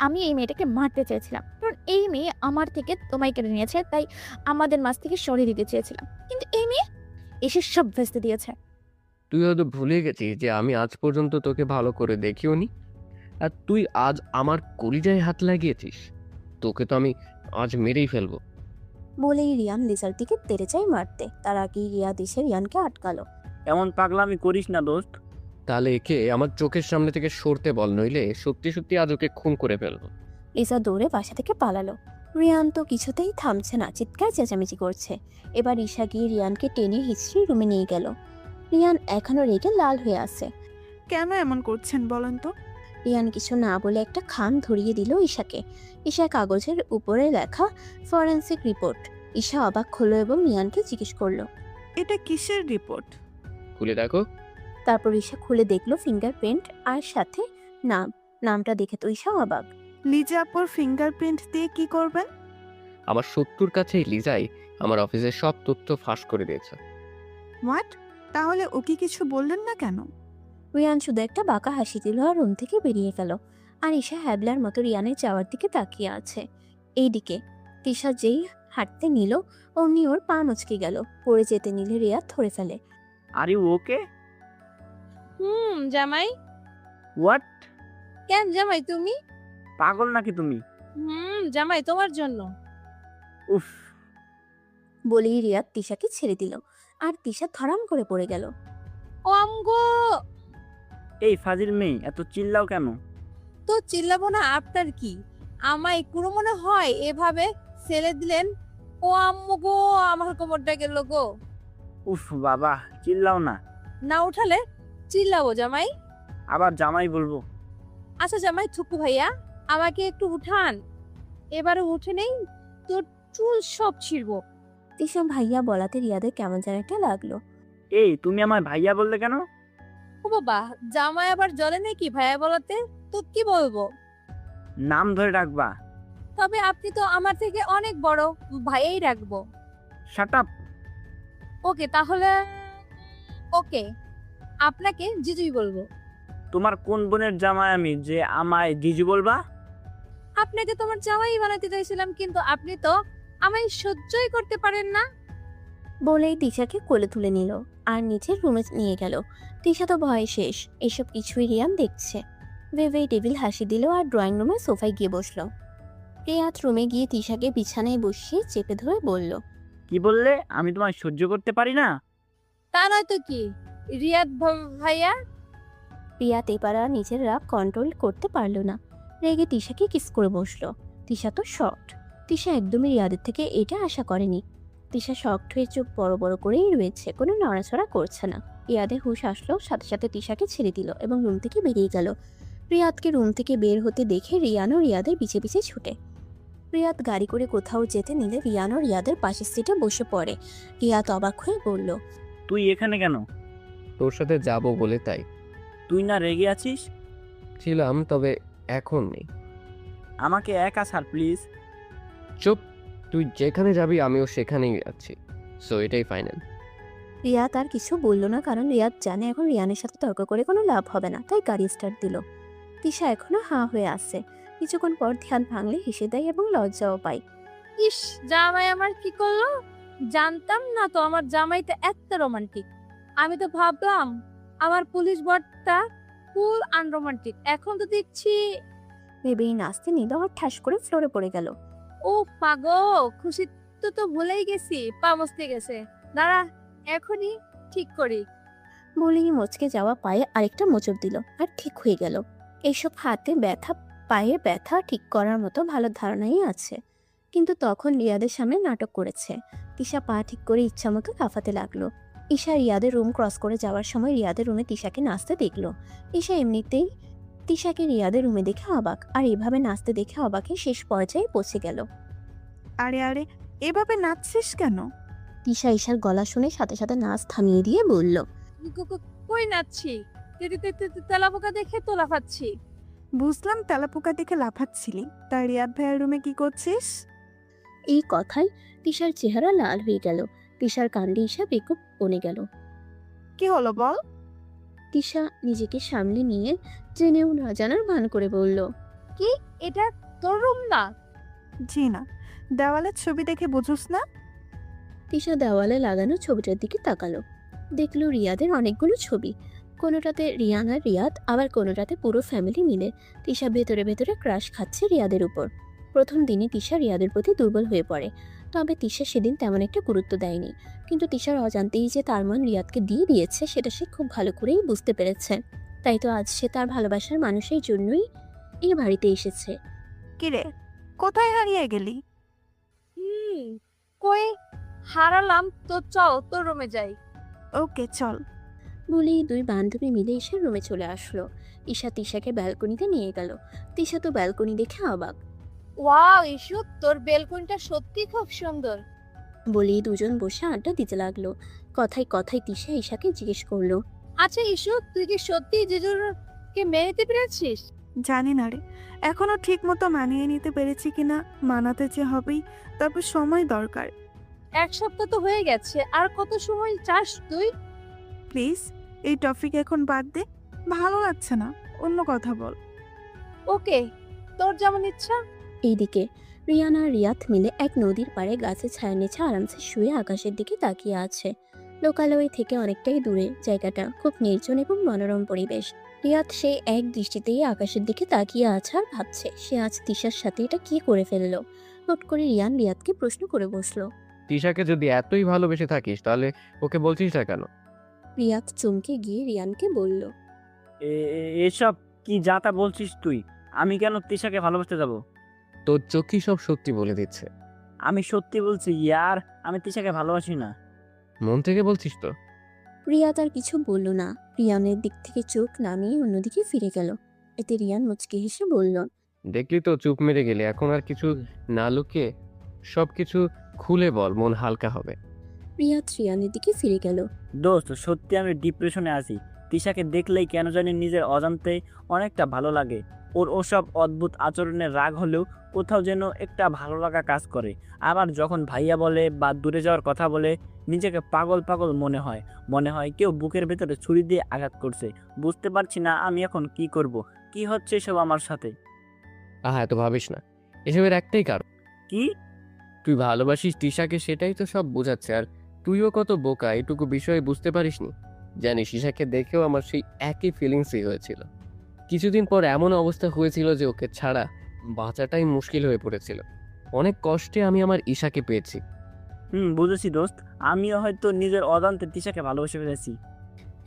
S11: আমি এই মেয়েটাকে মারতে চেয়েছিলাম, কারণ এই মেয়ে আমার থেকে তোমায় কেড়ে নিয়েছে, তাই আমাদের মাঝ থেকে সরিয়ে দিতে চেয়েছিলাম, কিন্তু এই মেয়ে এসে সব ভেস্তে দিয়েছে।
S2: তুই হয়তো ভুলে গেছিস যে আমি আজ পর্যন্ত তোকে ভালো করে দেখিও নি, আর তুই আজ আমার কলিজায় হাত লাগিয়েছিস। তোকে তো আমি আজ মেরেই ফেলবো।
S3: বলেই রিয়ান লিজার দিকে তেড়ে যায় মারতে। তার আগেই রিয়াদ এসে রিয়ানকে আটকালো।
S7: এমন পাগলামি করিস না দোস্ত।
S2: তাহলে একে আমার চোখের সামনে থেকে সরতে বল, নইলে সত্যি সত্যি আজ ওকে খুন করে ফেলবো।
S3: লিজা দৌড়ে বাসা থেকে পালালো। রিয়ান তো কিছুতেই থামছে না, চিৎকার চেঁচামেচি করছে। এবার ঈশা গিয়ে রিয়ানকে টেনে হিস্ট্রি রুমে নিয়ে গেল। রিয়ান এখনো রেগে লাল হয়ে আছে।
S1: কেন এমন করছেন বলেন তো?
S3: রিয়ান কিছু না বলে একটা খাম ধরিয়ে দিল ঈশাকে। ঈশা কাগজের উপরে লেখা ফরেন্সিক রিপোর্ট। ঈশা অবাক হলো এবং রিয়ানকে জিজ্ঞেস করলো,
S1: এটা কিসের রিপোর্ট?
S2: খুলে দেখো।
S3: তারপর ঈশা খুলে দেখলো ফিঙ্গারপ্রিন্ট আর সাথে নাম। নামটা দেখে তো ঈশা অবাক।
S1: লিজা আপুর ফিঙ্গারপ্রিন্ট দিয়ে কি করবেন?
S2: আমার শত্রুর কাছেই লিজাই আমার অফিসের সব তথ্য ফাঁস করে দিয়েছে।
S1: হোয়াট? তাহলে ও কি কিছু বললেন না কেন?
S3: রিয়ান শুধু একটা বাঁকা হাসি দিল আর রুম থেকে বেরিয়ে গেল। আর ঈশা হ্যাবলার মতো রিয়ানের যাওয়ার দিকে তাকিয়ে আছে। এইদিকে তিশা যেই হাঁটতে নিল অমনি ওর পা মুচকে গেল। পড়ে যেতে নিলে রিয়া ধরে ফেলে।
S7: Are you okay?
S6: জামাই।
S7: হোয়াট?
S6: কেন জামাই তুমি?
S7: পাগল নাকি তুমি?
S6: জামাই তোমার জন্য।
S7: উফ।
S3: বলেই রিয়া তিশাকে ছেড়ে দিল আর তিশা ধরাম করে পড়ে গেল।
S6: ও আমগো।
S7: এই ফাজিল মেয়ে, এত চিল্লাও কেন?
S6: তো চিল্লাবো না, আপনার কি? আমায় কোনো মনে হয় এভাবে ছেড়ে দিলেন? ও আম্মু গো, আমার কোমরটা গেল গো।
S7: উফ বাবা, চিল্লাও না।
S6: না উঠালে চিল্লাবো জামাই।
S7: আবার জামাই বলবো?
S6: আচ্ছা জামাই থুকু ভাইয়া, আমাকে একটু উঠান। এবারে উঠে নেই তোর চুল সব ছিড়বো।
S3: তিশা ভাইয়া বলাতে রিয়াদের কেমন যেন একটা লাগলো।
S7: এই তুমি আমার ভাইয়া বললে কেন?
S6: ও বাবা, জামাই আবার জ্বলে নাকি ভাইয়া বলাতে? তো কি বলবো?
S7: নাম ধরে ডাকবা।
S6: তবে আপনি তো আমার থেকে অনেক বড়, ভাইয়াই রাখবো।
S7: Shut up.
S6: ওকে তাহলে ওকে, আপনাকে জিজুই বলবো।
S7: তোমার কোন বোনের জামাই আমি যে আমায় জিজু বলবা?
S6: আপনাকে তোমার জামাই বানাতে চাইছিলাম, কিন্তু আপনি তো আমায় সহ্যই করতে পারেন না।
S3: বলেই তিশাকে কোলে তুলে নিল আর নিচের রুমে নিয়ে গেল। তিশা তো ভয় শেষ। এসব কিছুই রিয়ান দেখছে। ভেবেই টেবিল হাসি দিল আর ড্রয়িং রুমে সোফায় গিয়ে বসলো। রিয়াত রুমে গিয়ে তিশাকে বিছানায় বসিয়ে চেপে ধরে বলল,
S7: কি বললে? আমি তোমায় সহ্য করতে পারি না?
S6: তা নয় তো কি রিয়াদ ভাইয়া?
S3: রিয়াত এবার আর নিজের রাগ কন্ট্রোল করতে পারলো না। রেগে তিশাকে কিস করে বসলো। তিশা তো শকড। তিশা একদমই রিয়াদের থেকে এটা আশা করেনি। তিশা শকড হয়ে চোখ বড় বড় করেই রয়েছে, কোনো নড়াচড়া করছে না। রিয়াদের হুঁশ আসলো, সাথে সাথে তিশাকে ছেড়ে দিল এবং রুম থেকে বেরিয়ে গেল। রিয়াদকে রুম থেকে বের হতে দেখে রিয়ানও রিয়াদের পিছে পিছে ছুটে। রিয়াদ গাড়ি করে কোথাও যেতে নিলে রিয়ানও রিয়াদের পাশের সিটে বসে পড়ে। রিয়াদ অবাক হয়ে বলল,
S7: তুই এখানে কেন?
S2: তোর সাথে যাব বলে তাই।
S7: তুই না রেগে আছিস?
S2: ছিলাম, তবে এখন নেই।
S7: আমাকে একা ছাড় প্লিজ।
S2: চুপ। তুই যেখানে যাবি আমিও সেখানেই যাচ্ছি, সো এটাই ফাইনাল।
S3: রিয়াদ আর কিছু বলল না, কারণ রিয়াদ জানে এখন রিয়ানের সাথে তর্ক করে কোনো লাভ হবে না, তাই গাড়ি স্টার্ট দিল। তিশা এখনো হাঁ হয়ে আসছে। কিছুক্ষণ পর ধ্যান ভাঙলে হেসে দেয় এবং লজ্জাও পায়।
S6: ইস, জামাই আমার কি করলো? জানতাম না তো আমার জামাইটা এত রোমান্টিক। আমি তো ভাবলাম আমার পুলিশ বরটা ফুল আনরোমান্টিক, এখন তো দেখছি।
S3: ভেবেই নাচতে নিল আর ঠাস করে ফ্লোরে পড়ে গেল।
S6: ও পাগো, খুশি তো ভুলেই গেছি, পা মস্তে গেছে। দাঁড়া, এখনই ঠিক করি।
S3: বলেই মচকে যাওয়া পায়ে আরেকটা মোচড় দিল আর ঠিক হয়ে গেল। এইসব হাতে ব্যথা পায়ে ব্যথা ঠিক করার মতো ভালো ধারণাই আছে, কিন্তু তখন রিয়াদের সামনে নাটক করেছে। তিশা পা ঠিক করে ইচ্ছা মতো লাফাতে লাগলো। ঈশা রিয়াদের রুম ক্রস করে যাওয়ার সময় রিয়াদের রুমে তিশাকে নাচতে দেখলো। ঈশা এমনিতেই তিশাকে রিয়াদের রুমে দেখে অবাক, আর এভাবে নাচতে দেখে অবাকে শেষ পর্যায়ে পৌঁছে গেল।
S1: আরে আরে, এভাবে নাচছিস কেন?
S3: তিশা ঈশার গলা শুনে সাথে সাথে নাচ থামিয়ে দিয়ে বলল,
S6: কই নাচছি? তেলাপোকা দেখে তো লাফাচ্ছি।
S1: বুঝলাম তেলাপোকা দেখে লাফাচ্ছিলি, তা রিয়াদ ভাইয়ের রুমে কি করছিস?
S3: এই কথায় তিশার চেহারা লাল হয়ে গেল। তিশার কাণ্ডে ঈশা বেকুব বনে গেল।
S1: কি হলো বল?
S3: তিশা নিজেকে সামলে নিয়ে জেনেও না জানার ভান করে বলল,
S6: কি এটা তোর রুম না?
S1: জি না, দেওয়ালের ছবি দেখে বুঝুস না?
S3: তিশা দেওয়ালে লাগানো ছবিটার দিকে তাকালো। দেখলো রিয়াদের অনেকগুলো ছবি, কোনোটাতে রিয়ান আর রিয়াদ, আবার কোনোটাতে পুরো ফ্যামিলি মিলে। তিশা ভেতরে ভেতরে ক্রাশ খাচ্ছে রিয়াদের উপর। প্রথম দিনে তিশা রিয়াদের প্রতি দুর্বল হয়ে পড়ে, তবে তিশা সেদিন তেমন একটা গুরুত্ব দেয়নি। কিন্তু তিশার অজান্তেই যে তার মন রিয়াদকে দিয়ে দিয়েছে সেটা সে খুব ভালো করেই বুঝতে পেরেছে। তাই তো আজ সে তার ভালোবাসার মানুষের জন্যই এই বাড়িতে এসেছে।
S1: কিরে, কোথায় হারিয়ে গেলি?
S6: কই হারালাম তো, চল তোর রুমে যাই।
S1: ওকে চল।
S3: বলেই দুই বান্ধবী মিলে এসে রুমে চলে আসলো। ঈশা তিশাকে ব্যালকনিতে নিয়ে গেল। তিশা তো ব্যালকনি দেখে অবাক।
S6: ওয়াও ইস্যু, তোর বেলকনিটা সত্যি খুব সুন্দর।
S3: বলেই দুজন বসে আড্ডা দিতে লাগলো। কথায় কথায় তিশা ঈশাকে জিজ্ঞেস করলো,
S6: আচ্ছা ইস্যু, তুই কি সত্যি জিজুরকে মেনে নিতে পেরেছিস?
S1: জানি না রে, এখনো ঠিক মতো মানিয়ে নিতে পেরেছি কিনা। মানাতে যে হবেই, তারপর সময় দরকার।
S6: 1 সপ্তাহ তো হয়ে গেছে, আর কত সময় চাস তুই?
S1: প্লিজ এই টপিক এখন বাদ দে, ভালো লাগছে না, অন্য কথা বল।
S6: ওকে, তোর যেমন ইচ্ছা।
S3: এইদিকে রিয়ান আর রিয়াদ মিলে এক নদীর পাড়ে গাছের ছায়া নিচে আরামসে শুয়ে আকাশের দিকে তাকিয়ে আছে। লোকালয় থেকে অনেকটাই দূরে, জায়গাটা খুব নির্জন এবং মনোরম পরিবেশ। রিয়াদ সেই এক দৃষ্টিতেই আকাশের দিকে তাকিয়ে আছে আর ভাবছে সে আজ তিশার সাথে এটা কি করে ফেললো। হুট করে রিয়ান রিয়াদকে প্রশ্ন করে বসলো।
S2: তিশাকে যদি এতই ভালোবেসে থাকিস তাহলে ওকে বলছিস না কেন?
S3: রিয়াদ চমকে গিয়ে রিয়ানকে বলল,
S7: এসব কি যা তা বলছিস তুই? আমি কেন তিশাকে ভালোবাসতে যাব?
S2: তোর চোখই সব সত্যি বলে দিচ্ছে।
S7: আমি সত্যি বলছি ইয়ার, আমি তিশাকে ভালোবাসি না।
S2: মন থেকে বলছিস তো?
S3: রিয়াদ আর কিছু বলল না। রিয়ানের দিক থেকে চোখ নামিয়ে অন্যদিকে ফিরে গেল। এতে রিয়ান মুচকি হেসে বলল,
S2: দেখলি তো, চুপ মেরে গেলে। এখন আর কিছু না লুকিয়ে সবকিছু খুলে বল, মন হালকা হবে।
S3: রিয়াদ রিয়ানের দিকে ফিরে গেল।
S7: দোস্ত, সত্যি আমি ডিপ্রেশনে আছি। তিশাকে দেখলেই কেন জানি নিজের অজান্তে অনেকটা ভালো লাগে। ওর ওসব অদ্ভুত আচরণের রাগ হলেও কোথাও যেন একটা ভালো লাগা কাজ করে। আবার যখন ভাইয়া বলে বা দূরে যাওয়ার কথা বলে, নিজেকে পাগল পাগল মনে হয়। মনে হয় কেউ বুকের ভেতরে ছুরি দিয়ে আঘাত করছে। বুঝতে পারছি না আমি এখন কি করব। কি হচ্ছে এসব আমার সাথে?
S2: আহা, এত ভাবিস না। এসবের একটাই কারণ,
S7: কি?
S2: তুই ভালোবাসিস তিশাকে, সেটাই তো সব বোঝাচ্ছে। আর তুইও কত বোকা, এটুকু বিষয়ে বুঝতে পারিসনি। জানিস, ঈশাকে দেখেও আমার সেই একই ফিলিংসই হয়েছিল। কিছুদিন পর এমন অবস্থা হয়েছিল যে ওকে ছাড়া বাঁচাটাই মুশকিল হয়ে পড়েছিল। অনেক কষ্টে আমি আমার ঈশাকে পেয়েছি।
S7: বুঝেছি দোস্ত। আমিও হয়তো নিজের অজান্তে তিশাকে ভালোবেসে ফেলেছি।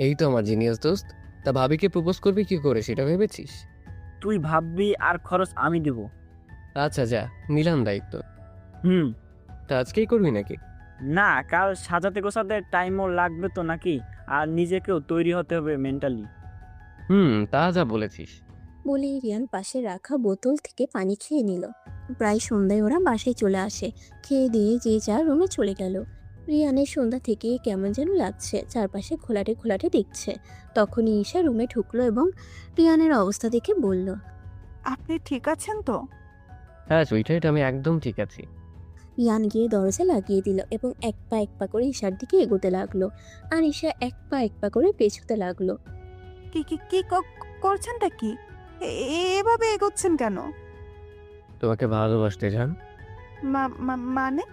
S2: এই তো আমার জিনিয়াস দোস্ত। তা ভাবিকে প্রপোজ করবি কি করে, সেটা ভেবেছিস?
S7: তুই ভাববি আর খরচ আমি দেব।
S2: আচ্ছা যা, নিলাম দায়িত্ব। তা আজকেই করবি নাকি?
S7: না, কাল সাজাতে গোছাতে টাইমও লাগবে তো নাকি? আর নিজেকেও তৈরি হতে হবে মেন্টালি।
S2: তা যা বলেছিস।
S3: বলে রিয়ান পাশে রাখা বোতল থেকে পানি খেয়ে নিল। প্রায় সন্ধ্যায় ওরা বাসায় চলে আসে। খেয়ে দিয়ে যে যার রুমে চলে গেল। রিয়ানের সন্ধ্যা থেকে কেমন যেন লাগছে, চারপাশে ঘোলাটে ঘোলাটে দেখছে। তখনই ঈশা রুমে ঢুকলো এবং রিয়ানের অবস্থা দেখে বলল,
S1: আপনি ঠিক আছেন তো?
S2: হ্যাঁ সুইটাইট, আমি একদম ঠিক আছি।
S3: রিয়ান গিয়ে দরজা লাগিয়ে দিল এবং এক পা করে ঈশার দিকে এগোতে লাগলো। আর ঈশা এক পা করে পেছতে লাগলো।
S1: কি কি কি করছেনটা কি? এভাবে এগোচ্ছেন কেন?
S2: তোমাকে ভালোবাসতে জান।
S1: মানে?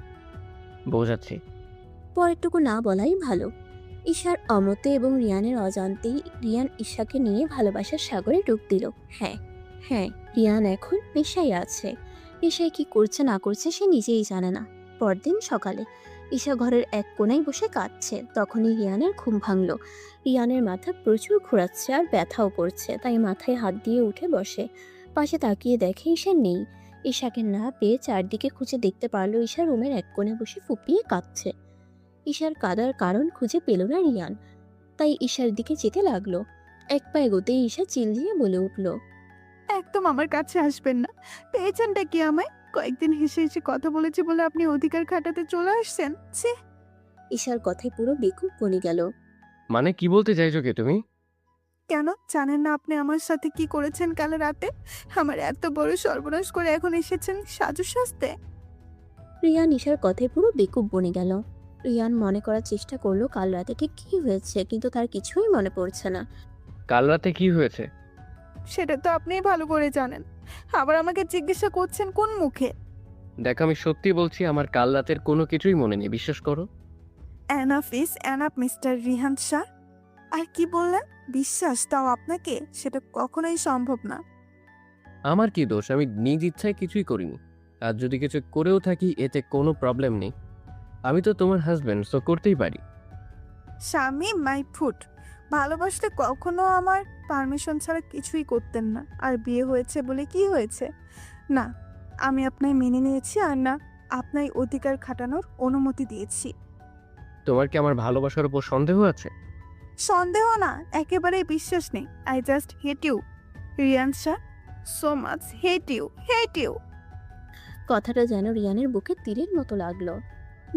S2: বোঝাচ্ছি।
S3: পরেরটুকু না বলাই ভালো। ঈশার অমতে এবং রিয়ানের অজান্তেই রিয়ান ঈশাকে নিয়ে ভালোবাসার সাগরে ডুব দিল। হ্যাঁ, রিয়ান এখন নেশায় আছে। নেশায় কি করছে না করছে সে নিজেই জানে না। পরদিন সকালে ঈশা ঘরের এক কোণায় বসে কাঁদছে। তখনই রিয়ানের ঘুম ভাঙল। রিয়ানের মাথা প্রচুর ঘোরাচ্ছে আর ব্যথাও করছে, তাই মাথায় হাত দিয়ে উঠে বসে। পাশে তাকিয়ে দেখে ঈশা নেই। ঈশাকে না পেয়ে চারদিকে খুঁজে দেখতে পারলো ঈশা রুমের এক কোণে বসে ফুপিয়ে কাঁদছে। ঈশার কাঁদার কারণ খুঁজে পেল না রিয়ান, তাই ঈশার দিকে যেতে লাগলো। এক পা এগোতেই ঈশা চিল্লিয়ে বলে উঠল,
S1: একদম আমার কাছে আসবেন না। পেয়েছেনটা কি আমায়? কয়েকদিন হেসে হেসে কথা বলেছি বলে আপনি অধিকার খাটাতে চলে আসছেন। ছি!
S3: ঈশার কথায় পুরো বেকুব বনে গেল।
S2: মানে কি বলতে চাইছো কে তুমি?
S1: কেন জানেন না আপনি আমার সাথে কি করেছেন কাল রাতে? আমার এত বড় সর্বনাশ করে এখন এসেছেন সাজু সাজতে?
S3: রিয়ান ঈশার কথায় পুরো বেকুব বনে গেল। রিয়ান মনে করার চেষ্টা করলো কাল রাতে ঠিক কি হয়েছে, কিন্তু তার কিছুই মনে পড়ছে না।
S2: কাল রাতে কি হয়েছে?
S1: সেটা তো আপনিই ভালো করে জানেন, আবার আমাকে জিজ্ঞাসা করছেন কোন মুখে?
S2: দেখ, আমি সত্যি বলছি, আমার কাল রাতের কোনো কিছুই মনে নেই, বিশ্বাস করো।
S1: Enough is enough mister Rihan Shah. আর কি বললেন? বিশ্বাস, তাও আপনাকে? সেটা কখনোই সম্ভব না।
S2: আমার কি দোষ? আমি নিজ ইচ্ছায় কিছুই করিনি। আর যদি কিছু করেও থাকি এতে কোনো প্রবলেম নেই। আমি তো তোমার হাজব্যান্ড, সো করতেই পারি।
S1: স্বামী মাই ফুট। ভালোবাসলে কখনো আমার পারমিশন ছাড়া কিছুই করতেন না। আর বিয়ে হয়েছে বলে কি হয়েছে? না, আমি আপনায় মেনে নিয়েছি, আর না আপনার অধিকার খাটানোর অনুমতি দিয়েছি।
S2: তোমার কি আমার ভালোবাসার উপর সন্দেহ আছে?
S1: সন্দেহ না, একেবারেই বিশ্বাস নেই। I just hate you Riyan Shah, so much hate you, hate you.
S3: কথাটা যেন রিয়ানের বুকে তীরের মতো লাগলো।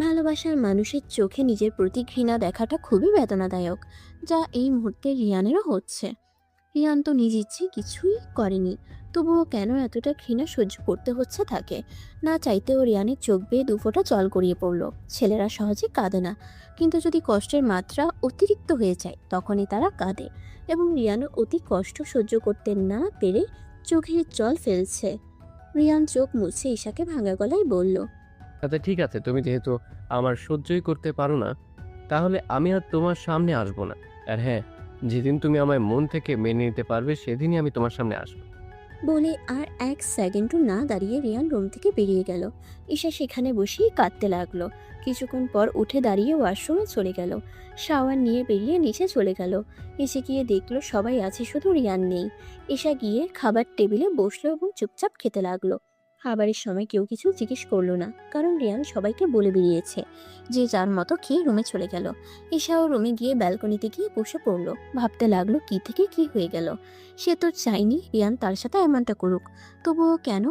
S3: ভালোবাসার মানুষের চোখে নিজের প্রতি ঘৃণা দেখাটা খুবই বেদনাদায়ক, যা এই মুহূর্তে রিয়ানেরও হচ্ছে। রিয়ান তো নিজ ইচ্ছে কিছুই করেনি, তবুও কেন এতটা ঘৃণা সহ্য করতে হচ্ছে তাকে? না চাইতেও রিয়ানের চোখ বেয়ে দুফোঁটা জল গড়িয়ে পড়ল। ছেলেরা সহজে কাঁদে না, কিন্তু যদি কষ্টের মাত্রা অতিরিক্ত হয়ে যায় তখনই তারা কাঁদে, এবং রিয়ানও অতি কষ্ট সহ্য করতে না পেরে চোখের জল ফেলছে। রিয়ান চোখ মুছে ঈশাকে ভাঙা গলায় বলল,
S2: আচ্ছা ঠিক আছে, তুমি যেহেতু আমার সহ্যই করতে পারো না, তাহলে আমি আর তোমার সামনে আসবো না। আর হ্যাঁ, যেদিন তুমি আমায় মন থেকে মেনে নিতে পারবে সেদিনই আমি তোমার সামনে আসবো।
S3: বলে আর এক সেকেন্ডও না দাঁড়িয়ে রিয়ান রুম থেকে বেরিয়ে গেল। ঈশা সেখানে বসেই কাঁদতে লাগলো। কিছুক্ষণ পর উঠে দাঁড়িয়ে ওয়াশরুমে চলে গেল। শাওয়ার নিয়ে বেরিয়ে নিচে চলে গেল। এসে গিয়ে দেখলো সবাই আছে, শুধু রিয়ান নেই। ঈশা গিয়ে খাবার টেবিলে বসলো এবং চুপচাপ খেতে লাগলো। খাবারের সময় কেউ কিছু জিজ্ঞেস করলো না, কারণ রিয়ান সবাইকে বলে বেরিয়েছে। যে যার মতো খেয়ে রুমে চলে গেল। ঈশাও রুমে গিয়ে ব্যালকনিতে গিয়ে বসে পড়লো। ভাবতে লাগলো কি থেকে কি হয়ে গেল। সে তো চায়নি রিয়ান তার সাথে এমনটা করুক, তবুও কেন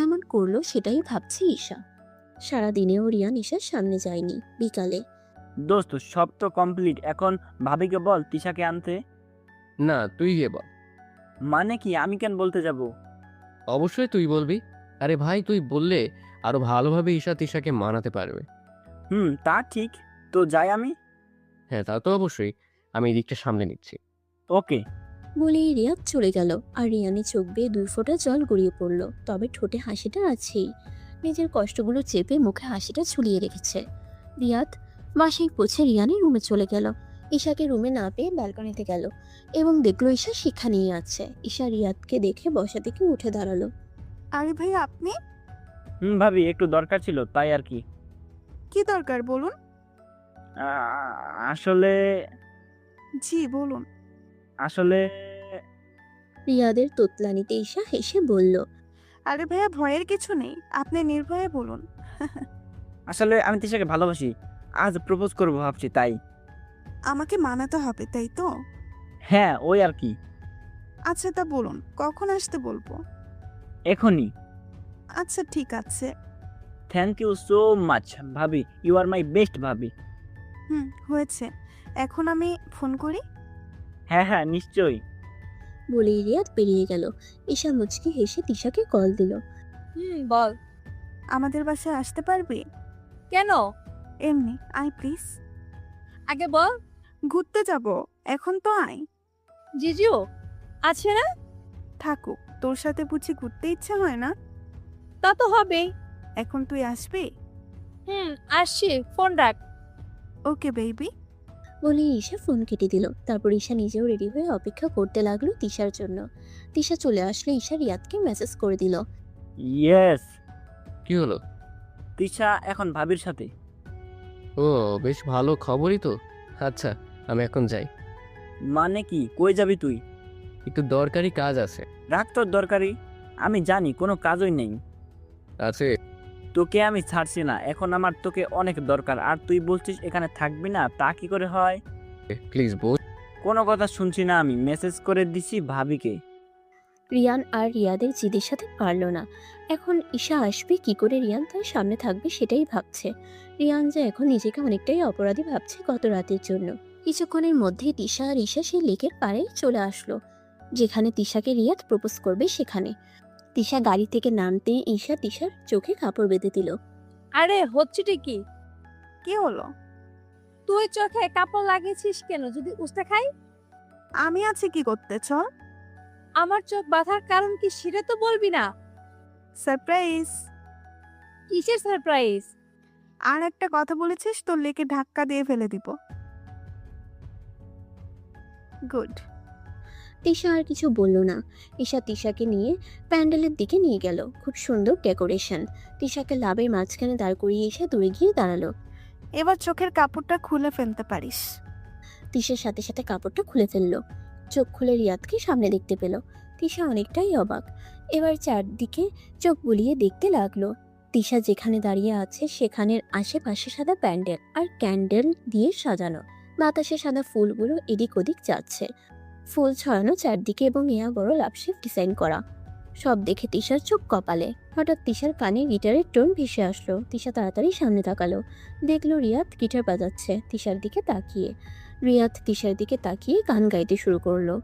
S3: এমন করলো সেটাই ভাবছে ঈশা। সারাদিনেও রিয়ান ঈশার সামনে যায়নি। বিকালে
S7: দোস্ত সব তো কমপ্লিট, এখন ভাবিকে বল তিশাকে আনতে।
S2: না, তুই গিয়ে বল।
S7: মানে কি, আমি কেন বলতে যাব?
S2: অবশ্যই তুই বলবি। আরে ভাই, তুই বললে আরো ভালোভাবে ঈশা তিশাকে মানাতে পারবে।
S7: তা ঠিক। তো যাই আমি।
S2: হ্যাঁ, তা তো অবশ্যই। আমি এই দিকটা সামলে নিচ্ছি।
S7: ওকে।
S3: বলেই রিয়াদ চলে গেল। আর রিয়ানের চোখ বেয়ে দুই ফোঁটা জল গড়িয়ে পড়ল, তবে ঠোঁটে হাসিটা আছেই। নিজের কষ্টগুলো চেপে মুখে হাসিটা ঝুলিয়ে রেখেছে। রিয়াদ বাসায় পৌঁছে রিয়ানের রুমে চলে গেল। ঈশাকে রুমে না পেয়ে ব্যালকনিতে গেল এবং দেখলো ঈশা সেখানেই আছে। ঈশা রিয়াদকে দেখে বসা থেকে উঠে দাঁড়ালো।
S1: আরে ভাই, আপনি?
S7: ভাবি একটু দরকার ছিল, তাই আর কি।
S1: কি দরকার বলুন?
S7: আসলে
S1: জি বলুন।
S7: আসলে
S3: রিয়াদের তোতলানিতে ঈশা হেসে বলল,
S1: আরে ভাইয়া, ভয়ের কিছু নেই, আপনি নির্ভয়ে বলুন।
S7: আসলে আমি তিশাকে ভালোবাসি, আজ প্রপোজ করবো ভাবছি, তাই।
S1: আমাকে মানাতে হবে, তাই তো?
S7: হ্যাঁ, ওই আর কি।
S1: আচ্ছা, তা বলুন কখন আসতে বলবো?
S7: এখনই।
S1: আচ্ছা ঠিক আছে।
S7: থ্যাংক ইউ সো মাচ ভাবি, ইউ আর মাই বেস্ট ভাবি।
S1: হয়েছে, এখন আমি ফোন করি।
S7: হ্যাঁ হ্যাঁ, নিশ্চয়ই।
S3: বলেই রিয়াদ বেরিয়ে গেল। ঈশা মুচকি হেসে তিশাকে কল দিল।
S6: বল।
S1: আমাদের বাসায় আসতে পারবি?
S6: কেন?
S1: এমনি আয় প্লিজ।
S6: আগে বল।
S1: ঘুরতে যাব, এখন তো আয়।
S6: জিজু আছে না?
S1: থাকুক, তোর সাথে বুঝি ঘুরতে ইচ্ছে হয় না?
S6: তা তো হবেই।
S1: এখন তুই আসবি?
S6: আসছি, ফোন রাখ।
S1: Okay baby.
S3: বলে ঈশা ফোন কেটে দিল। তারপর ঈশা নিজেও রেডি হয়ে অপেক্ষা করতে লাগলো তিশার জন্য। তিশা চলে আসলে ঈশা রিয়াদকে মেসেজ করে দিল।
S7: ইয়েস।
S2: কি হলো?
S7: তিশা এখন ভাবির সাথে।
S2: ও, বেশ ভালো খবরই তো। আচ্ছা, আমি এখন যাই।
S7: মানে কি, কই যাবি তুই?
S2: একটু দরকারি কাজ আছে।
S7: রাখ তোর দরকারি, আমি জানি কোনো কাজই নেই।
S2: আছে।
S7: তোকে আমি ছাড়ছি না, এখন আমার তোকে অনেক দরকার, আর তুই বলছিস এখানে থাকবি না, তা কি করে হয়?
S2: প্লিজ বল।
S7: কোনো কথা শুনছি না আমি, মেসেজ করে দিছি ভাবিকে।
S3: রিয়ান আর রিয়াদের জিদের সাথে পারল না। এখন ঈশা আসবে কি করে, রিয়ান তার সামনে থাকবে সেটাই ভাবছে। রিয়ান যে এখন নিজেকে অনেকটাই অপরাধী ভাবছে গত রাতের জন্য। কিছুক্ষণের মধ্যেই তিশা আর ঈশা সেই লেকের পাড়ে চলে আসলো, যেখানে তিশাকে রিয়াদ প্রপোজ করবে সেখানে। তিশা গাড়ি থেকে নামতেই ঈশা তিশার চোখে কাপড় বেঁধে দিল।
S6: আরে হচ্ছেটা কি?
S1: কি হলো?
S6: তুই চোখে কাপড় লাগিয়েছিস কেন? যদি উস্তে খাই?
S1: আমি আছি কি করতে, চল।
S6: আমার চোখ বাঁধার কারণ কি সেটা তো বলবি না।
S1: সারপ্রাইজ।
S6: কিসের সারপ্রাইজ?
S1: আর একটা কথা বলেছিস তোর লেকে ধাক্কা দিয়ে ফেলে দিব। গুড।
S3: তিশা আর কিছু বলল না। ঈশা তিশাকে নিয়ে প্যান্ডেলের দিকে নিয়ে গেল। খুব সুন্দর ডেকোরেশন। তিশাকে লাভের মাঝখানে দাঁড় করিয়ে এসে দূরে গিয়ে দাঁড়ালো।
S1: এবার চোখের কাপড়টা খুলে ফেলতে পারিস।
S3: তিশার সাথে সাথে কাপড়টা খুলে ফেললো। চোখ খুলে রিয়াদকে সামনে দেখতে পেল। তিশা অনেকটাই অবাক। এবার চারদিকে চোখ বুলিয়ে দেখতে লাগলো। তিশা যেখানে দাঁড়িয়ে আছে সেখানের আশেপাশে সাদা প্যান্ডেল আর ক্যান্ডেল দিয়ে সাজানো। বাতাসে সাদা ফুলগুলো এদিক ওদিক যাচ্ছে। ফুল ছড়ানো চারদিকে এবং ইয়া বড় লাভশেপ ডিজাইন করা। সব দেখে তিশার চোখ কপালে। হঠাৎ তিশার কানে গিটারের টোন ভেসে আসলো। তিশা তাড়াতাড়ি সামনে তাকালো। দেখলো রিয়াদ গিটার বাজাচ্ছে তিশার দিকে তাকিয়ে। রিয়াদ তিশার দিকে তাকিয়ে গান গাইতে শুরু করলো।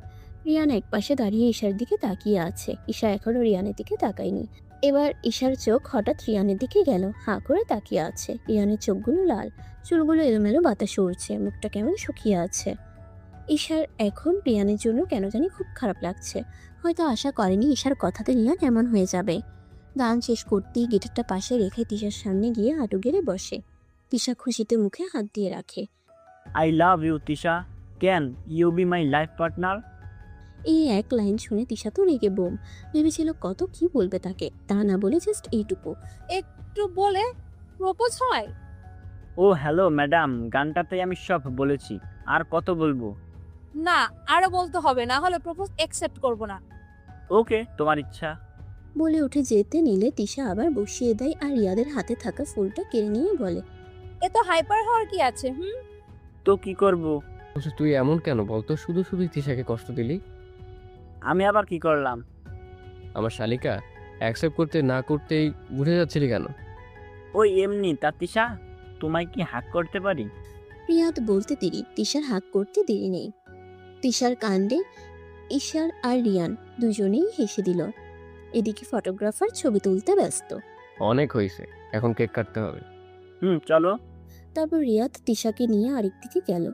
S3: রিয়ান একপাশে দাঁড়িয়ে ঈশার দিকে তাকিয়ে আছে। ঈশা এখনো রিয়ানের দিকে তাকায়নি। এবার ঈশার চোখ হঠাৎ রিয়ানের দিকে গেল। হাঁ করে তাকিয়ে আছে। রিয়ানের চোখগুলো লাল, চুলগুলো এলোমেলো বাতাসে উড়ছে, মুখটা কেমন শুকিয়ে আছে। ঈশার এখন রিয়ানের জন্য কেন জানি খুব খারাপ লাগছে। হয়তো আশা করেনি ঈশার কথাতে রিয়ান এমন হয়ে যাবে। গান শেষ করতেই গিটারটা পাশে রেখে তিশার সামনে গিয়ে হাঁটু গেড়ে বসে। তিশা খুশিতে মুখে হাত দিয়ে রাখে।
S7: I love you Tisha, can you be my life partner?
S3: এই এক লাইন শুনে তিশা তো রেগে বোম। ভেবেছিল কত কি বলবে তাকে, তা না বলে জাস্ট এইটুকু।
S6: একটু বলে প্রপোজ হয়?
S7: ও হ্যালো ম্যাডাম, গানটাতে আমি সব বলেছি, আর কত বলবো?
S6: না, আরো বলতে হবে, না হলে প্রপোজ অ্যাকসেপ্ট করব না।
S7: ওকে, তোমার ইচ্ছা।
S3: বলে উঠে যেতে নিলে তিশা আবার বসিয়ে দেয় আর রিয়াদের হাতে থাকা ফুলটা কেড়ে নিয়ে বলে,
S6: এত হাইপার হওয়ার কি আছে?
S7: তো কি করব?
S2: বলছে, তুই এমন কেন বলতো? শুধু শুধু তিশাকে কষ্ট দিলি।
S7: আমি আবার কি করলাম?
S2: আমার শালিকা অ্যাকসেপ্ট করতে না করতেই উঠে যাচ্ছিলি কেন?
S7: ওই এমনি। তা তিশা, তোমায় কি হাক করতে পারি?
S3: রিয়াদ বলতে দেরি, তিশার হাত করতে দেরি নেই। তিশার কাণ্ডে ঈশার আর রিয়ান দুজনেই হেসে দিল। এদিকে ফটোগ্রাফার ছবি তুলতে ব্যস্ত।
S2: অনেক হয়েছে, এখন কেক কাটতে হবে।
S7: চলো।
S3: তারপর রিয়াদ তিশাকে নিয়ে আরেকদিকে গেল।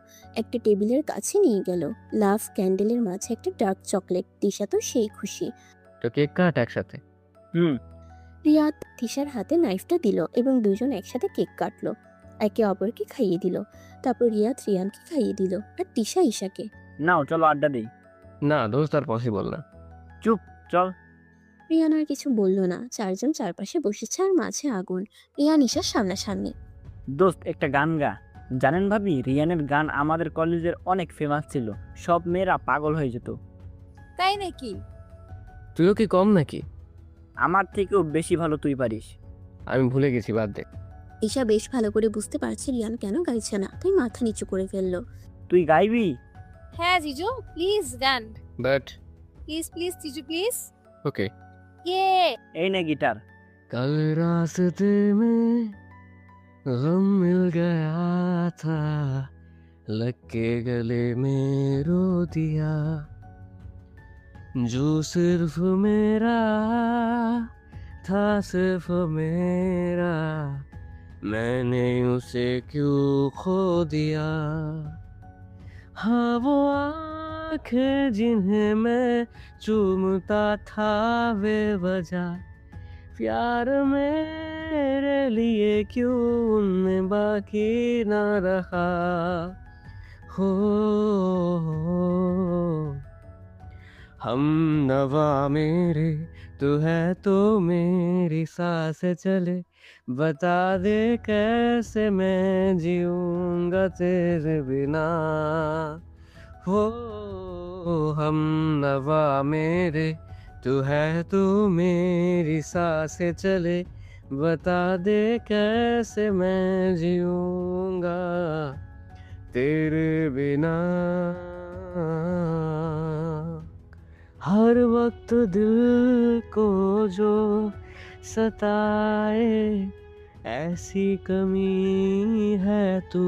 S3: একটা টেবিলের কাছে নিয়ে গেল। লাভ ক্যান্ডেলের মাঝে একটা ডার্ক চকলেট। তিশা তো সেই খুশি।
S2: তো কেক কাট একসাথে।
S3: রিয়াদ তিশার হাতে নাইফটা দিল এবং দুজন একসাথে কেক কাটলো। একে অপরকে খাইয়ে দিল। তারপর রিয়াদ রিয়ানকে খাইয়ে দিল আর তিশা ঈশাকে।
S7: নাও চলো আড্ডা দিই।
S2: না দোস্ত, আর পসিবল না।
S7: চুপ, চল।
S3: রিয়ান আর কিছু বলল না। চারজন চারপাশে বসেছে আর মাঝে আগুন। রিয়ান ঈশার সামনাসামনি।
S7: দোস্ত একটা গান গা। জানেন ভাবি, রিয়ানের গান আমাদের কলেজের অনেক ফেমাস ছিল, সব মেয়েরা পাগল হয়ে যেত।
S6: তাই নাকি?
S2: তুইও কি কম নাকি?
S7: আমার থেকেও বেশি ভালো তুই পারিস।
S2: আমি ভুলে গেছি, বাদ দে।
S3: ঈশা বেশ ভালো করে বুঝতে পারছে রিয়ান কেন গাইছে না, তাই মাথা নিচু করে ফেললো।
S7: তুই গাইবি?
S6: হ্যাঁ জিজু, প্লিজ গান।
S2: বাট
S6: প্লিজ প্লিজ জিজু প্লিজ।
S2: ওকে।
S6: ইয়ে।
S7: এই নে গিটার।
S2: कल रास्ते में गम मिल गया था, लग के गले में रो दिया, जो सिर्फ मेरा था, सिर्फ मेरा, मैंने उसे क्यों खो दिया। हाँ वो आंखें जिन्हें मैं चूमता था बेवजह, प्यार मेरे लिए क्यों उनमें बाकी ना रहा। हो हम नवा मेरे, तू है तो मेरी सांस चले, बता दे कैसे मैं जीऊंगा तेरे बिना। हो हम नवा मेरे, तू है तो मेरी सांसें चले, बता दे कैसे मैं जीऊंगा तेरे बिना। हर वक्त दिल को जो सताए, ऐसी कमी है तू,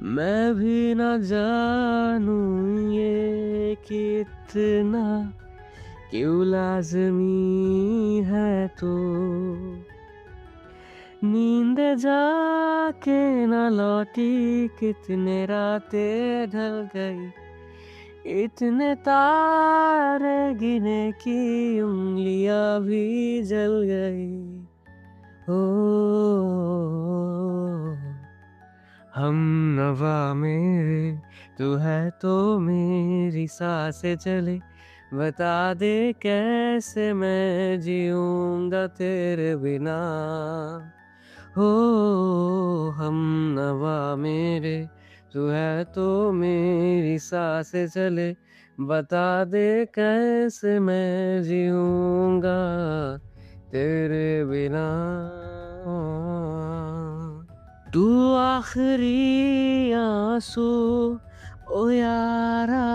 S2: मैं भी न जानूं ये कि इतना क्यों लाज़मी है तू। नींद जाके न लौटी, कितने रातें ढल गई, इतने तारे गिने की उंगलियां भी जल गई। ओ हम नवा मेरे तू है तो मेरी सांसें चले बता दे कैसे मैं जीऊंगा तेरे बिना हो हम नवा मेरे तू है तो मेरी सांसें चले बता दे कैसे मैं जीऊंगा तेरे बिना तू आखिरी आंसू ओ यारा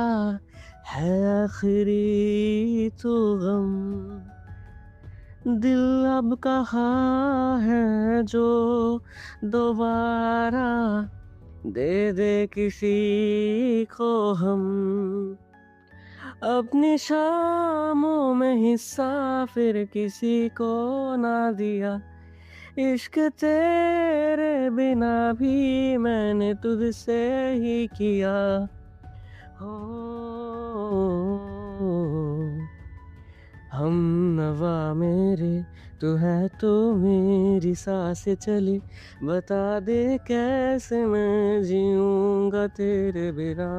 S2: है आखिरी तो गम दिल अब कहाँ है जो दोबारा दे दे किसी को हम अपनी शामों में हिस्सा फिर किसी को ना दिया इश्क तेरे बिना भी मैंने तुझसे ही किया हो हम नवा मेरे तू है तो मेरी सांसें चली बता दे कैसे मैं जीऊंगा तेरे बिना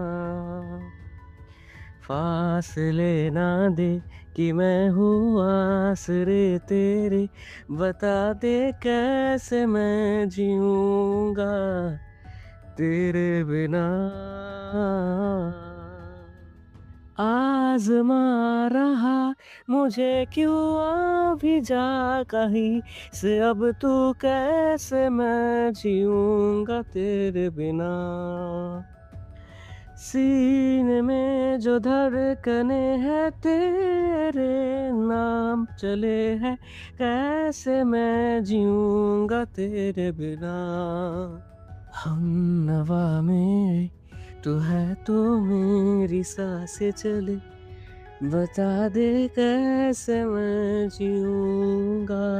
S2: फासले ना दे कि मैं हूँ आसरे तेरे बता दे कैसे मैं जीऊंगा तेरे बिना आजमा रहा मुझे क्यों अभी जा कहीं से अब तू कैसे मैं जीऊंगा तेरे बिना सीने में जो धड़कने हैं तेरे नाम चले हैं कैसे मैं जीऊंगा तेरे बिना हम नवा मेरे तू है तो मेरी सांसें चले बता दे कैसे मैं जीऊंगा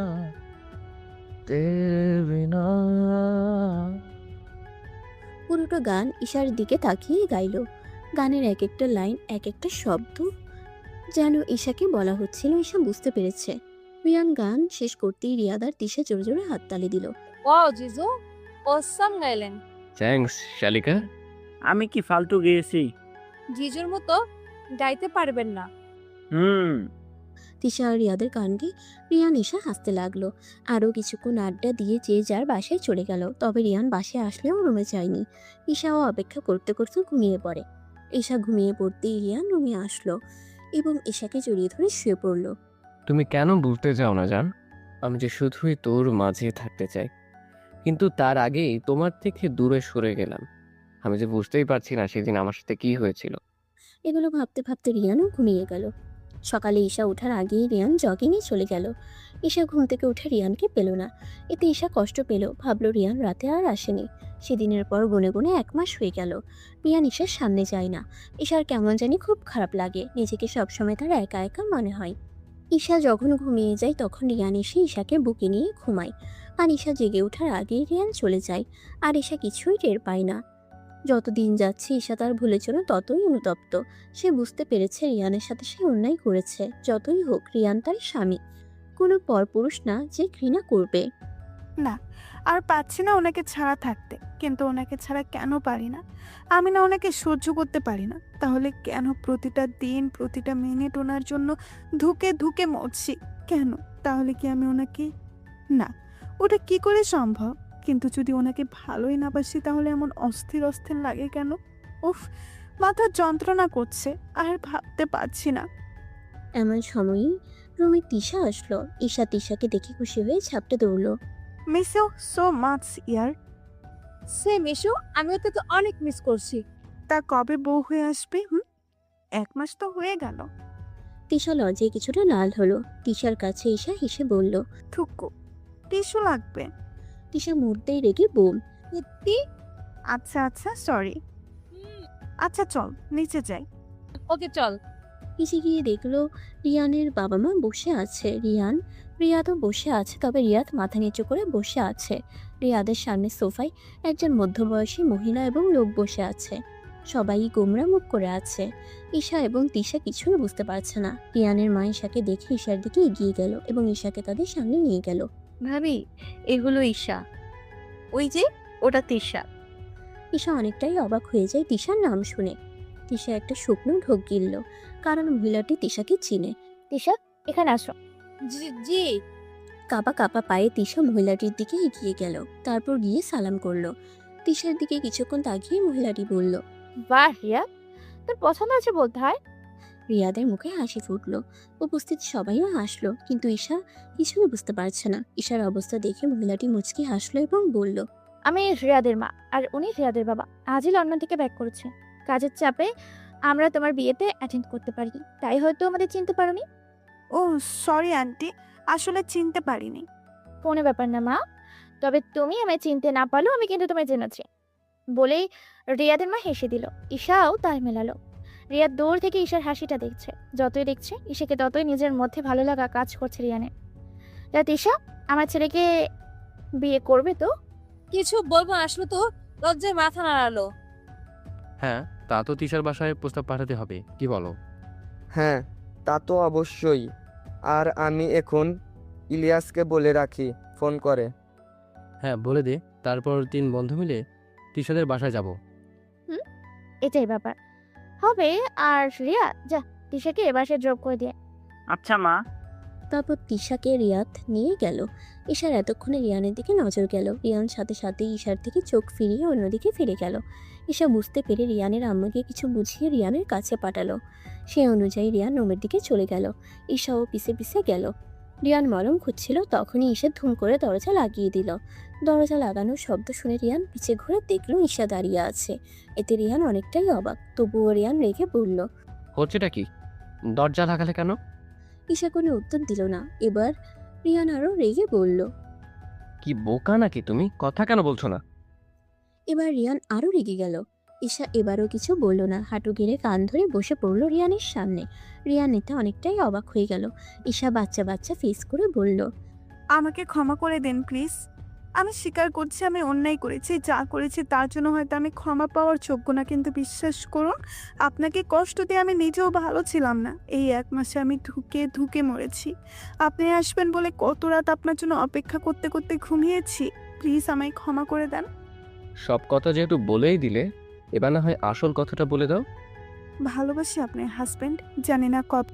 S2: तेरे बिना
S3: পুরোটা গান ঈশার দিকে তাকিয়ে গাইল। গানের এক একটা লাইন এক একটা শব্দ যেন ঈশাকে বলা হচ্ছিল। ঈশা বুঝতে পেরেছে। রিয়ান গান শেষ করতেই রিয়াদ আর তিশা জোরে জোরে হাততালি দিল।
S6: ওয়াও জিজু, অসাম গাইলেন।
S2: থ্যাঙ্কস শালিকা।
S7: আমি কি ফালতু গেয়েছি?
S6: জিজুর মতো গাইতে পারবেন না।
S3: তিশা আর রিয়াদের কাণ্ডে রিয়ান ঈশা হাসতে লাগলো। আরও কিছুক্ষণ আড্ডা দিয়ে যে যার বাসায় চলে গেল। তবে রিয়ান বাসায় আসলেও রুমে যায়নি। ঈশাও অপেক্ষা করতে করতে ঘুমিয়ে পড়ে। ঈশা ঘুমিয়ে পড়তেই রিয়ান রুমে আসলো এবং ঈশাকে জড়িয়ে ধরে শুয়ে পড়ল।
S2: তুমি কেন বলতে চাও না জান? আমি যে শুধুই তোর মাঝে থাকতে চাই, কিন্তু তার আগেই তোমার থেকে দূরে সরে গেলাম। আমি যে বুঝতেই পারছি না সেদিন আমার সাথে কি হয়েছিল।
S3: এগুলো ভাবতে ভাবতে রিয়ানও ঘুমিয়ে গেল। সকালে ঈশা ওঠার আগেই রিয়ান জগিংয়ে চলে গেল। ঈশা ঘুম থেকে উঠে রিয়ানকে পেল না। এতে ঈশা কষ্ট পেল। ভাবলো রিয়ান রাতে আর আসেনি। সেদিনের পর গুনে গুনে 1 মাস হয়ে গেল। রিয়ান ঈশার সামনে যায় না। ঈশার কেমন জানি খুব খারাপ লাগে। নিজেকে সবসময় তার একা একা মনে হয়। ঈশা যখন ঘুমিয়ে যায় তখন রিয়ান এসে ঈশাকে বুকে নিয়ে ঘুমায়। আর ঈশা জেগে ওঠার আগেই রিয়ান চলে যায়। আর ঈশা কিছুই টের পায় না। যত দিন যাচ্ছে ঈশা তার ভুলের জন্য ততই অনুতপ্ত। সে বুঝতে পেরেছে রিয়ানের সাথে সে অন্যায় করেছে। যতই হোক রিয়ান তার স্বামী, কোনো পরপুরুষ না যে ঘৃণা করবে।
S1: না, আর পাচ্ছি না ওনাকে ছাড়া থাকতে। কিন্তু ওনাকে ছাড়া কেন পারি না? আমি না ওনাকে সহ্য করতে পারি না। তাহলে কেন প্রতিটা দিন প্রতিটা মিনিট ওনার জন্য ধুকে ধুকে মরছি কেন? তাহলে কি আমি ওনাকে, না ওটা কি করে সম্ভব? কিন্তু যদি ওনাকে ভালোই না বাসি তাহলে এমন অস্থির অস্থির লাগে কেন? উফ, মাথা যন্ত্রণা করছে, আর ভাবতে পারছি না।
S3: এমন সময়ই রুমে তিশা আসলো। ঈশা তিশাকে দেখে খুশি হয়ে ঝাপটে দৌড়লো।
S1: মিস ইউ সো মাচ ইয়ার।
S6: সে মিশু, আমিও তোকে অনেক মিস করছি।
S1: তা কবে বউ হয়ে আসবে? 1 মাস তো হয়ে গেল।
S3: তিশা লজ্জায় কিছুটা লাল হলো। তিশার কাছে ঈশা হেসে বলল,
S1: থুকু, টিস্যু লাগবে।
S3: তিশা মুহূর্তেই রেগে বোম।
S1: আচ্ছা আচ্ছা, সরি। আচ্ছা চল নিচে যাই।
S6: ওকে চল।
S3: নিচে গিয়ে দেখলো রিয়ানের বাবা মা বসে আছে। রিয়াদও বসে আছে, তবে রিয়াদ মাথা নিচু করে বসে আছে। রিয়াদের সামনে সোফায় একজন মধ্যবয়সী মহিলা এবং লোক বসে আছে। সবাই গোমরা মুখ করে আছে। ঈশা এবং তিশা কিছুই বুঝতে পারছে না। রিয়ানের মা ঈশাকে দেখে ঈশার দিকে এগিয়ে গেল এবং ঈশাকে তাদের সামনে নিয়ে গেল।
S6: ভাবি, এগুলো ঈশা, ওই যে ওটা তিশা।
S3: ঈশা অনেকটাই অবাক হয়ে যায় তিশার নাম শুনে। তিশা একটা শুকনো ঢোক গিলল, কারণ মহিলাটি তিশাকে চিনে।
S11: তিশা, এখানে আসো।
S6: জি।
S3: কাপা কাপা পায়ে তিশা মহিলাটির দিকে এগিয়ে গেল, তারপর গিয়ে সালাম করলো। তিশার দিকে কিছুক্ষণ তাকিয়ে মহিলাটি বলল।
S11: বাহ রিয়া, তোর পছন্দ আছে বোধ হয়।
S3: রিয়াদের মুখে হাসি ফুটলো। উপস্থিত সবাইও হাসলো, কিন্তু ঈশা কিছুই বুঝতে পারছে না। ঈশার অবস্থা দেখে মহিলাটি মুচকি হাসলো এবং বলল,
S11: আমি রিয়াদের মা, আর উনি রিয়াদের বাবা। আজই লন্ডন থেকে ব্যাক করেছে। কাজের চাপে আমরা তোমার বিয়েতে অ্যাটেন্ড করতে পারিনি, তাই হয়তো আমাদের চিনতে পারোনি।
S1: ও সরি আন্টি, আসলে চিনতে পারিনি।
S11: কোনো ব্যাপার না মা, তবে তুমি আমায় চিনতে না পারলেও আমি কিন্তু তোমায় জেনেছি। বলেই রিয়াদের মা হেসে দিল। ঈশাও তাল মেলালো। রিয়া দূর থেকে ঈশার হাসিটা দেখছে। যতই দেখছে ঈশাকে ততই নিজের মধ্যে ভালো লাগা কাজ করছে রিয়ানের। রাত ঈশা, আমার ছেলেকে বিয়ে করবে তো?
S6: কিছু বলবো না, আসলে তো লজ্জায় মাথা নাড়ালো।
S9: হ্যাঁ, তা তো তিশার বাসায় প্রস্তাব পাঠাতে হবে, কি বলো?
S8: হ্যাঁ, তা তো অবশ্যই। আর আমি এখন ইলিয়াসকে বলে রাখি ফোন করে।
S9: হ্যাঁ, বলে দে। তারপর 3 বন্ধু মিলে তিশাদের বাসায় যাব।
S11: এটাই ব্যাপার হবে। আর রিয়া, যা তিশাকে এবারে ড্রপ করে দিয়ে।
S7: আচ্ছা মা।
S3: তারপর তিশাকে রিয়াদ নিয়ে গেল। ঈশার এতক্ষণে রিয়ানের দিকে নজর গেল। রিয়ান সাথে সাথে ঈশার থেকে চোখ ফিরিয়ে অন্যদিকে ফিরে গেল। ঈশা বুঝতে পেরে রিয়ানের আম্মুকে কিছু বুঝিয়ে রিয়ানের কাছে পাঠালো। সে অনুযায়ী রিয়ান রুমের দিকে চলে গেল। ঈশাও পিছে পিছে গেল। রিয়ান মলম খুঁজছিল, তখনই ঈশা ধুম করে দরজা লাগিয়ে দিল। দরজা লাগানোর শব্দ শুনে রিয়ান পিছে ঘুরে দেখলো ঈশা দাঁড়িয়ে আছে। এতে রিয়ান অনেকটাই অবাক, তবুও রিয়ান রেগে বলল।
S2: হচ্ছেটা কি? দরজা লাগালে কেন?
S3: ঈশা কোনো উত্তর দিল না। এবার রিয়ান আরও রেগে বলল।
S2: কি বোকা নাকি তুমি? কথা কেন বলছো না?
S3: এবার রিয়ান আরও রেগে গেল। ঈশা এবারও কিছু বলল না, হাঁটু গেড়ে কান ধরে বসে পড়ল রিয়ানের সামনে। রিয়ান এতে অনেকটাই অবাক হয়ে গেল। ঈশা বাচ্চা বাচ্চা ফেস করে বলল,
S1: আমাকে ক্ষমা করে দেন প্লিজ। আমি স্বীকার করছি আমি অন্যায় করেছি, যা করেছি তার জন্য হয়তো আমি ক্ষমা পাওয়ার যোগ্য না, কিন্তু বিশ্বাস করুন আপনাকে কষ্ট দিয়ে আমি নিজেও ভালো ছিলাম না। এই 1 মাসে আমি ধুকে ধুকে মরেছি। আপনি আসবেন বলে কত রাত আপনার জন্য অপেক্ষা করতে করতে ঘুমিয়েছি। প্লিজ আমায় ক্ষমা করে দেন।
S2: সব কথা যেহেতু বলেই দিলে, এবার না হয় আসল কথাটা বলে দাও।
S1: ভালোবাসি আপনার হাজবেন্ড, জানি না কবে